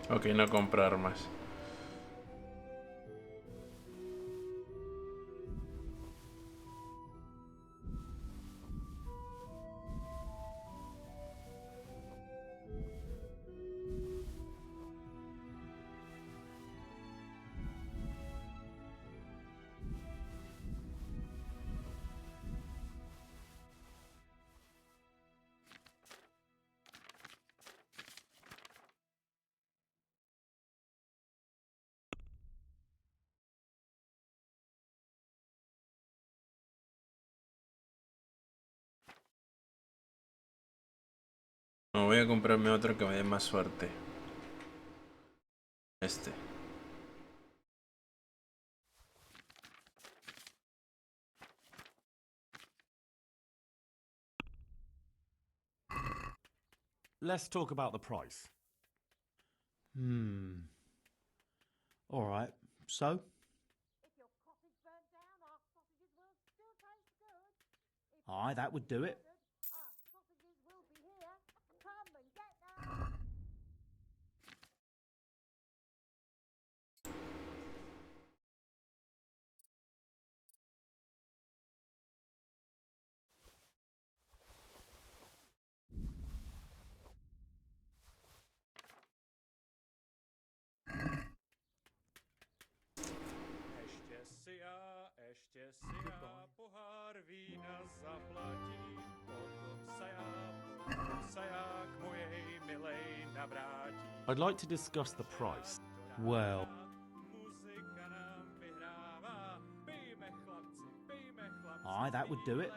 Ok, no comprar armas. No, voy a comprarme otro que me dé más suerte. Este. Let's talk about the price. All right. So? Aye, that would do it. I'd like to discuss the price. Well, aye, that would do it.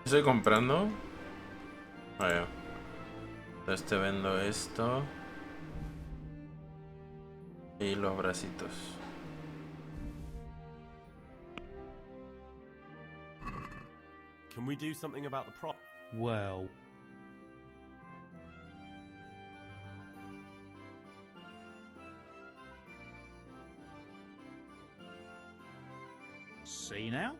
Estoy comprando. Vaya. Te vendo esto. Y los bracitos. Can we do something about the price? Well, See now?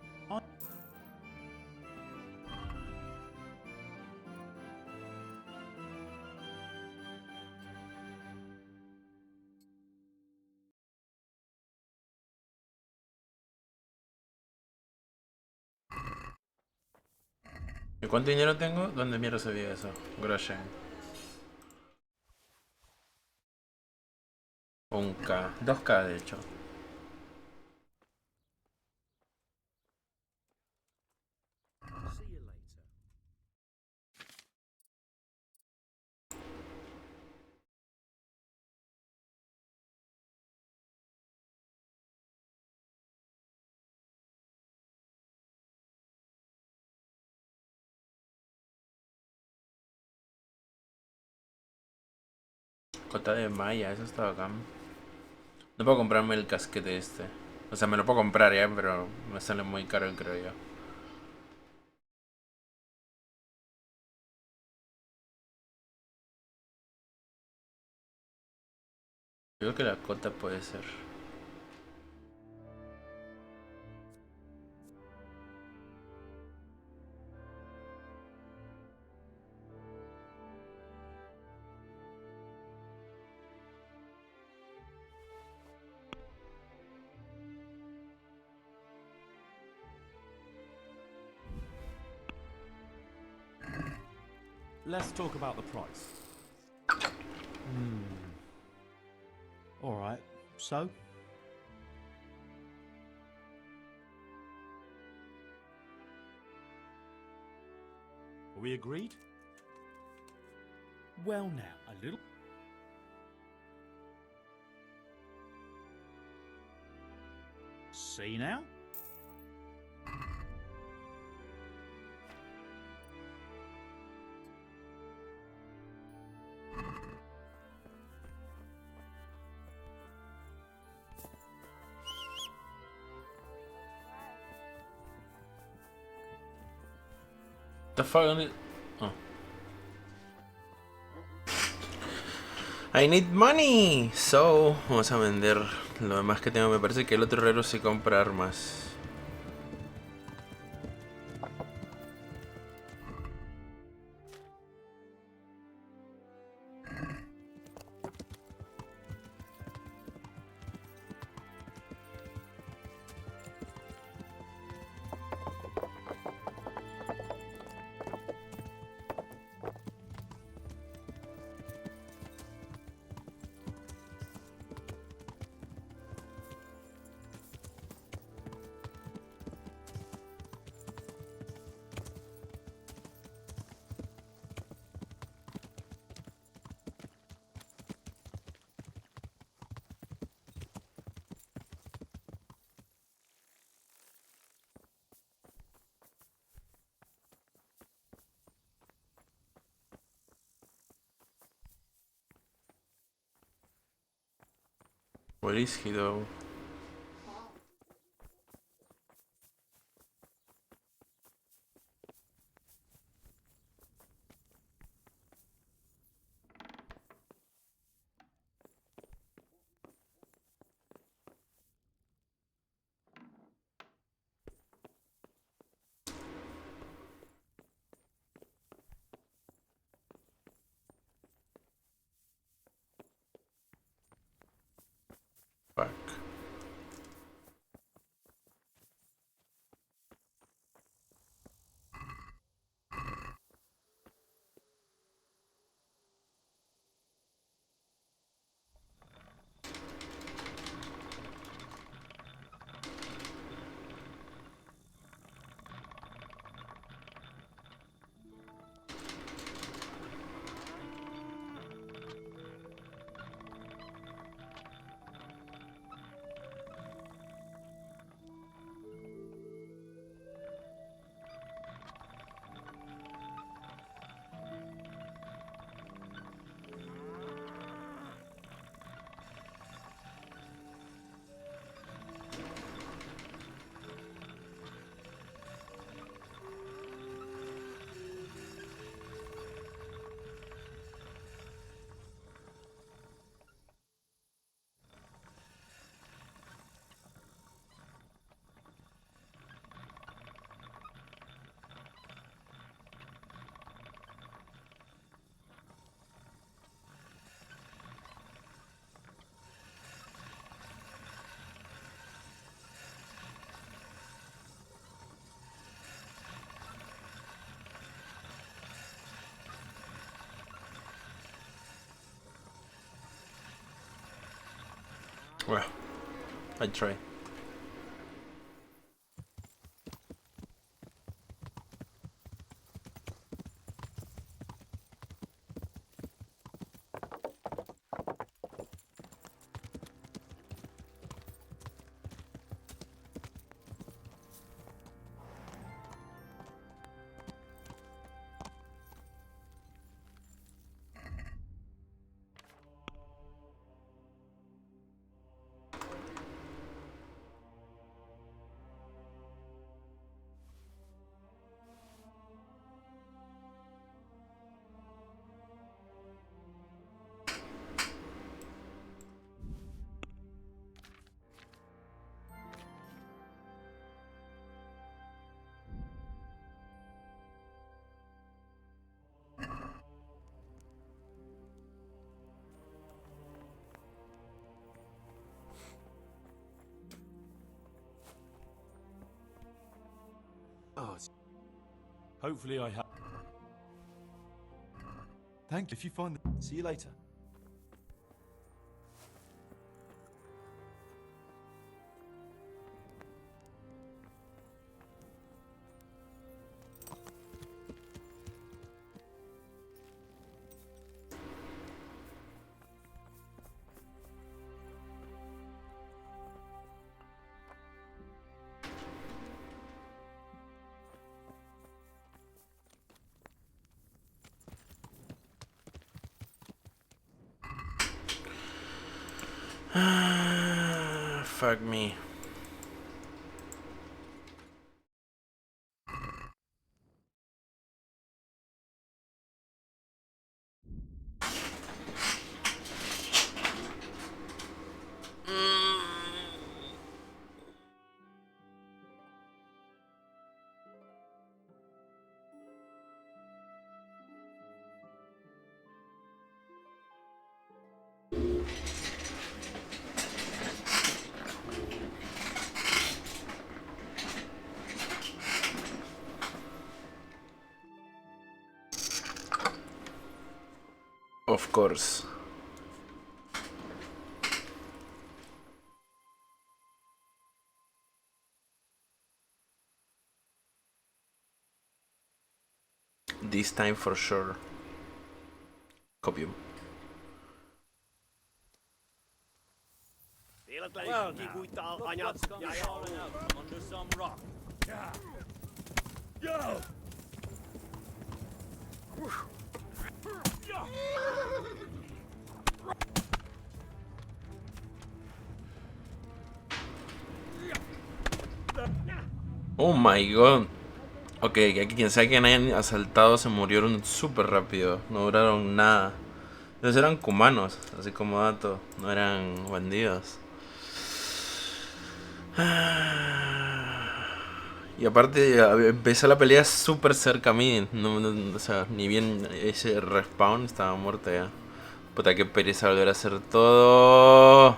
¿Y cuánto dinero tengo? ¿Dónde mierda se vio eso? Groschen. 1K. 2K de hecho. Cota de malla, eso está bacán. No puedo comprarme el casquete este. O sea, me lo puedo comprar ya, pero me sale muy caro, creo yo. Creo que la cota puede ser. Let's talk about the price. Alright, so? Are we agreed? Well now, a little... See now? The fuck? Oh. I need money. So, vamos a vender lo demás que tengo. Me parece que el otro herrero se compra armas. Where is he though? Fuck. Well, I try. Oh, hopefully I have. Thank you. If you find the... See you later. Fuck me. Of course. This time for sure. Copy. Well, die gute Anja, ja, falling out from under some rock. Yeah. Yo! Oh my god. Ok, aquí quien sea que hayan asaltado se murieron súper rápido. No duraron nada. Entonces eran cumanos, así como dato. No eran bandidos. Y aparte empezó la pelea súper cerca a mí. O sea, ni bien ese respawn estaba muerto ya. Puta, qué pereza volver a hacer todo.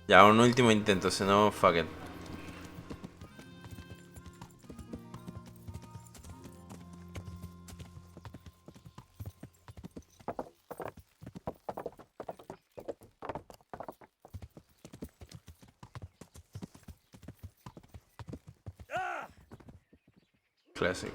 Ya, un último intento, si no, fuck it. Classic.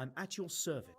I'm at your service.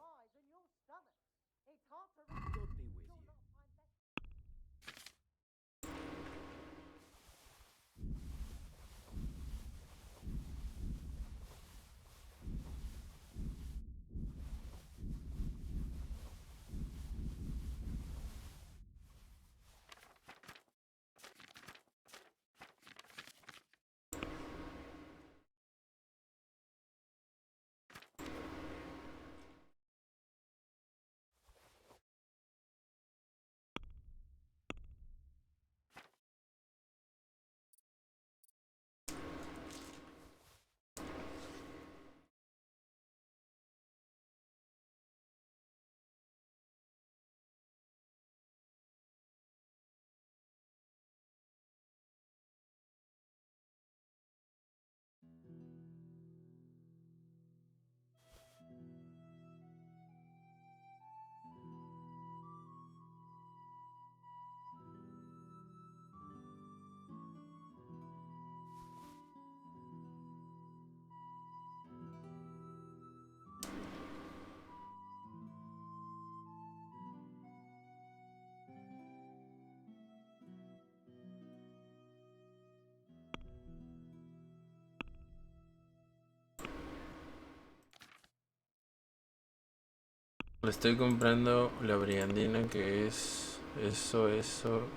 Le estoy comprando la briandina que es eso y eso.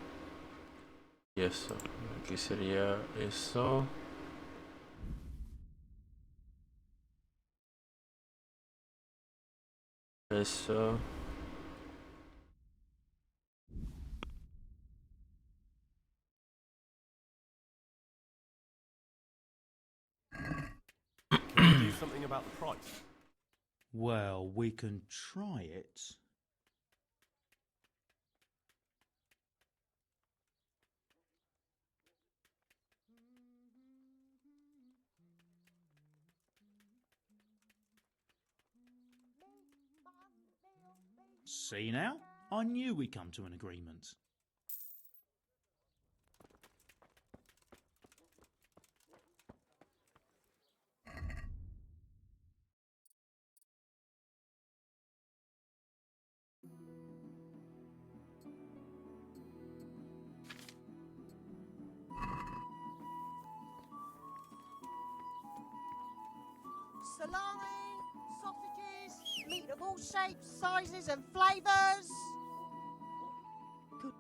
Aquí sería eso. Eso. Can we do something about the price? Well, we can try it. See now? I knew we'd come to an agreement. Salami, sausages, meat of all shapes, sizes, and flavours. Good.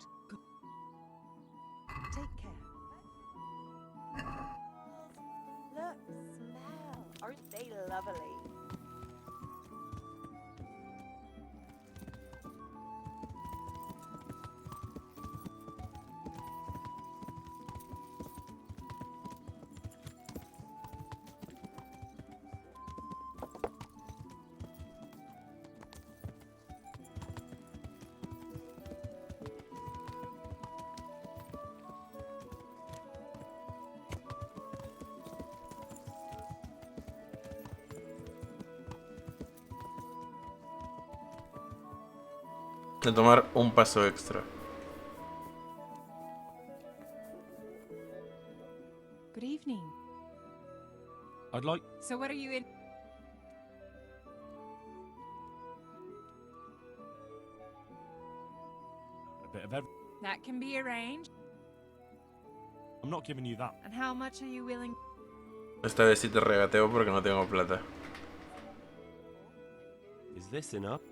Take care. Look, smell. Aren't they lovely? De tomar un paso extra. Good evening. I'd like... So what are you in? a bit of everything. That can be arranged. I'm not giving you that. And how much are you willing? Esta vez sí te regateo porque no tengo plata. Is this enough?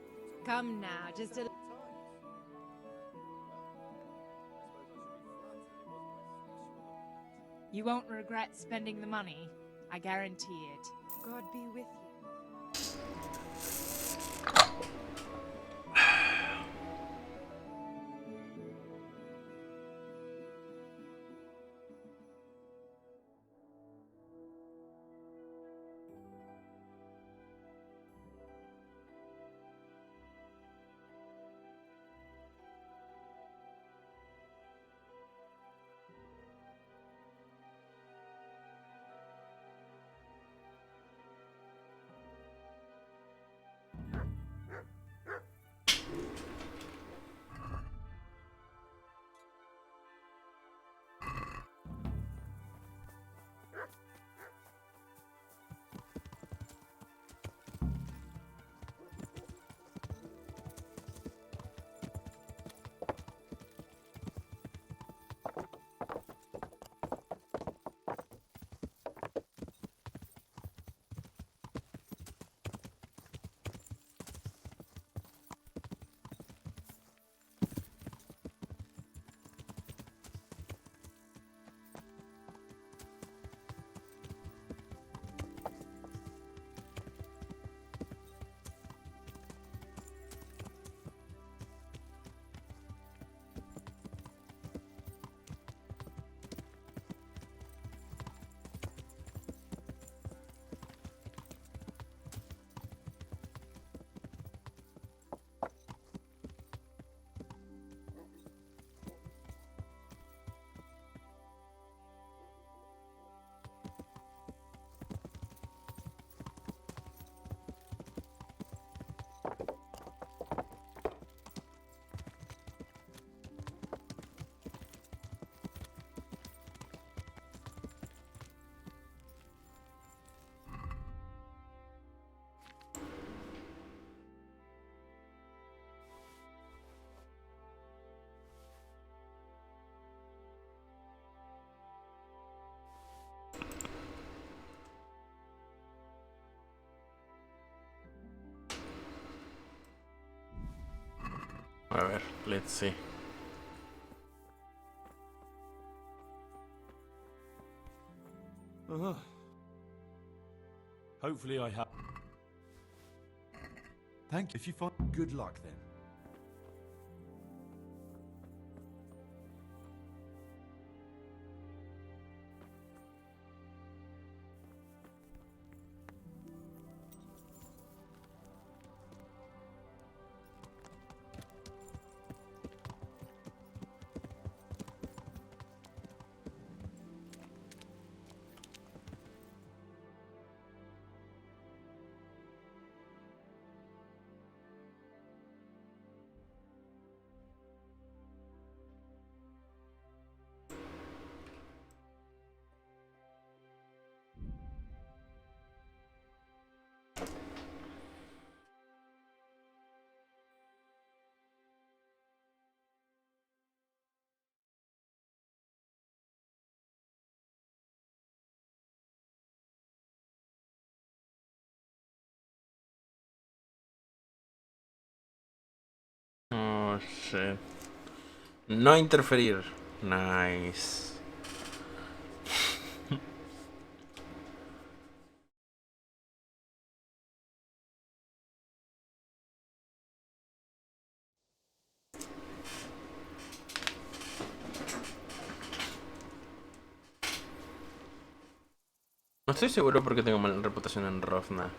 Come now, just a... You won't regret spending the money. I guarantee it. God be with you. Let's see. Hopefully I have... Thank you. If you find... Good luck, then. Oh, shit. No interferir. Nice. No estoy seguro porque tengo mala reputación en Rovna.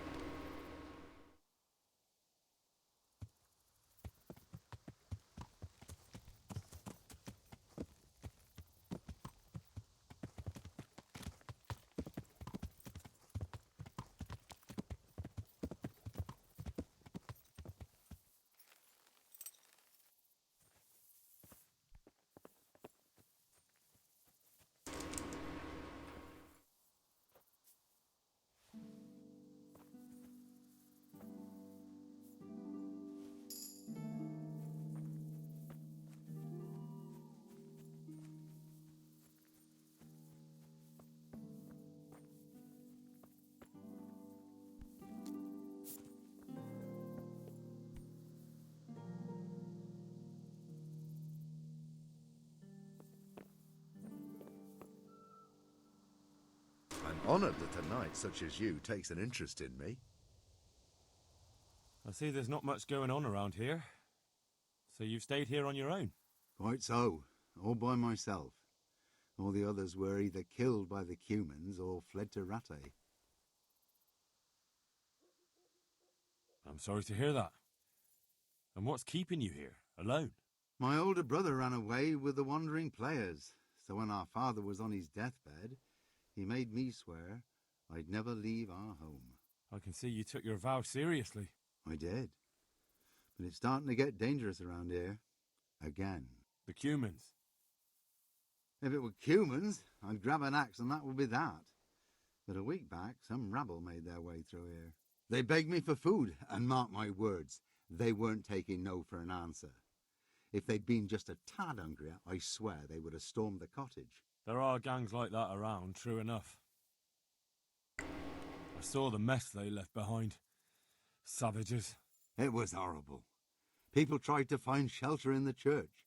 I'm honored that a knight such as you takes an interest in me. I see there's not much going on around here. So you've stayed here on your own? Quite so. All by myself. All the others were either killed by the Cumans or fled to Rattay. I'm sorry to hear that. And what's keeping you here, alone? My older brother ran away with the wandering players, so when our father was on his deathbed, he made me swear I'd never leave our home. I can see you took your vow seriously. I did. But it's starting to get dangerous around here. Again. The Cumans? If it were Cumans, I'd grab an axe and that would be that. But a week back, some rabble made their way through here. They begged me for food, and mark my words, they weren't taking no for an answer. If they'd been just a tad hungrier, I swear they would have stormed the cottage. There are gangs like that around, true enough. I saw the mess they left behind. Savages. It was horrible. People tried to find shelter in the church,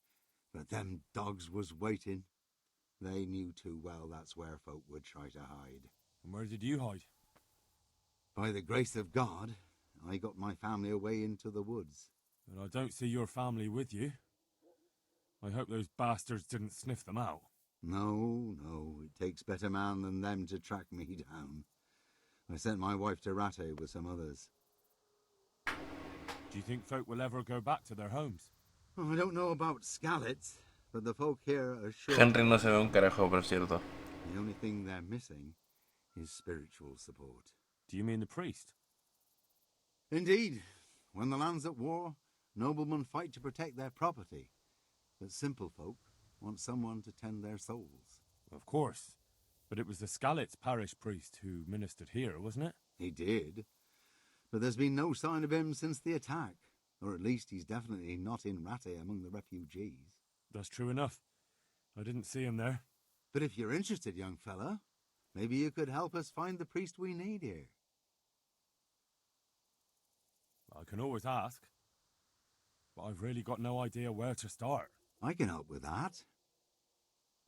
but them dogs was waiting. They knew too well that's where folk would try to hide. And where did you hide? By the grace of God, I got my family away into the woods. But I don't see your family with you. I hope those bastards didn't sniff them out. No, it takes better man than them to track me down. I sent my wife to Rattay with some others. Do you think folk will ever go back to their homes? Oh, I don't know about Skalitz, but the folk here are sure... Henry no se ve un carajo, por cierto. The only thing they're missing is spiritual support. Do you mean the priest? Indeed. When the land's at war, noblemen fight to protect their property. But simple folk want someone to tend their souls. Of course. But it was the Skalitz parish priest who ministered here, wasn't it? He did. But there's been no sign of him since the attack. Or at least he's definitely not in Rattay among the refugees. That's true enough. I didn't see him there. But if you're interested, young fella, maybe you could help us find the priest we need here. I can always ask. but I've really got no idea where to start. I can help with that.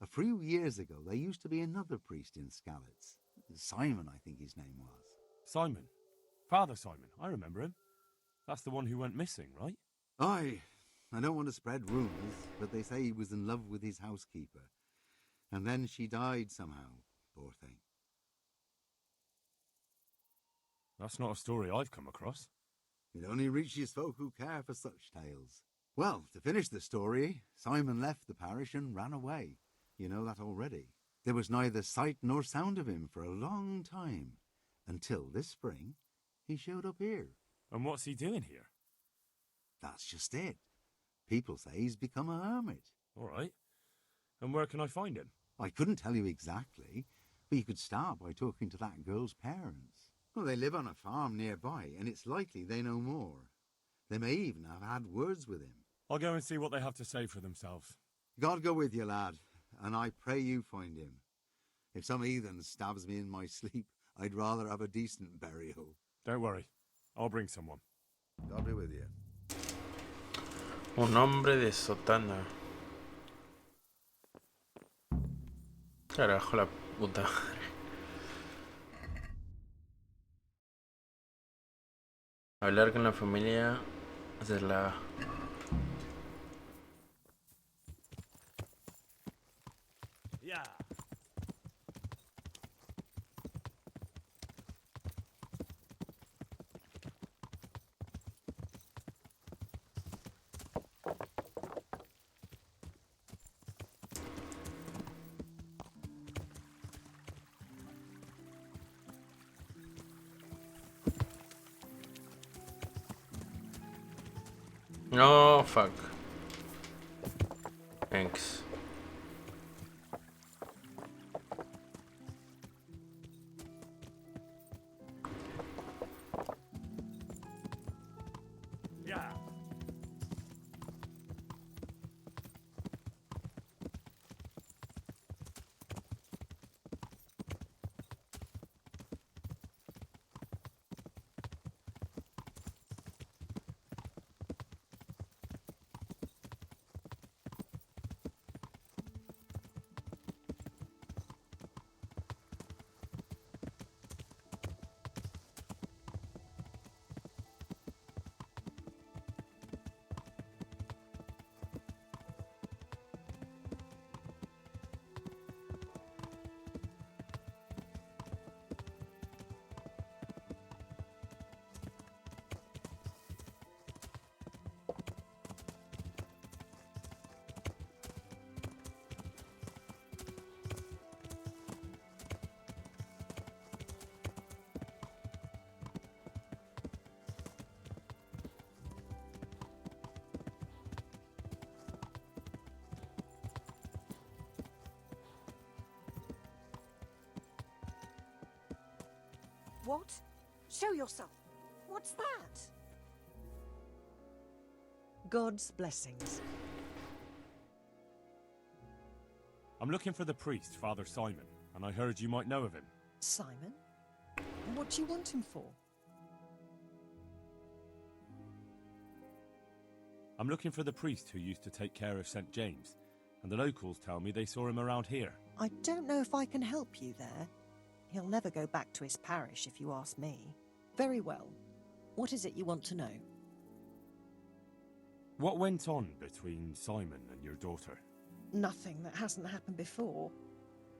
A few years ago, there used to be another priest in Skalitz. Simon, I think his name was. Simon? Father Simon, I remember him. That's the one who went missing, right? Aye. I don't want to spread rumours, but they say he was in love with his housekeeper. And then she died somehow, poor thing. That's not a story I've come across. It only reaches folk who care for such tales. Well, to finish the story, Simon left the parish and ran away. You know that already. There was neither sight nor sound of him for a long time, until this spring he showed up here. And what's he doing here? That's just it. People say he's become a hermit. All right. And where can I find him? I couldn't tell you exactly, but you could start by talking to that girl's parents. Well, they live on a farm nearby, and it's likely they know more. They may even have had words with him. I'll go and see what they have to say for themselves. God go with you, lad, and I pray you find him. If some heathen stabs me in my sleep, I'd rather have a decent burial. Don't worry. I'll bring someone. God be with you. Un hombre de sotana. Carajo, la puta madre. Hablar con la familia de la... Yeah. No, fuck. Thanks. Yeah. What? Show yourself. What's that? God's blessings. I'm looking for the priest, Father Simon, and I heard you might know of him. Simon? What do you want him for? I'm looking for the priest who used to take care of St. James, and the locals tell me they saw him around here. I don't know if I can help you there. He'll never go back to his parish, if you ask me. Very well. What is it you want to know? What went on between Simon and your daughter? Nothing that hasn't happened before.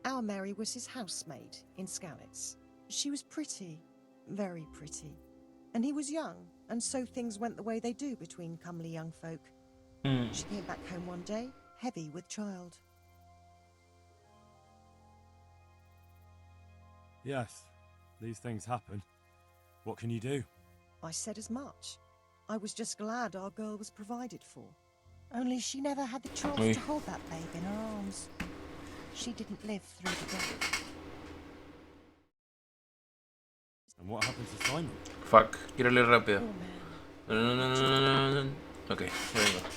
Our Mary was his housemaid in Skalitz. She was pretty, very pretty. And he was young, and so things went the way they do between comely young folk. She came back home one day, heavy with child. Yes, these things happen. What can you do? I said as much. I was just glad our girl was provided for. Only she never had the chance to hold that babe in her arms. She didn't live through the day. And what happened to Simon? Fuck, quiero leer rápido. No. Ok, ya vengo.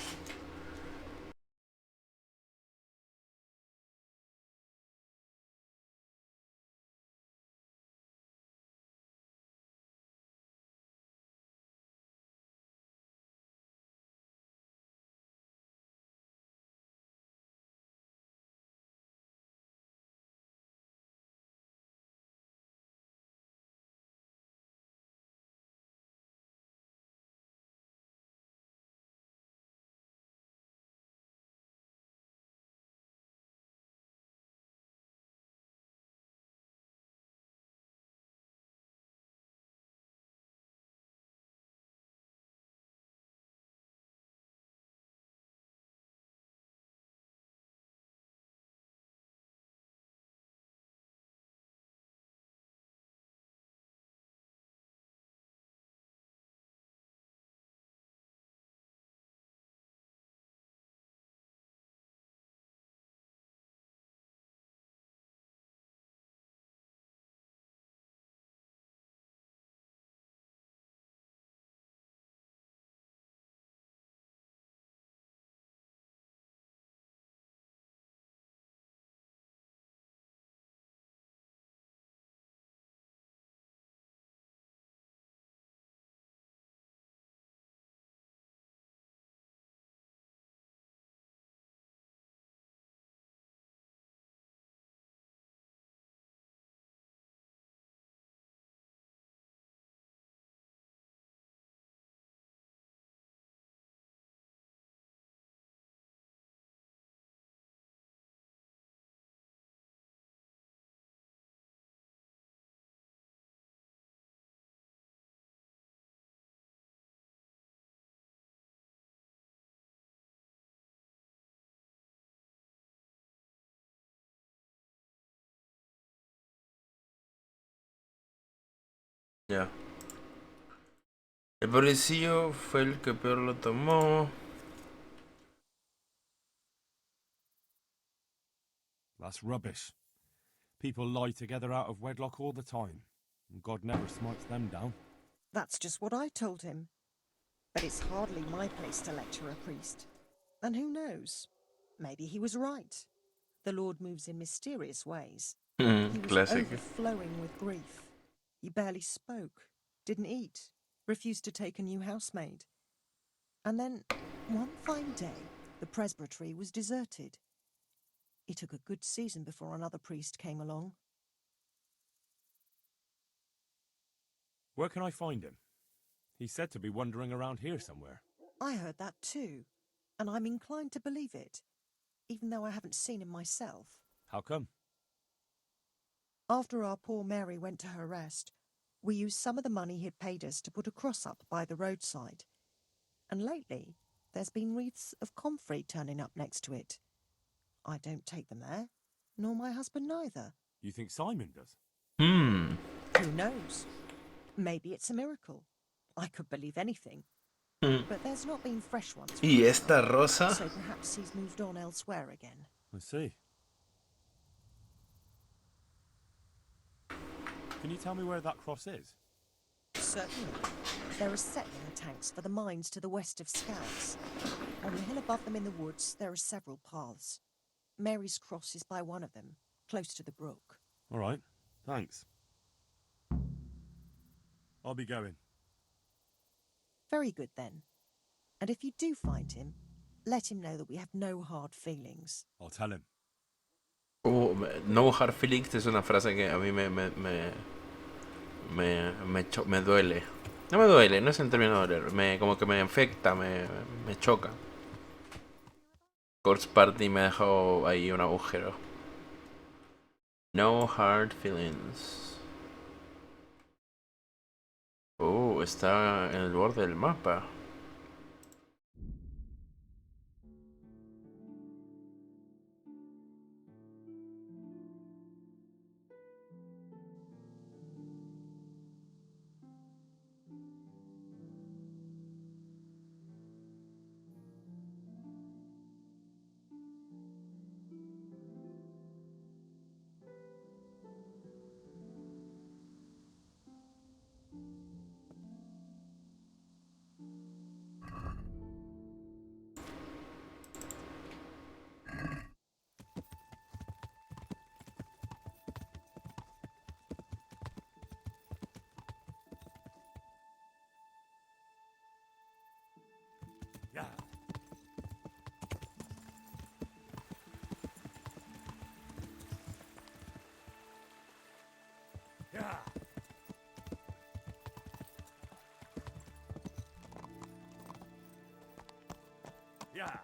Ya. El pobrecillo fue el que peor lo tomó. That's rubbish. People lie together out of wedlock all the time, and God never smites them down. That's just what I told him. But it's hardly my place to lecture a priest. And who knows? Maybe he was right. The Lord moves in mysterious ways. He was Classic. overflowing with grief. He barely spoke, didn't eat, refused to take a new housemaid. And then, one fine day, the presbytery was deserted. It took a good season before another priest came along. Where can I find him? He's said to be wandering around here somewhere. I heard that too, and I'm inclined to believe it, even though I haven't seen him myself. How come? After our poor Mary went to her rest, we used some of the money he'd paid us to put a cross up by the roadside. And lately, there's been wreaths of comfrey turning up next to it. I don't take them there, nor my husband neither. You think Simon does? Who knows? Maybe it's a miracle. I could believe anything. But there's not been fresh ones. ¿Y esta rosa? So perhaps he's moved on elsewhere again. I see. Can you tell me where that cross is? Certainly. There are settling tanks for the mines to the west of Scouts. On the hill above them in the woods, there are several paths. Mary's cross is by one of them, close to the brook. All right. Thanks. I'll be going. Very good, then. And if you do find him, let him know that we have no hard feelings. I'll tell him. No hard feelings es una frase que a mí me duele. No me duele, no es el término de doler. Como que me afecta, me choca. Course Party me ha dejado ahí un agujero. No hard feelings. Está en el borde del mapa. Yeah. Yeah. Yeah.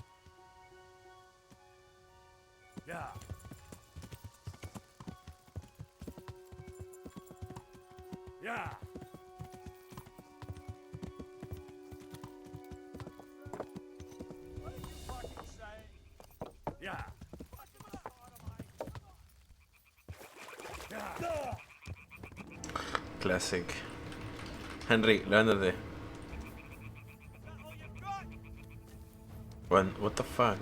Yeah. Yeah. Yeah. What did you fucking say? Yeah. Classic. Henry, levántate. What the fuck?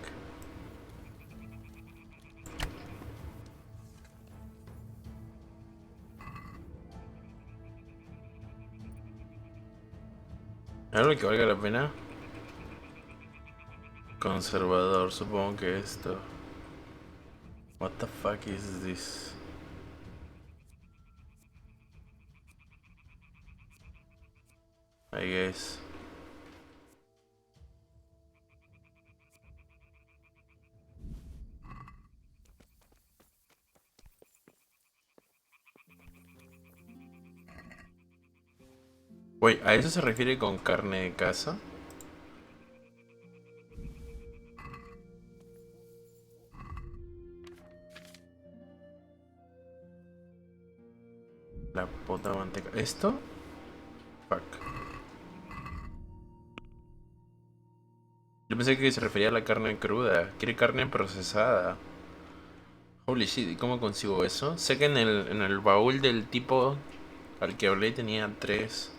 ¿Algo que valga la pena? Conservador, supongo que esto. What the fuck is this? I guess. Oye, ¿a eso se refiere con carne de casa? La puta manteca. ¿Esto? Fuck. Yo pensé que se refería a la carne cruda. Quiere carne procesada. Holy shit, ¿y cómo consigo eso? Sé que en el baúl del tipo al que hablé tenía 3.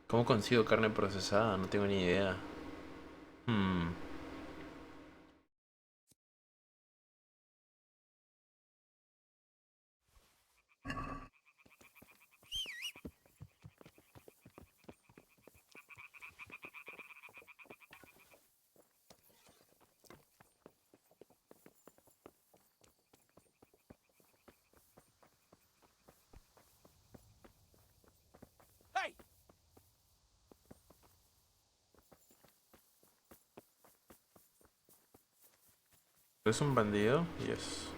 ¿Cómo consigo carne procesada? No tengo ni idea. Hmm. Hey! ¿Es un bandido? Yes.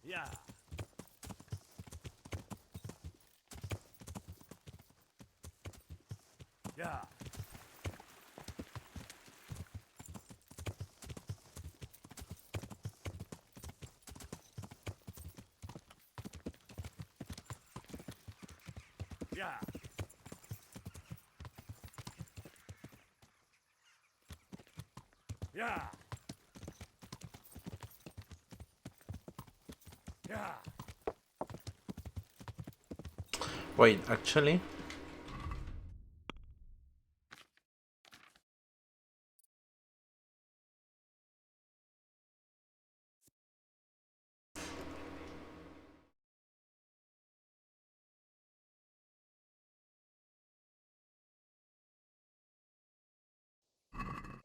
Yeah. Yeah. Yeah. Yeah. Yeah. Wait, actually.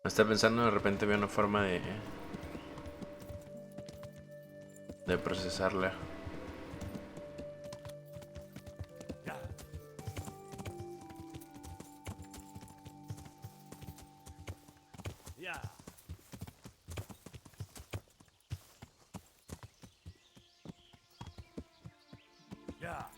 Me está pensando, de repente veo una forma de procesarla. Yeah. Yeah.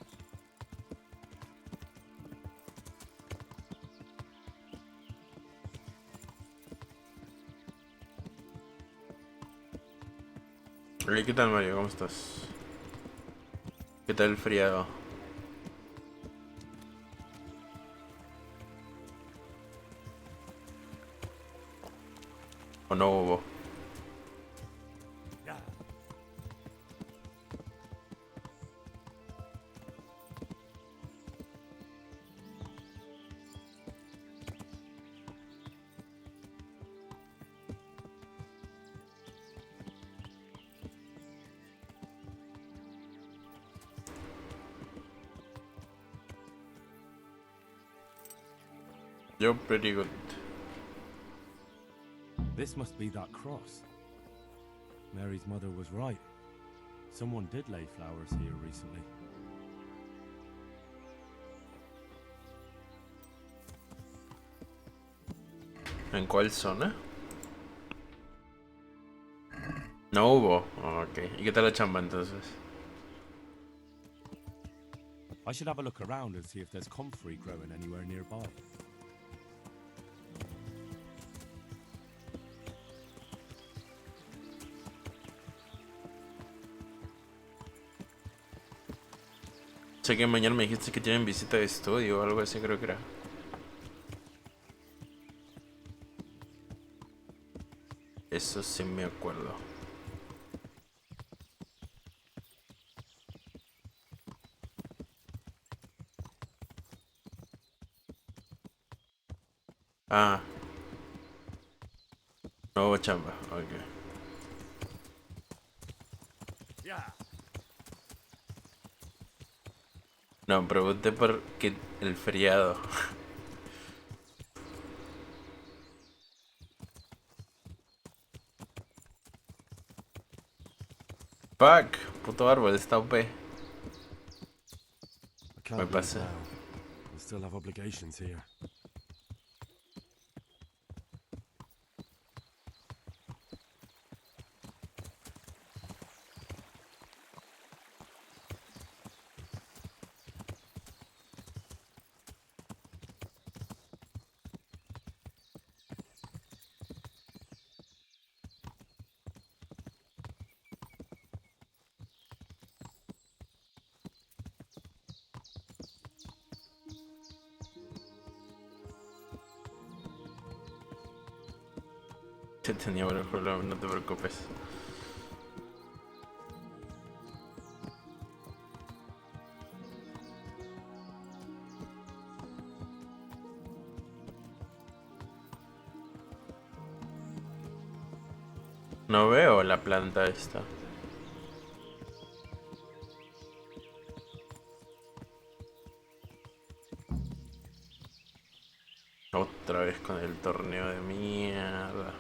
Oye, ¿qué tal, Mario? ¿Cómo estás? ¿Qué tal el friado? ¿O no hubo? Yeah. Yo pretty good. This must be that cross. Mary's mother was right. Someone did lay flowers here recently. ¿En cuál zona? No hubo. Oh, ok. ¿Y qué tal la chamba entonces? I should have a look around and see if there's comfrey growing anywhere nearby. Sé que mañana me dijiste que tienen visita de estudio o algo así, creo que era. Eso sí me acuerdo. Ah. No hubo chamba, ok. No, pregunté por qué el feriado. Fuck, puto árbol, está OP. I Me can't leave pasé. now. I still have obligations here. Se tenía buen problema, no te preocupes. No veo la planta esta. Otra vez con el torneo de mierda.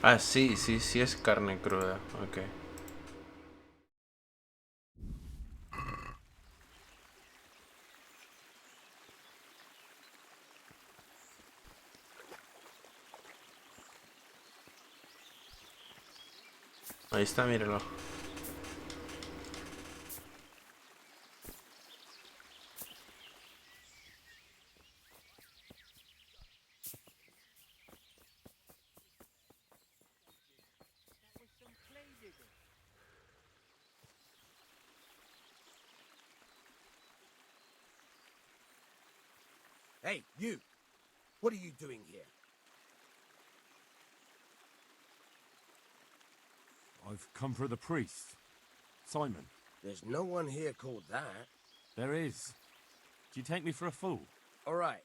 Ah, sí, sí, sí es carne cruda. Ok. Ahí está, míralo. Hey, you! What are you doing here? I've come for the priest. Simon. There's no one here called that. There is. Do you take me for a fool? All right.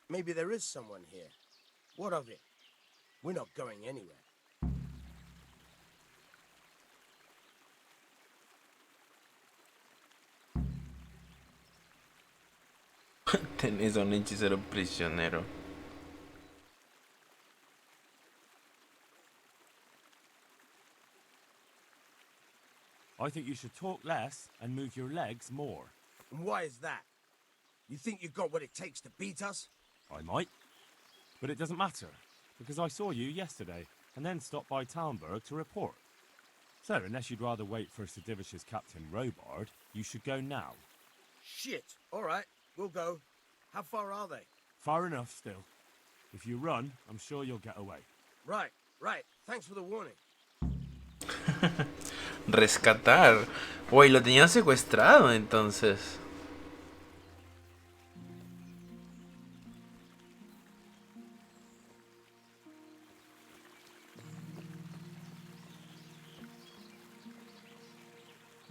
Maybe there is someone here. What of it? We're not going anywhere. Tenés a un hechicero prisionero. I think you should talk less and move your legs more. And why is that? You think you've got what it takes to beat us? I might. But it doesn't matter, because I saw you yesterday, and then stopped by Talmberg to report. So, unless you'd rather wait for Sir Divish's Captain Robard, you should go now. Shit! All right, we'll go. How far are they? Far enough, still. If you run, I'm sure you'll get away. Right, right. Thanks for the warning. Rescatar. Uy, lo tenían secuestrado entonces.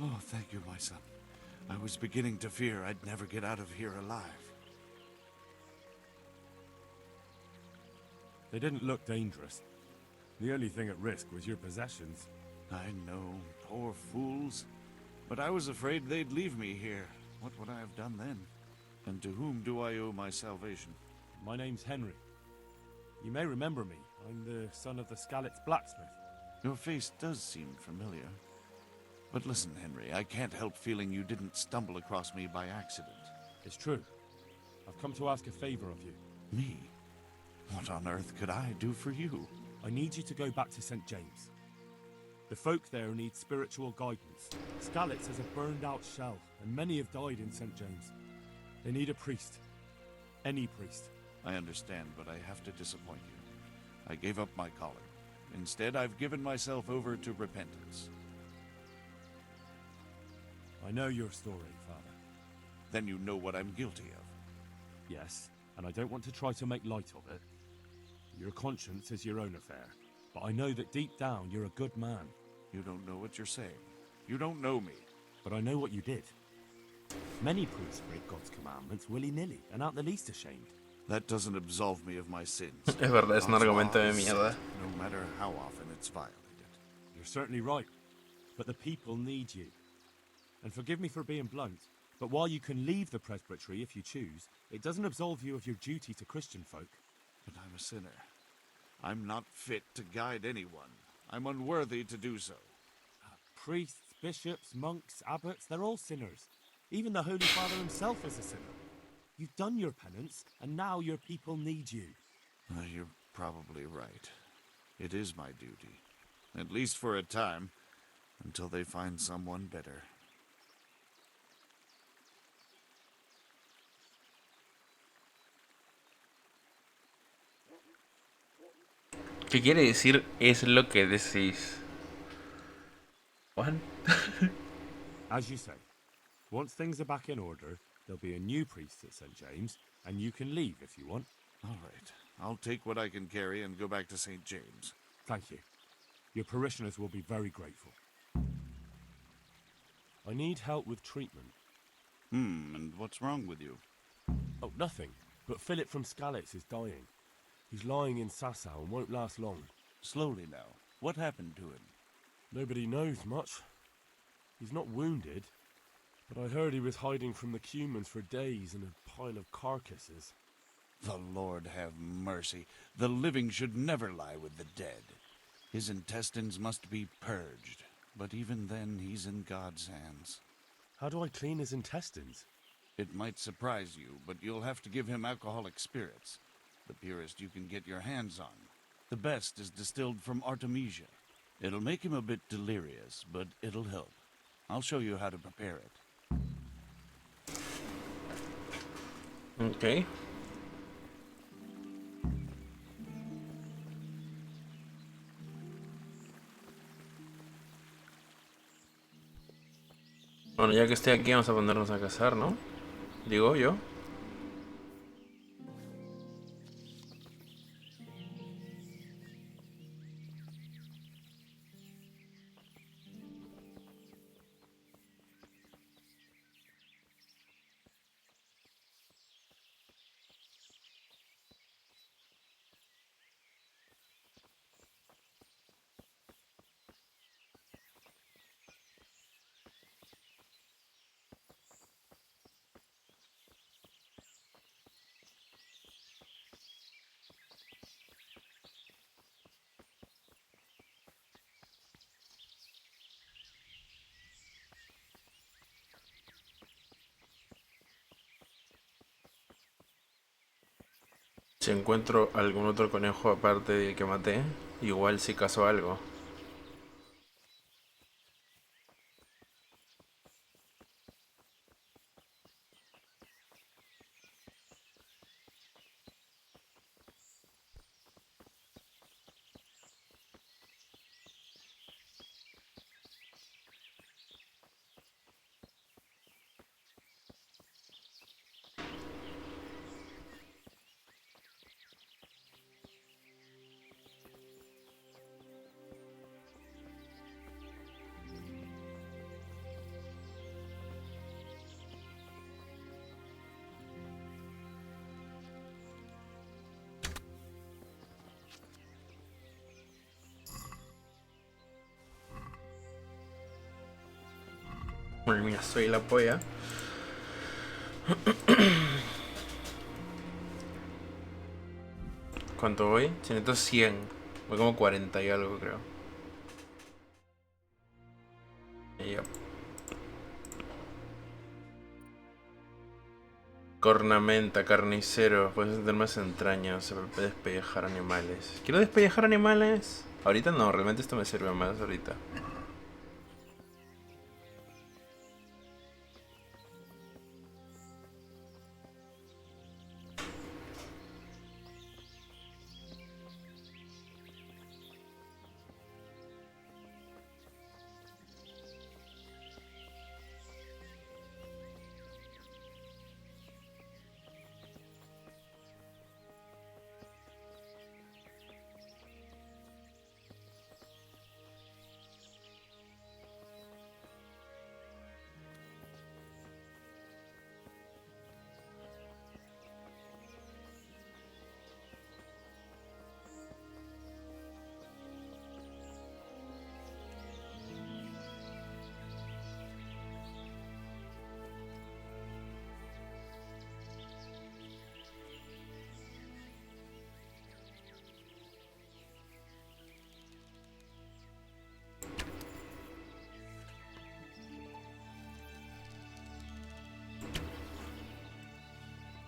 Oh, thank you, my son. I was beginning to fear I'd never get out of here alive. They didn't look dangerous. The only thing at risk was your possessions. I know, poor fools. But I was afraid they'd leave me here. What would I have done then? And to whom do I owe my salvation? My name's Henry. You may remember me. I'm the son of the Skalitz blacksmith. Your face does seem familiar. But listen, Henry, I can't help feeling you didn't stumble across me by accident. It's true. I've come to ask a favor of you. Me? What on earth could I do for you? I need you to go back to St. James. The folk there need spiritual guidance. Skalitz has a burned-out shell, and many have died in St. James. They need a priest. Any priest. I understand, but I have to disappoint you. I gave up my calling. Instead, I've given myself over to repentance. I know your story, Father. Then you know what I'm guilty of. Yes, and I don't want to try to make light of it. Your conscience is your own affair, but I know that deep down you're a good man. You don't know what you're saying. You don't know me. But I know what you did. Many priests break God's commandments willy-nilly and aren't the least ashamed. That doesn't absolve me of my sins. Es verdad, es un argumento de mierda. No matter how often it's violated. You're certainly right, but the people need you. And forgive me for being blunt, but while you can leave the presbytery if you choose, it doesn't absolve you of your duty to Christian folk. But I'm a sinner. I'm not fit to guide anyone. I'm unworthy to do so. Priests, bishops, monks, abbots, they're all sinners. Even the Holy Father himself is a sinner. You've done your penance, and now your people need you. You're probably right. It is my duty. At least for a time, until they find someone better. ¿Qué quiere decir es lo que decís? What? As you say, once things are back in order, there'll be a new priest at St. James, and you can leave if you want. All right. I'll take what I can carry and go back to St. James. Thank you. Your parishioners will be very grateful. I need help with treatment. And what's wrong with you? Oh, nothing. But Philip from Skalitz is dying. He's lying in Sasau and won't last long. Slowly now. What happened to him? Nobody knows much. He's not wounded, but I heard he was hiding from the Cumans for days in a pile of carcasses. The Lord have mercy. The living should never lie with the dead. His intestines must be purged, but even then he's in God's hands. How do I clean his intestines? It might surprise you, but you'll have to give him alcoholic spirits. The purest you can get your hands on. The best is distilled from Artemisia. It'll make him a bit delirious, but it'll help. I'll show you how to prepare it. Okay. Bueno, ya que estoy aquí vamos a ponernos a cazar, ¿no? Digo yo. Si encuentro algún otro conejo aparte del que maté, igual si cazo algo. Madre mía, soy la polla. ¿Cuánto voy? 100. Voy como 40 y algo, creo. Yep. Cornamenta, carnicero. Puedes hacer más entrañas. Se puede despellejar animales. ¿Quiero despellejar animales? Ahorita no, realmente esto me sirve más ahorita.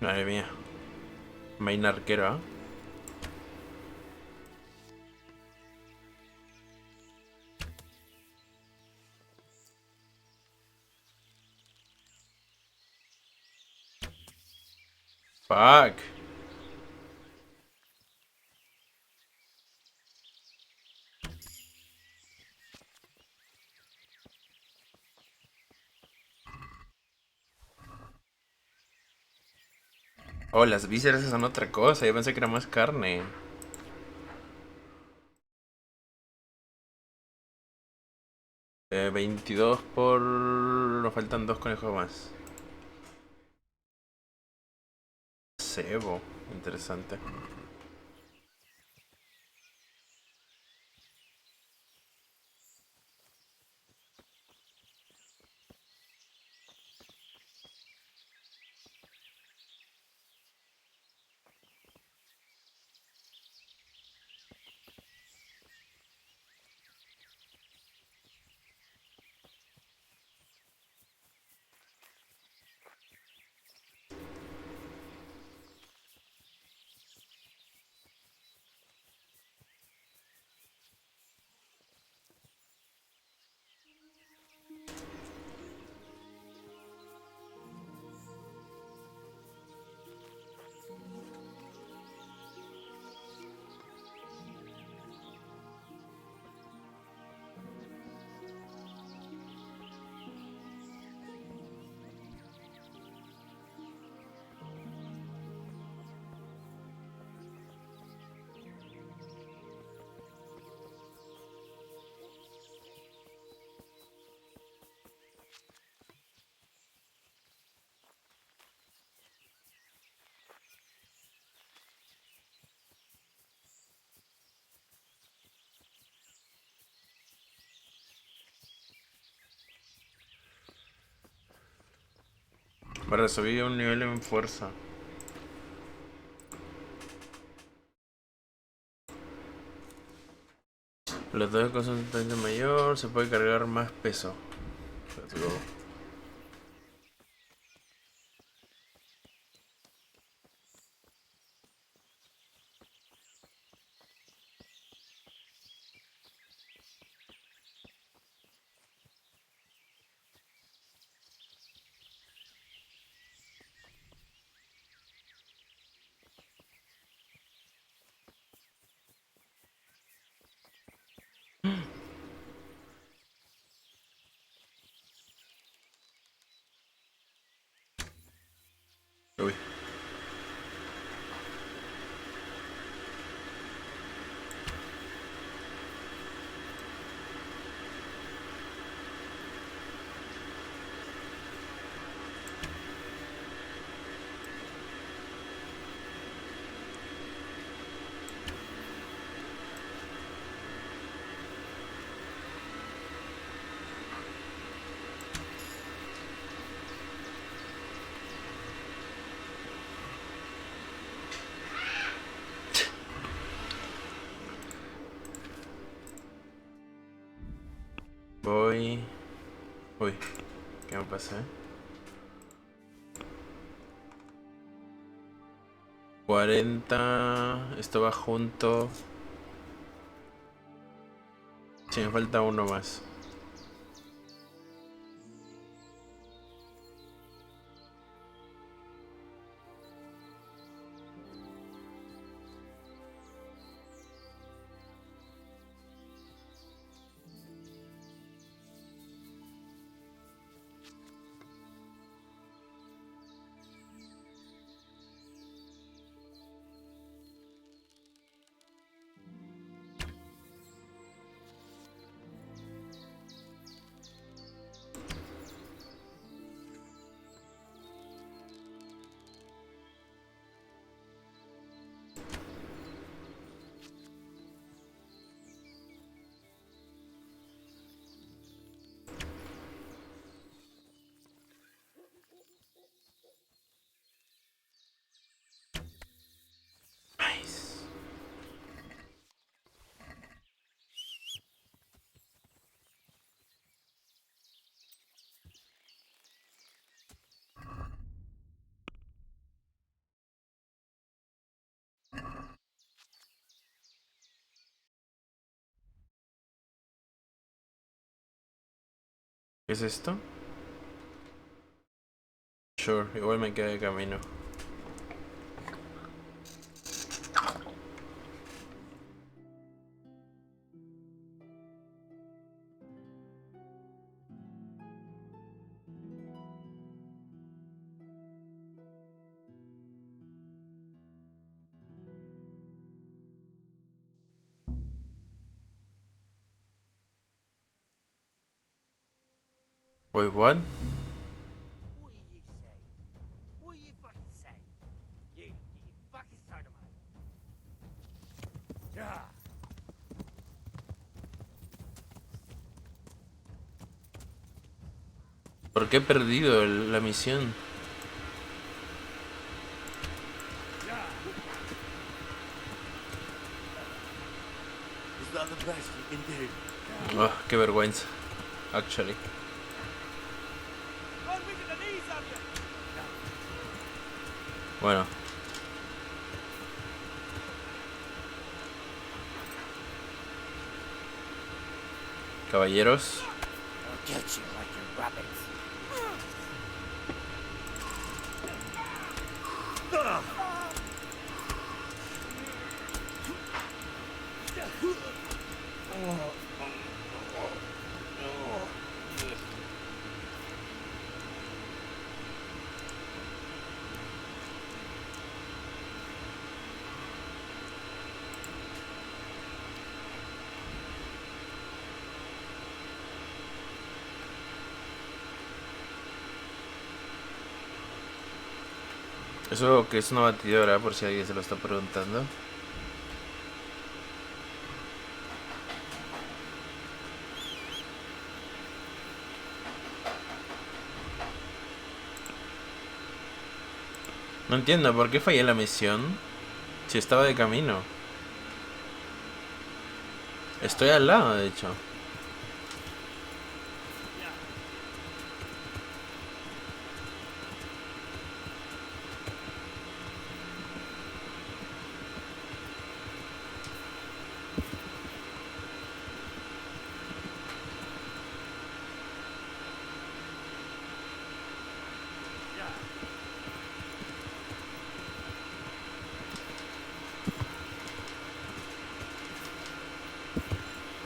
Madre mía. Main arquero, ¿eh? Fuck. Oh, las vísceras son otra cosa. Yo pensé que era más carne. Eh, 22 por... Nos faltan 2 conejos más. Cebo. Interesante. Vale, subí un nivel en fuerza. Los dos con un tamaño mayor. Se puede cargar más peso. Let's go. Voy... Uy, ¿qué me pasa? 40... Esto va junto. Sí, me falta uno más. ¿Qué es esto? Sure, igual me queda de camino. Wait, what? What did you say? What did you fucking say? You fucking sodomite. Yeah. ¿Por qué he perdido la misión? Is that the best you can do? Oh, qué vergüenza. Actually. Bueno. Caballeros. I'll get you like your rabbits. Eso que es una batidora, por si alguien se lo está preguntando. No entiendo por qué fallé la misión si estaba de camino. Estoy al lado, de hecho.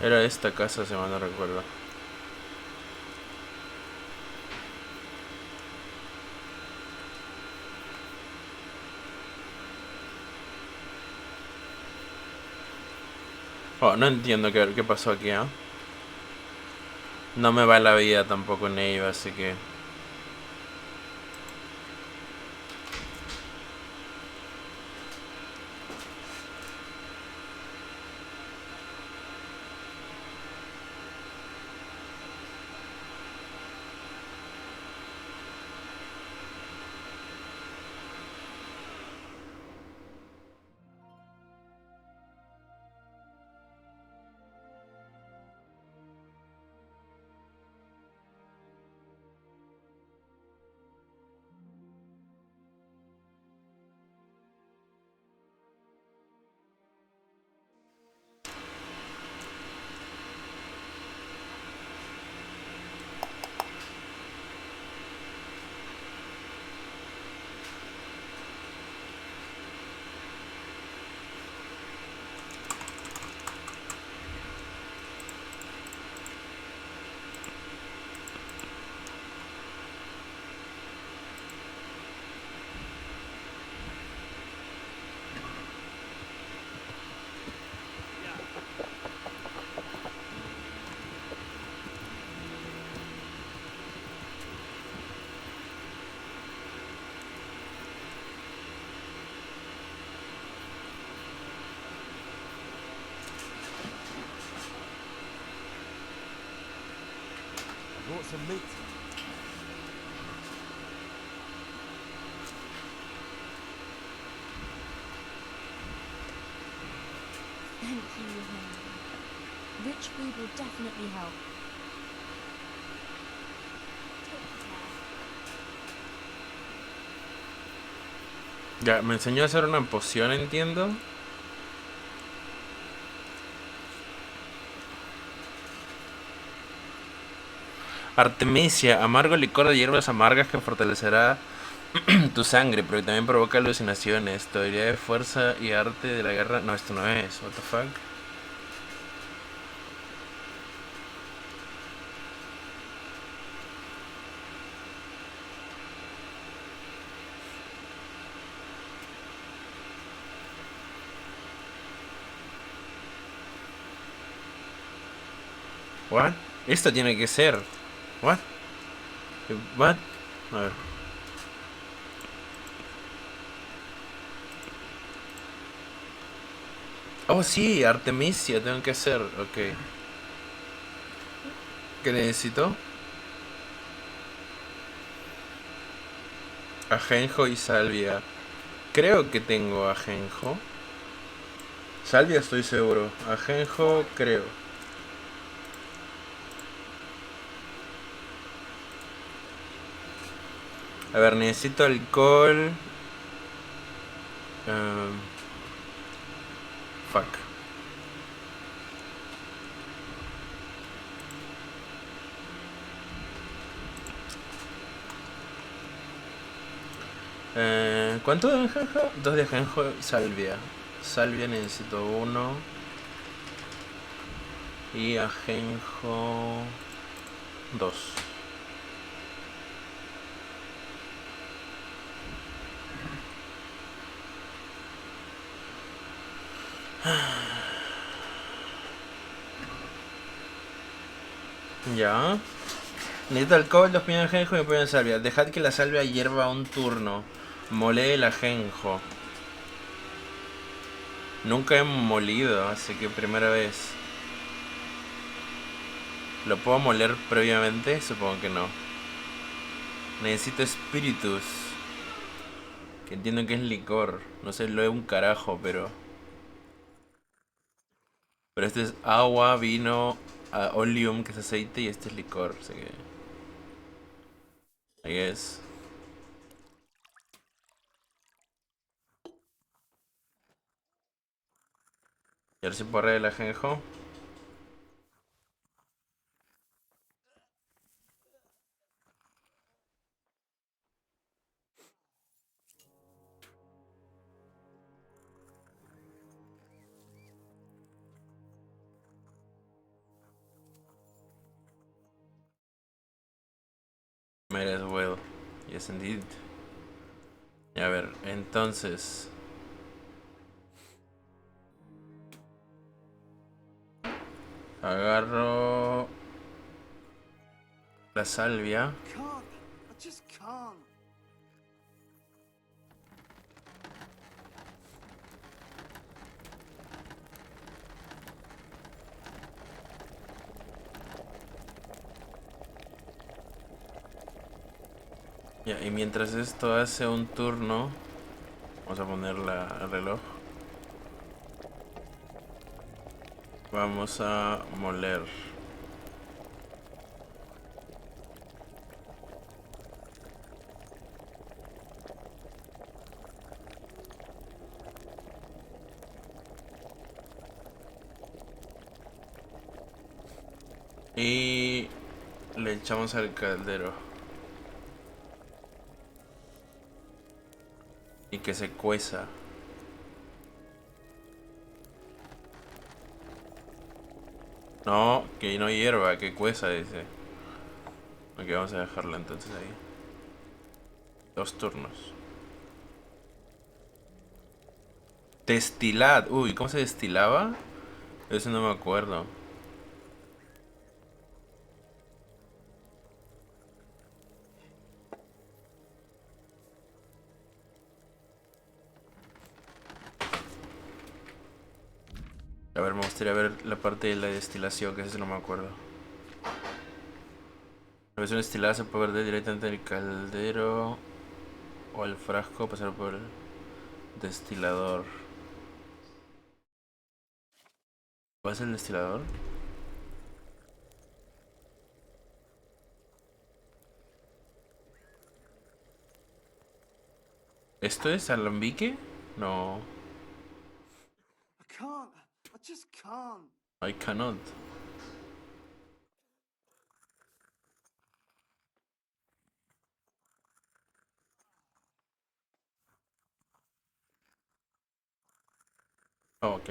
Era esta casa, si mal no recuerdo. Oh, no entiendo qué pasó aquí, ¿eh? No me va la vida tampoco en ello, así que... meat. Thank you, Henry. Rich food will definitely help. Ya, me enseñó a hacer una poción, entiendo. Artemisia, amargo licor de hierbas amargas que fortalecerá tu sangre, pero que también provoca alucinaciones. Teoría de fuerza y arte de la guerra. No, esto no es. What the fuck. What? Esto tiene que ser. What? What? A ver. Oh, sí, Artemisia tengo que hacer. Ok. ¿Qué necesito? Ajenjo y salvia. Creo que tengo ajenjo. Salvia estoy seguro. Ajenjo creo. A ver, necesito alcohol. Fuck. ¿Cuánto de ajenjo? 2 de ajenjo, salvia. Salvia necesito 1. Y ajenjo 2. Ya. Necesito alcohol, 2 piñas de ajenjo y un puño de salvia. Dejad que la salvia hierva un turno. Molé el ajenjo. Nunca he molido, así que primera vez. ¿Lo puedo moler previamente? Supongo que no. Necesito espíritus. Que entiendo que es licor. No sé, lo es un carajo, pero... Pero este es agua, vino, oleum, que es aceite, y este es licor, así que... I guess. Y ahora sí puedo arreglar el ajenjo. Might as well. Yes, indeed. Y a ver, entonces... Agarro... la salvia. Can't. I just can't. Ya, y mientras esto hace un turno... Vamos a poner el reloj. Vamos a moler. Y le echamos al caldero. Y que se cueza. No, que no hierva, que cueza, dice. Ok, vamos a dejarla entonces ahí. 2 turnos. Destilad. Uy, ¿cómo se destilaba? Eso no me acuerdo. A ver, me gustaría ver la parte de la destilación, que eso no me acuerdo. La versión destilada se puede verter directamente en el caldero o el frasco, pasar por el destilador. ¿Cuál es el destilador? ¿Esto es alambique? No. I can't. I just can't. I cannot. Oh, ok.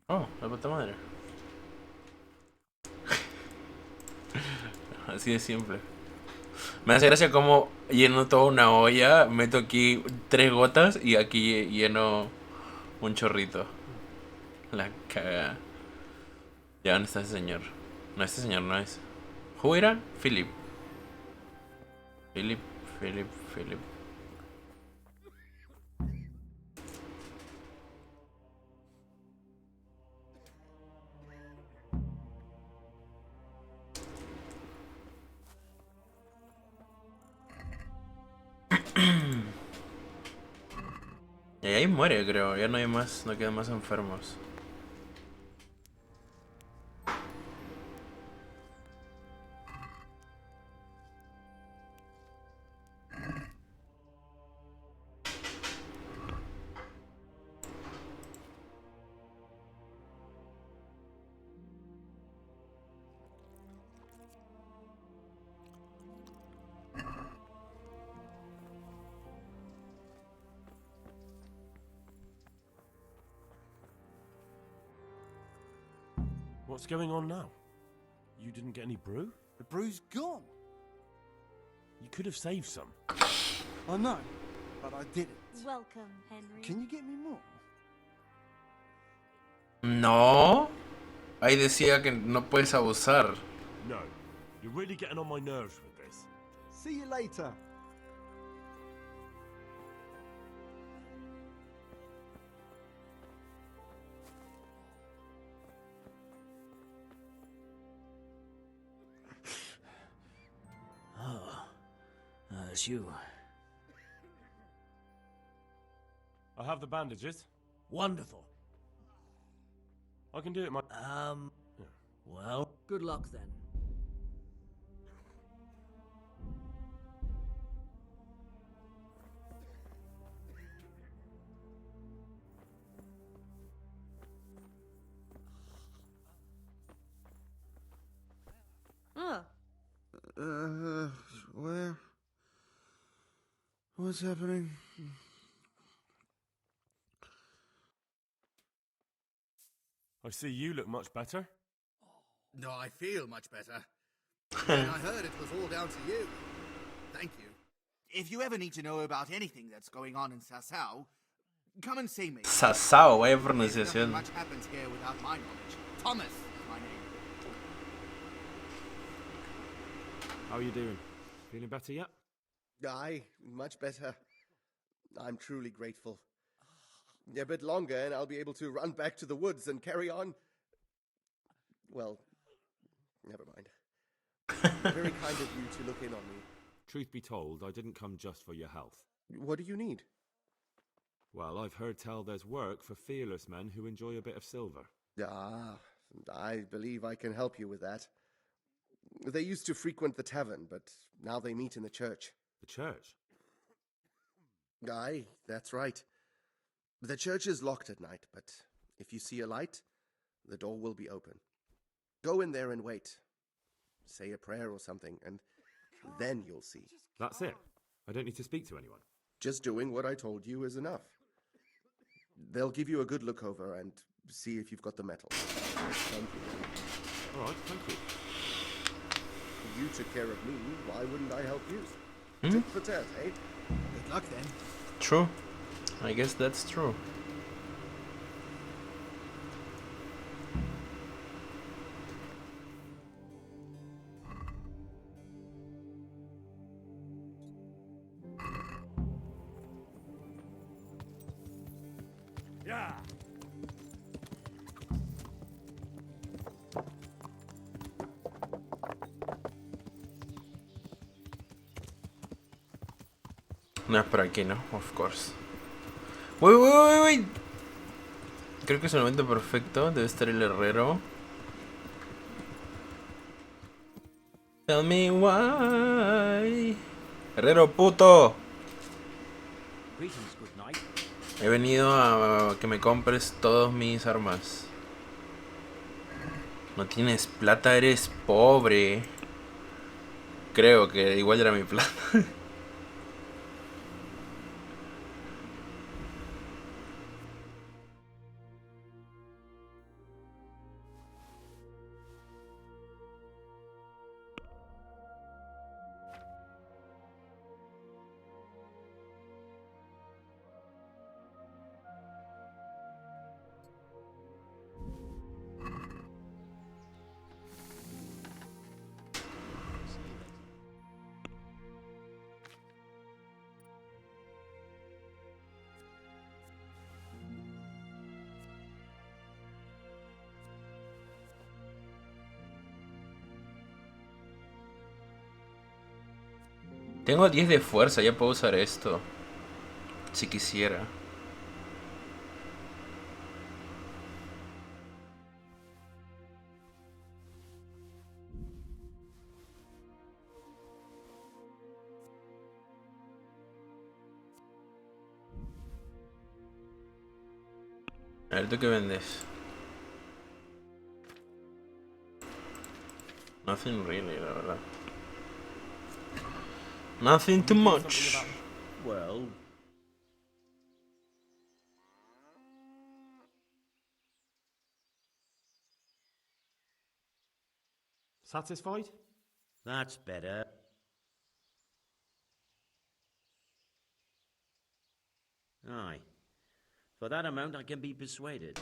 Oh, la puta madre. Así de simple. Me hace gracia como lleno toda una olla, meto aquí 3 gotas y aquí lleno un chorrito. La caga. Ya, ¿dónde está ese señor? No, este señor no es. ¿Who era? Philip. Philip. Y ahí muere, creo. Ya no hay más, no quedan más enfermos. What's going on now? You didn't get any brew? The brew's gone. You could have saved some. I know, but I didn't. Welcome, Henry. Can you get me more? No. Ahí decía que no puedes abusar. No. You're really getting on my nerves with this. See you later. Oh, it's you. I have the bandages. Wonderful. I can do it, my... Well, good luck then. Where? What's happening? I see you look much better. No, I feel much better. And I heard it was all down to you. Thank you. If you ever need to know about anything that's going on in Sasau, come and see me. Sasau, vaya Nothing pronunciación. much happens here without my knowledge. Thomas is my name. How are you doing? Feeling better yet? Aye, much better. I'm truly grateful. A bit longer and I'll be able to run back to the woods and carry on. Well, never mind. Very kind of you to look in on me. Truth be told, I didn't come just for your health. What do you need? Well, I've heard tell there's work for fearless men who enjoy a bit of silver. Ah, I believe I can help you with that. They used to frequent the tavern, but now they meet in the church. The church? Aye, that's right. The church is locked at night, but if you see a light, the door will be open. Go in there and wait. Say a prayer or something, and then you'll see. That's it? I don't need to speak to anyone? Just doing what I told you is enough. They'll give you a good look over and see if you've got the metal. Thank you. All right, thank you. You took care of me, why wouldn't I help you? Tit for tat, eh? Good luck then. True. I guess that's true. No es por aquí, ¿no? Of course. Uy, uy, uy, uy. Creo que es el momento perfecto. Debe estar el herrero. Tell me why. Herrero puto. Greetings, good night. He venido a que me compres todas mis armas. No tienes plata, eres pobre. Creo que igual era mi plata. Tengo 10 de fuerza, ya puedo usar esto. Si quisiera. A ver, ¿tú qué vendes? Nothing really, la verdad. Nothing too much. Well... Satisfied? That's better. Aye. For that amount I can be persuaded.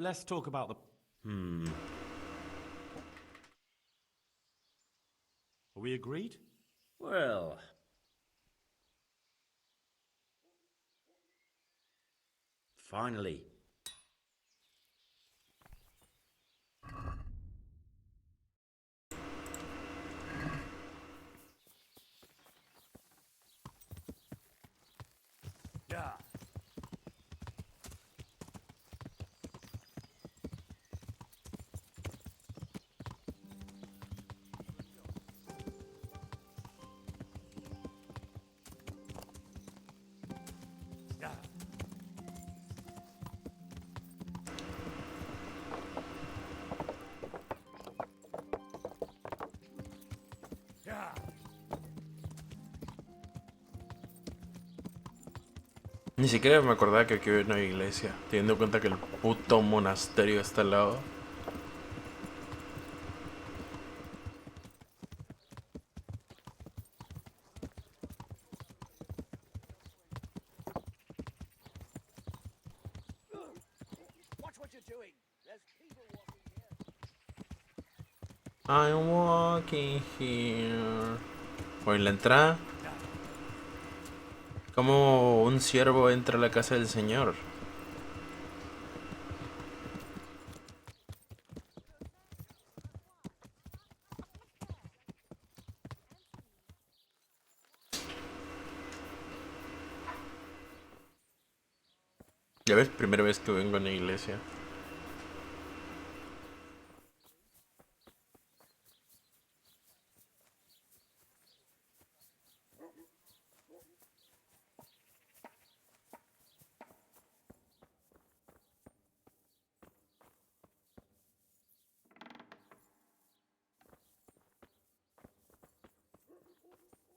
Let's talk about the... Are we agreed? Well... Finally. Yeah. Yeah. Yeah. Ni siquiera me acordaba que aquí había una iglesia. Teniendo en cuenta que el puto monasterio está al lado. Watch what you're doing. There's people walking here. I'm walking here. O en la entrada. Como un siervo entra a la casa del Señor. Ya ves, primera vez que vengo a una iglesia.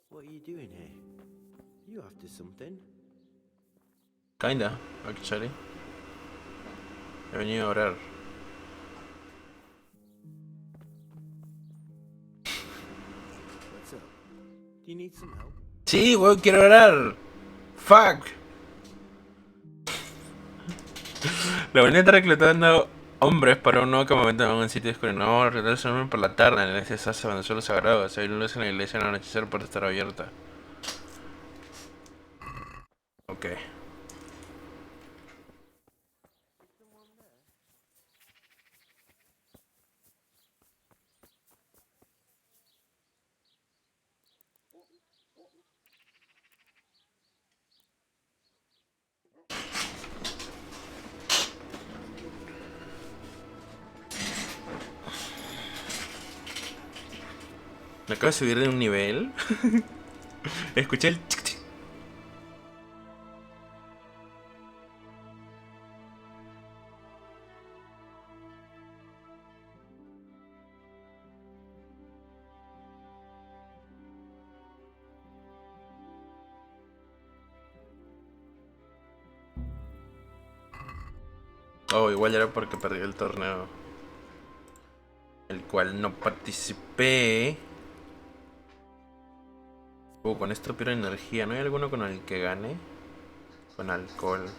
What are you doing here? You after something? Kinda, actually. He venido a orar. What's up? Do you need some help? Sí, weón, quiero orar. Fuck. La unidad está reclutando hombres para un nuevo campamento en un sitio oscuro. No vamos a reclutar solamente por la tarde en este sasa cuando el suelo sagrado. Si hay luz en la iglesia, no va a anochecer por estar abierta. Ok. Me acabo de subir de un nivel. Escuché el chic chic. Oh, igual era porque perdí el torneo. El cual no participé. Con esto pierdo energía. ¿No hay alguno con el que gane? Con alcohol.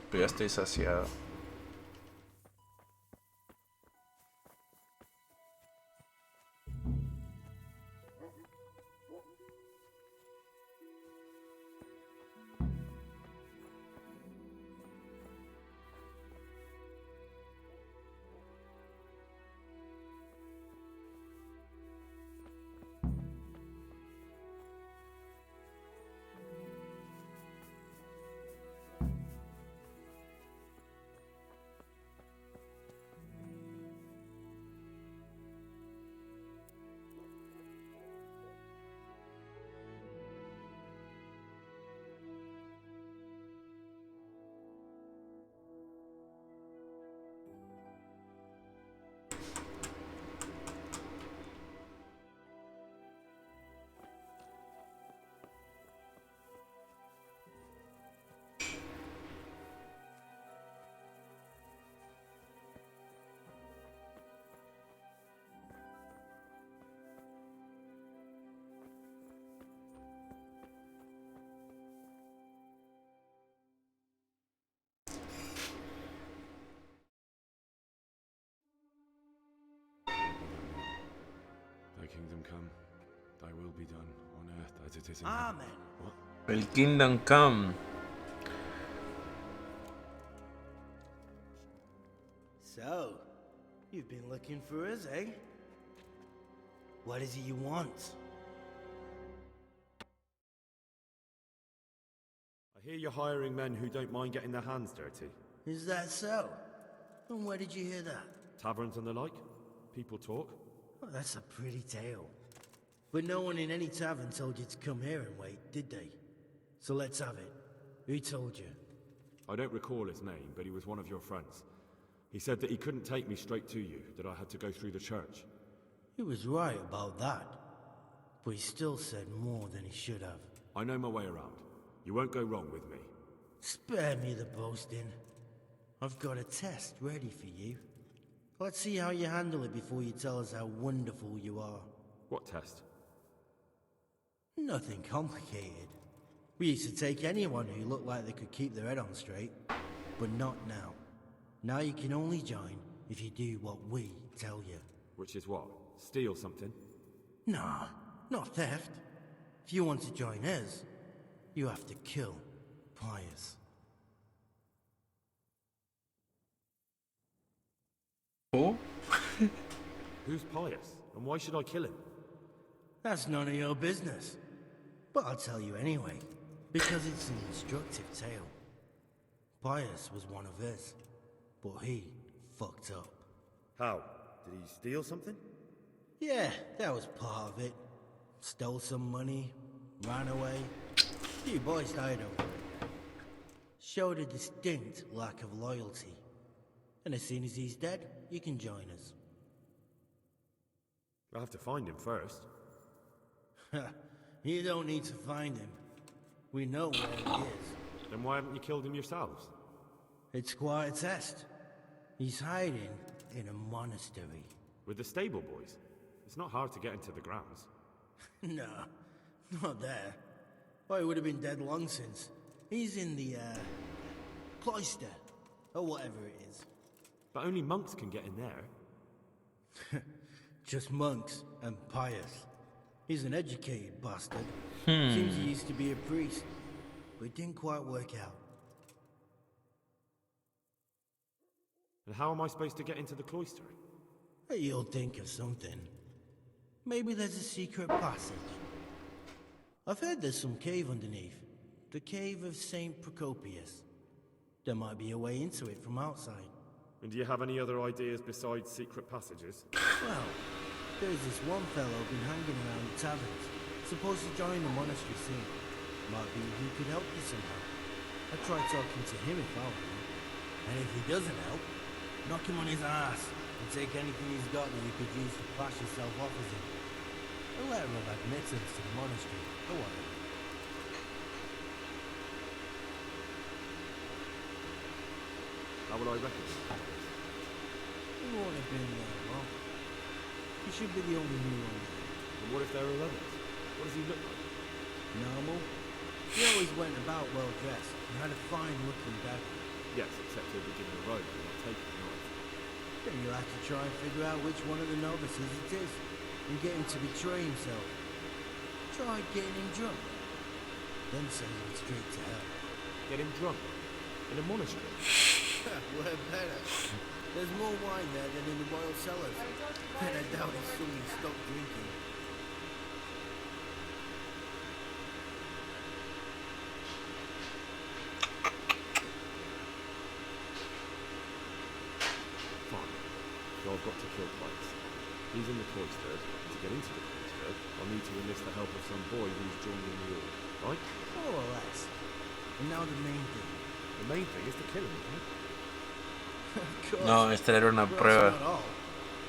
Pero ya estoy saciado. Thy kingdom come, thy will be done on earth as it is in Amen. heaven. What? El Kingdom Come. So, you've been looking for us, eh? What is it you want? I hear you're hiring men who don't mind getting their hands dirty. Is that so? And where did you hear that? Taverns and the like? People talk. Well, that's a pretty tale. But no one in any tavern told you to come here and wait, did they? So let's have it. Who told you? I don't recall his name, but he was one of your friends. He said that he couldn't take me straight to you, that I had to go through the church. He was right about that. But he still said more than he should have. I know my way around. You won't go wrong with me. Spare me the boasting. I've got a test ready for you. Let's see how you handle it before you tell us how wonderful you are. What test? Nothing complicated. We used to take anyone who looked like they could keep their head on straight. But not now. Now you can only join if you do what we tell you. Which is what? Steal something? Nah, not theft. If you want to join us, you have to kill Pius. Oh? Who's Pius? And why should I kill him? That's none of your business. But I'll tell you anyway, because it's an instructive tale. Pius was one of us, but he fucked up. How? Did he steal something? Yeah, that was part of it. Stole some money, ran away. Few boys died over it. Showed a distinct lack of loyalty. And as soon as he's dead, you can join us. I'll have to find him first. You don't need to find him. We know where he is. Then why haven't you killed him yourselves? It's quite a test. He's hiding in a monastery. With the stable boys? It's not hard to get into the grounds. No, not there. Well, he would have been dead long since. He's in the, cloister, or whatever it is. But only monks can get in there. Just monks and Pius. He's an educated bastard. Hmm. Seems he used to be a priest. but it didn't quite work out. And how am I supposed to get into the cloister? You'll think of something. Maybe there's a secret passage. I've heard there's some cave underneath. The cave of St. Procopius. There might be a way into it from outside. And do you have any other ideas besides secret passages? Well, there's this one fellow been hanging around the taverns. Supposed to join the monastery soon. Might be he could help you somehow. I'd try talking to him if I were you. And if he doesn't help, knock him on his ass and take anything he's got that you could use to pass yourself off as him. A letter of admittance to the monastery, or whatever. How would I recognize him? He won't have been there long. He should be the only new one there. And what if there are others? What does he look like? Normal. He always went about well dressed and had a fine looking dagger. Yes, except he'll be given a robe and not taking a knife. Then you'll have to try and figure out which one of the novices it is and get him to betray himself. Try getting him drunk. Then send him straight to hell. Get him drunk? In a monastery? We're better. There's more wine there than in the royal cellars. And I doubt he's soon stopped drinking. Fine. So I've got to kill Titus. He's in the cloister. To get into the cloister, I'll need to enlist the help of some boy who's joining the order. Right? More or less. And now the main thing. The main thing is to kill him, isn't it? No, esta era una Well, prueba. that's not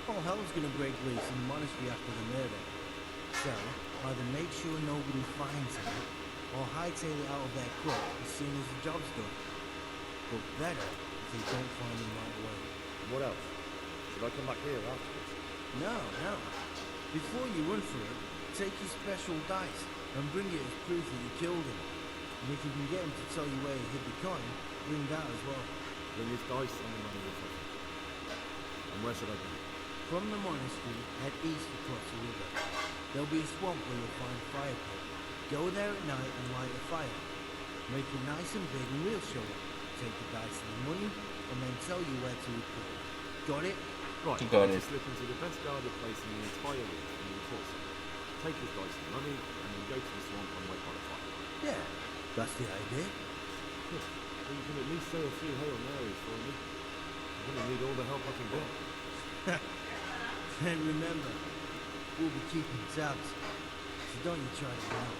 all hell's gonna break loose in the monastery after the murder. So, either make sure nobody finds him, or hightail it out of their court as soon as the job's done. But better if they don't find him right away. What else? Should I come back here afterwards? No. Before you run for it, take your special dice and bring it as proof that you killed him. And if you can get him to tell you where he hid the coin, bring that as well. Bring his dice and the money with him. And where should I go? From the monastery, head east across the river. There'll be a swamp where you'll find a fire pit. Go there at night and light a fire. Make it nice and big and we'll show up. Take the dice and the money, and then tell you where to report. Got it? Right, Got I need it. to slip into the best guarded place in the entire week and report something. Take his dice and money, and then go to the swamp and wait by the fire. Yeah, that's the idea. Good. Well, you can at least say a few Hail Marys for me. I'm going to need all the help I can get. And remember, we'll be keeping tabs. So don't you try to run out.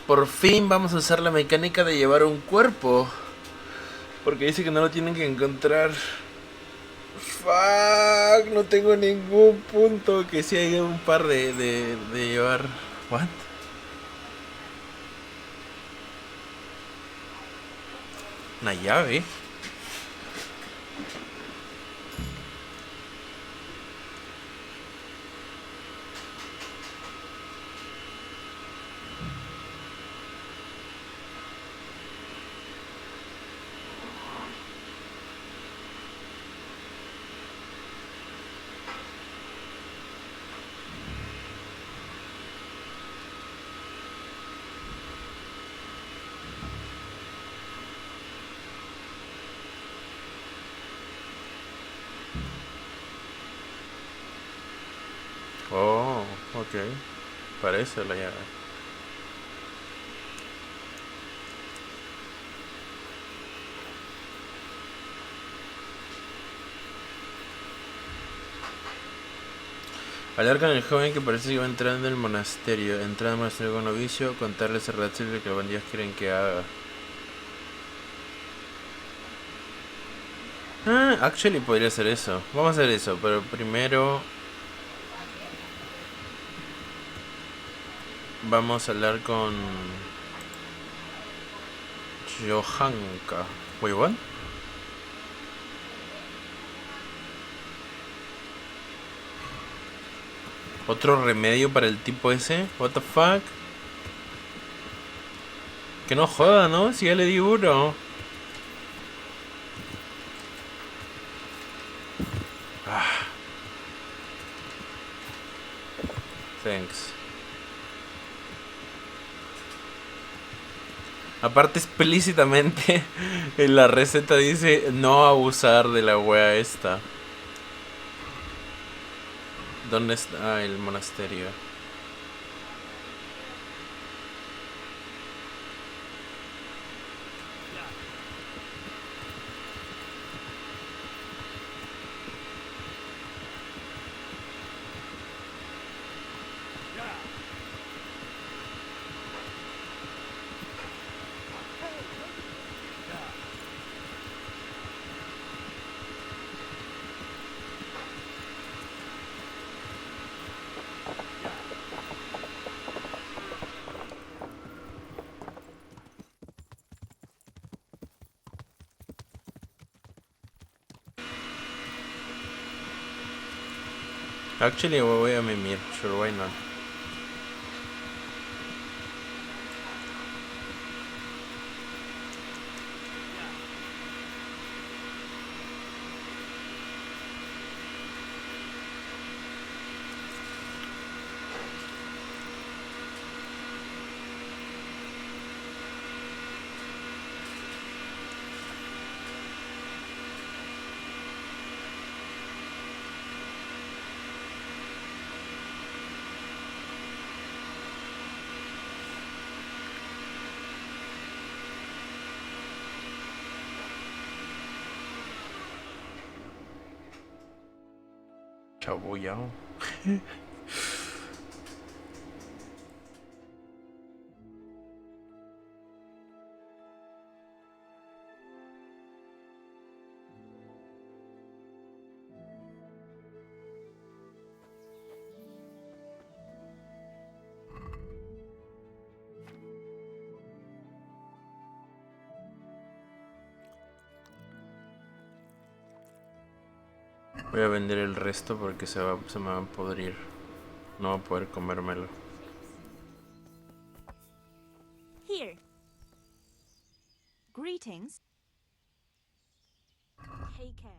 Por fin vamos a usar la mecánica de llevar un cuerpo. Porque dice que no lo tienen que encontrar. Fuck, no tengo ningún punto. Que si hay un par de llevar. What? Una llave. Oh, ok. Parece la llave. Hablar con el joven que parece que va entrando en el monasterio. Entrar al monasterio con novicio, contarles el relato de lo que los bandidos quieren que haga. Actually podría hacer eso. Vamos a hacer eso, pero primero vamos a hablar con Johanka. Wait, what? ¿Otro remedio para el tipo ese? What the fuck? Que no joda, ¿no? Si ya le di uno. Thanks. Aparte explícitamente en la receta dice no abusar de la wea esta. ¿Dónde está el monasterio? Actually, voy a mimir. Sure, why not? Chabullao. Voy a vender el resto porque se me va a podrir. No voy a poder comérmelo. Here. Greetings. Take care.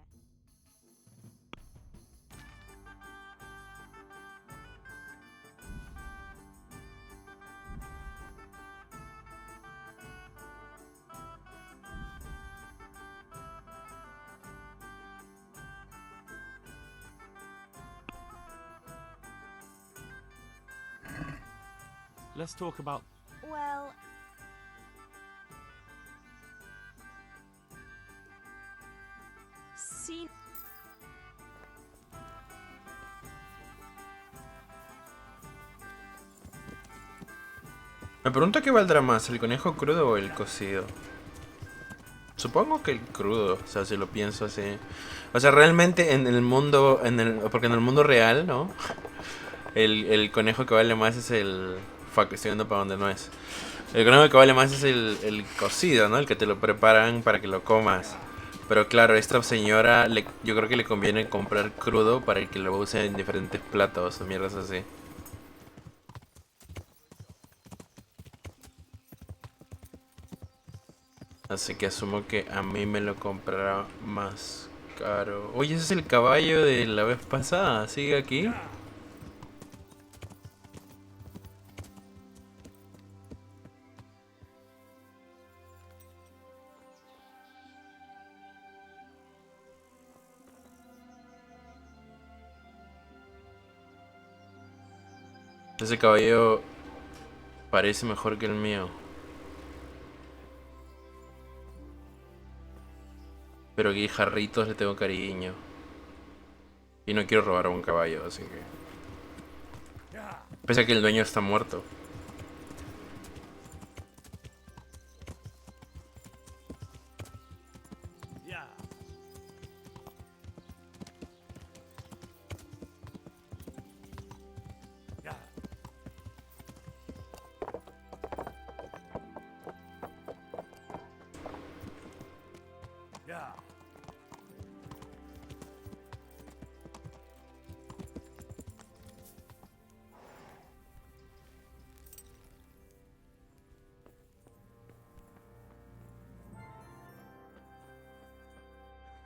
Let's talk about... Well... See... Me pregunto qué valdrá más, el conejo crudo o el cocido. Supongo que el crudo, o sea, si lo pienso así. O sea, realmente en el mundo, porque en el mundo real, ¿no? El conejo que vale más es el... Fuck, estoy yendo para donde no es. El conejo que vale más es el cocido, ¿no? El que te lo preparan para que lo comas. Pero claro, esta señora, yo creo que le conviene comprar crudo para que lo use en diferentes platos o mierdas así. Así que asumo que a mí me lo comprará más caro. Oye, ese es el caballo de la vez pasada. ¿Sigue aquí? Ese caballo parece mejor que el mío. Pero aquí jarritos le tengo cariño. Y no quiero robar a un caballo, así que... Pese a que el dueño está muerto.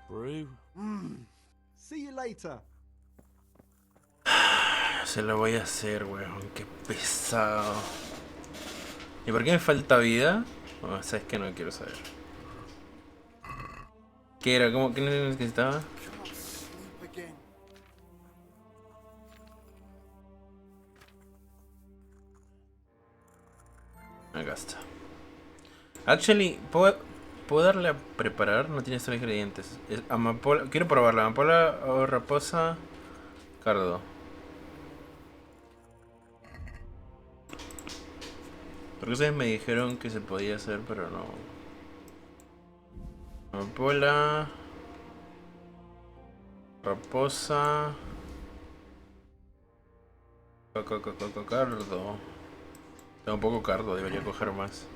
Brew. See you later. Se lo voy a hacer, weón. Qué pesado. ¿Y por qué me falta vida? No, sabes que no quiero saber. ¿Qué era? ¿Qué necesitaba? Can't sleep again. Acá está. Actually, ¿puedo darle a preparar? No tiene estos ingredientes. Amapola. Quiero probarla. Amapola o raposa. Cardo. Porque ustedes me dijeron que se podía hacer, pero no. Amapola. Raposa. Cardo. Tengo un poco cardo, debería coger más.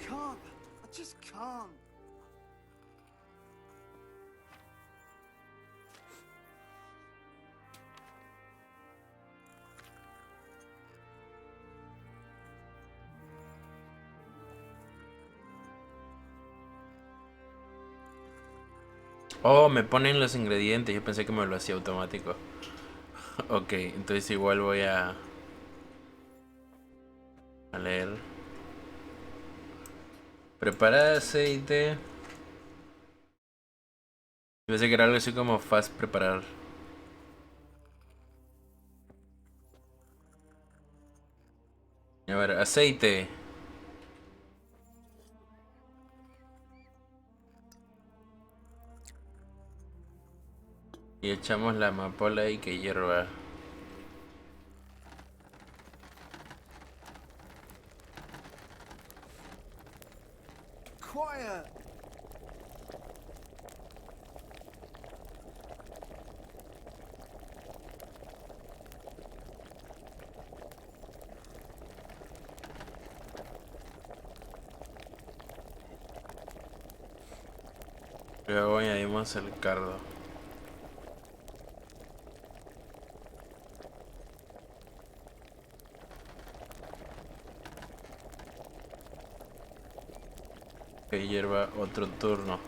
Can't. I just can't. Oh, me ponen los ingredientes. Yo pensé que me lo hacía automático. Ok, entonces igual voy a leer. Prepara aceite. Pensé que era algo así como fast preparar. A ver, aceite. Y echamos la amapola y que hierva. Quiet. Luego añadimos el cardo. Que hierva otro turno.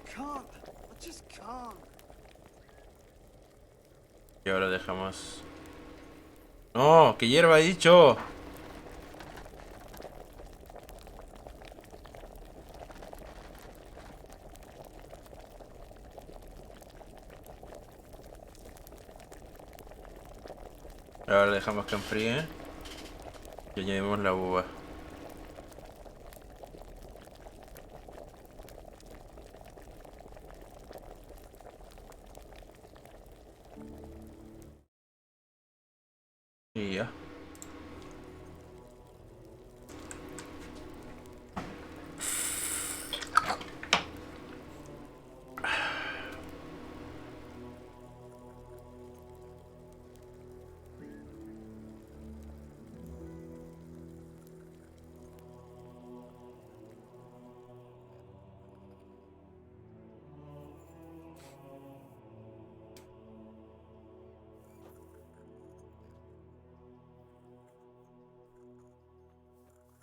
Can't. I just can't. Y ahora dejamos... ¡No! ¡Que hierva he dicho! Ahora dejamos que enfríe. Y añadimos la uva. Y ya.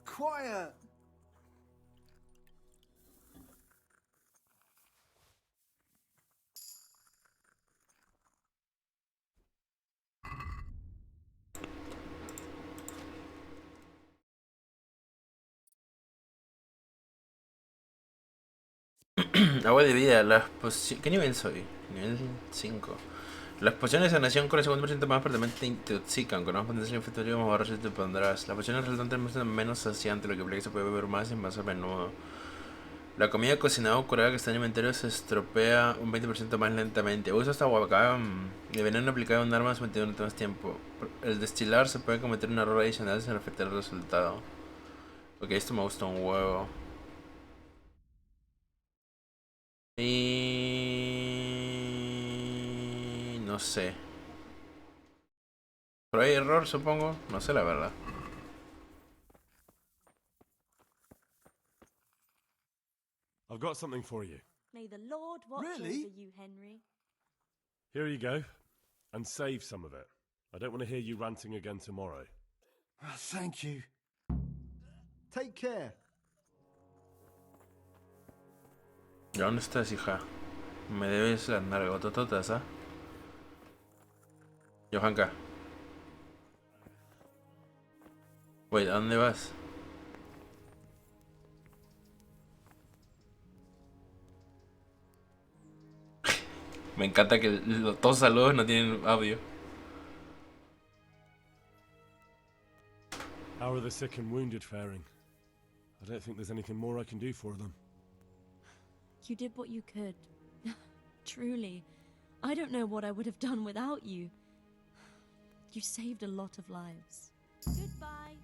Quiet. Agua de vida, las pociones... ¿Qué nivel soy? Nivel 5. Las pociones de sanación con el 50% más fuertemente te intoxican. Con más potencial efectuario más borracho te pondrás. Las pociones resultantes son menos saciantes, lo que implica que se puede beber más y más a menudo. La comida cocinada o curada que está en el inventario se estropea un 20% más lentamente. Usa esta guacam. El veneno aplicado a un arma se mantiene durante más tiempo. El destilar se puede cometer un error adicional sin afectar el resultado. Ok, esto me gusta un huevo. Y... no sé. Pero hay error, supongo. No sé la verdad. I've got something for you. May the Lord watch Really? over you, Henry. Here you go. And save some of it. I don't want to hear you ranting again tomorrow. Thank you. Take care. ¿Y dónde estás, hija? Me debes las nargotototas, ¿ah? Johanka. Wait, ¿a dónde vas? Me encanta que todos saludos no tienen audio. How are the sick and wounded faring? I don't think there's anything more I can do for them. You did what you could. Truly. I don't know what I would have done without you. You saved a lot of lives. Goodbye.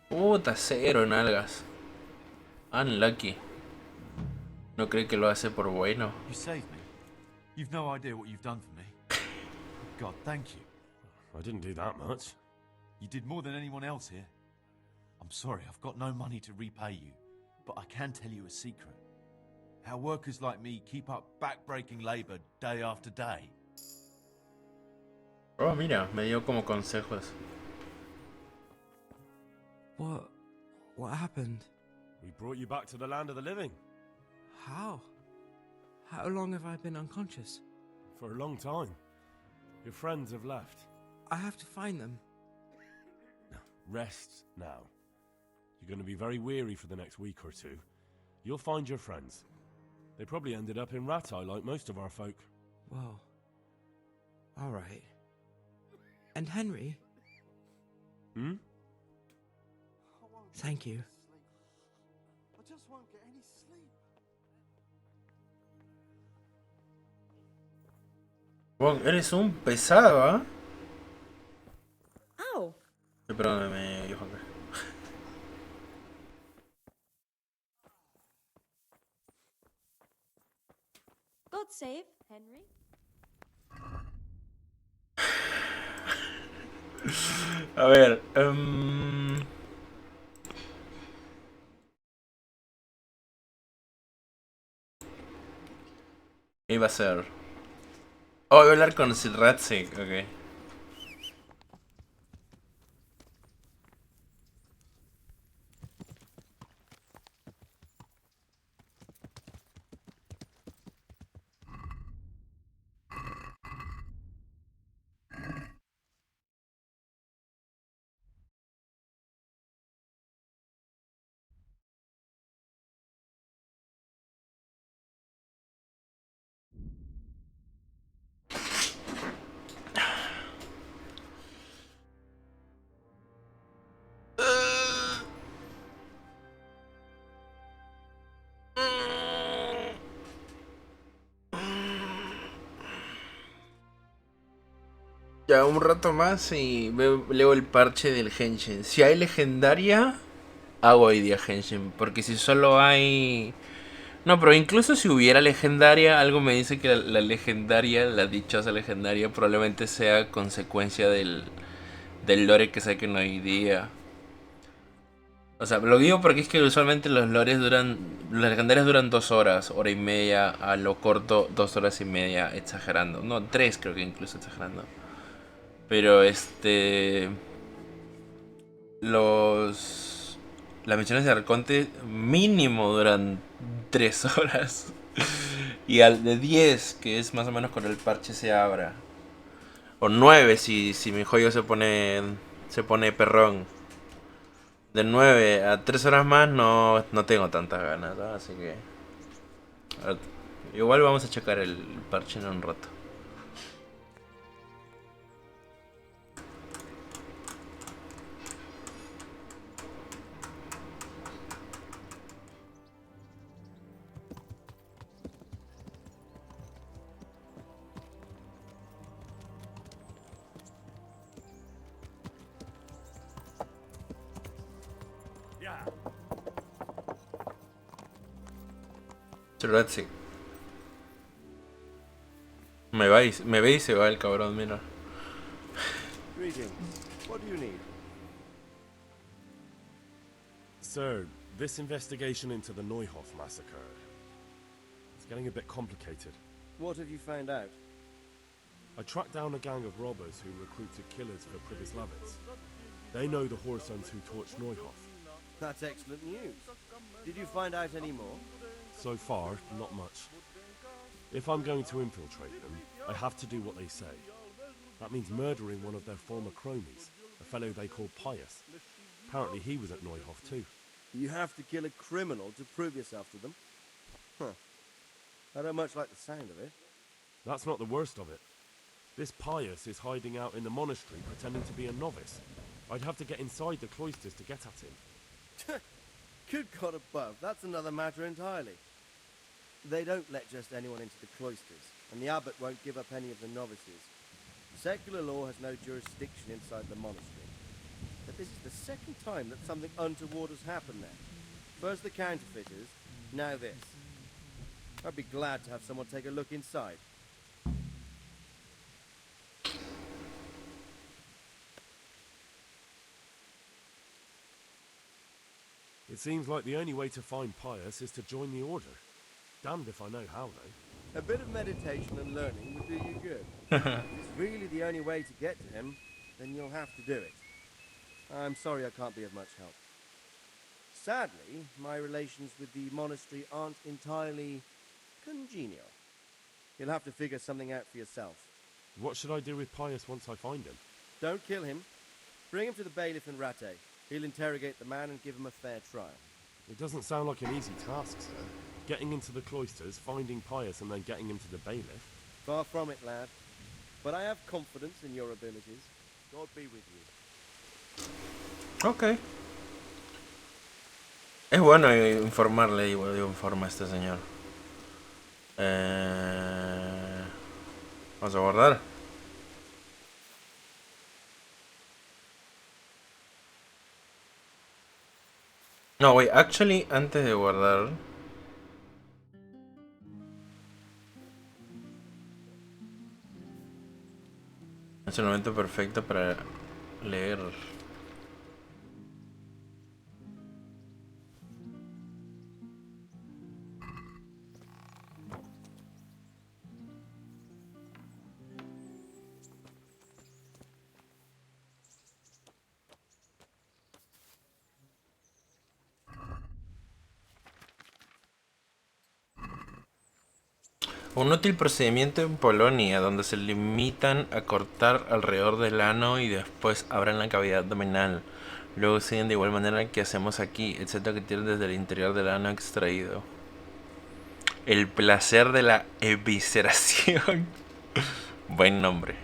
Puta, 0 nalgas. Unlucky. No cree que lo hace por bueno. You saved me. You've no idea what you've done for me. God, thank you. I didn't do that much. You did more than anyone else here. I'm sorry, I've got no money to repay you, but I can tell you a secret. How workers like me keep up back-breaking labor day after day. Oh, mira, me dio como consejos. What happened? We brought you back to the land of the living. How? How long have I been unconscious? For a long time. Your friends have left. I have to find them. Rest now. You're going to be very weary for the next week or two. You'll find your friends. They probably ended up in Ratai like most of our folk. Well, all right. And Henry? Hmm? Thank you. I just won't get any sleep. Wow, eres un pesado, ¿ah? Ow. Perdóname, Johanka. God save Henry. A ver, ¿qué iba a ser? Oh, voy a hablar con Silratzik, ok. Ya un rato más y leo el parche del Henshin. Si hay legendaria, hago hoy día Henshin. Porque si solo hay... No, pero incluso si hubiera legendaria, algo me dice que la legendaria, la dichosa legendaria, probablemente sea consecuencia del lore que saquen hoy día. O sea, lo digo porque es que usualmente los legendarios duran 2 horas, hora y media, a lo corto 2 horas y media, exagerando. No, 3 creo que incluso exagerando. Pero las misiones de Arconte mínimo duran 3 horas. Y al de 10, que es más o menos cuando el parche se abra. O 9 si mi joyo se pone perrón. De 9 a 3 horas más no tengo tantas ganas, ¿no? Así que... igual vamos a checar el parche en un rato. Sí. Me ve y se va el cabrón, mira. Greetings. What do you need? Sir, this investigation into the Neuhof massacre... It's getting a bit complicated. What have you found out? I tracked down a gang of robbers who recruited killers for Privislavitz. They know the Horsons who torched Neuhof. That's excellent news. Did you find out any more? So far, not much. If I'm going to infiltrate them, I have to do what they say. That means murdering one of their former cronies, a fellow they call Pius. Apparently he was at Neuhof too. You have to kill a criminal to prove yourself to them? Huh. I don't much like the sound of it. That's not the worst of it. This Pius is hiding out in the monastery pretending to be a novice. I'd have to get inside the cloisters to get at him. Good God above, that's another matter entirely. They don't let just anyone into the cloisters, and the abbot won't give up any of the novices. Secular law has no jurisdiction inside the monastery. But this is the second time that something untoward has happened there. First the counterfeiters, now this. I'd be glad to have someone take a look inside. It seems like the only way to find Pius is to join the order. Damned if I know how, though. A bit of meditation and learning would do you good. If it's really the only way to get to him, then you'll have to do it. I'm sorry I can't be of much help. Sadly, my relations with the monastery aren't entirely congenial. You'll have to figure something out for yourself. What should I do with Pius once I find him? Don't kill him. Bring him to the bailiff in Rate. He'll interrogate the man and give him a fair trial. It doesn't sound like an easy task, sir. Getting into the cloisters, finding Pius, and then getting him to the bailiff. Far from it, lad. But I have confidence in your abilities. God be with you. Ok. Es bueno informarle, digo, informa a este señor. Vamos a guardar. No, wait, actually, antes de guardar... Es el momento perfecto para leer. Un útil procedimiento en Polonia, donde se limitan a cortar alrededor del ano y después abren la cavidad abdominal. Luego siguen de igual manera que hacemos aquí, excepto que tiran desde el interior del ano extraído. El placer de la evisceración. Buen nombre.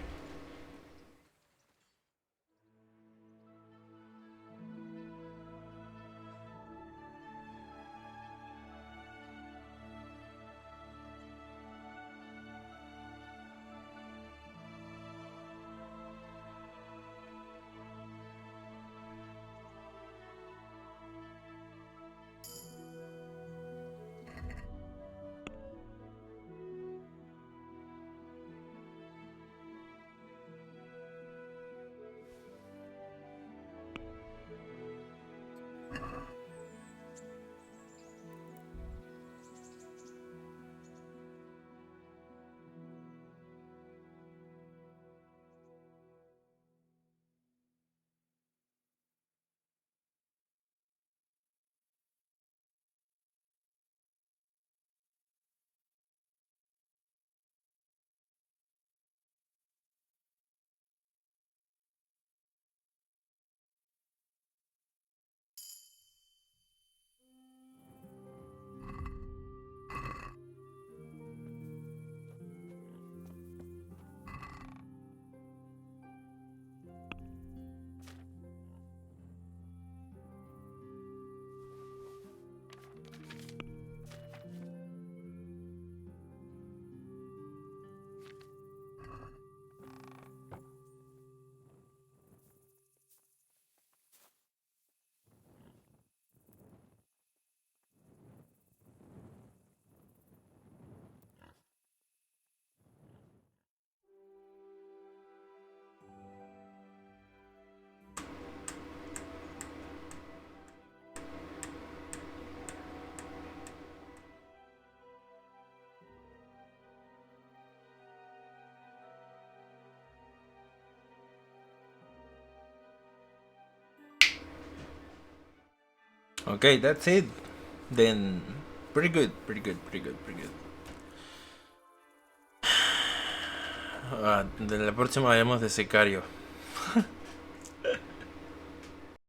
Okay, that's it. Then, pretty good. De la próxima haremos de Sicario.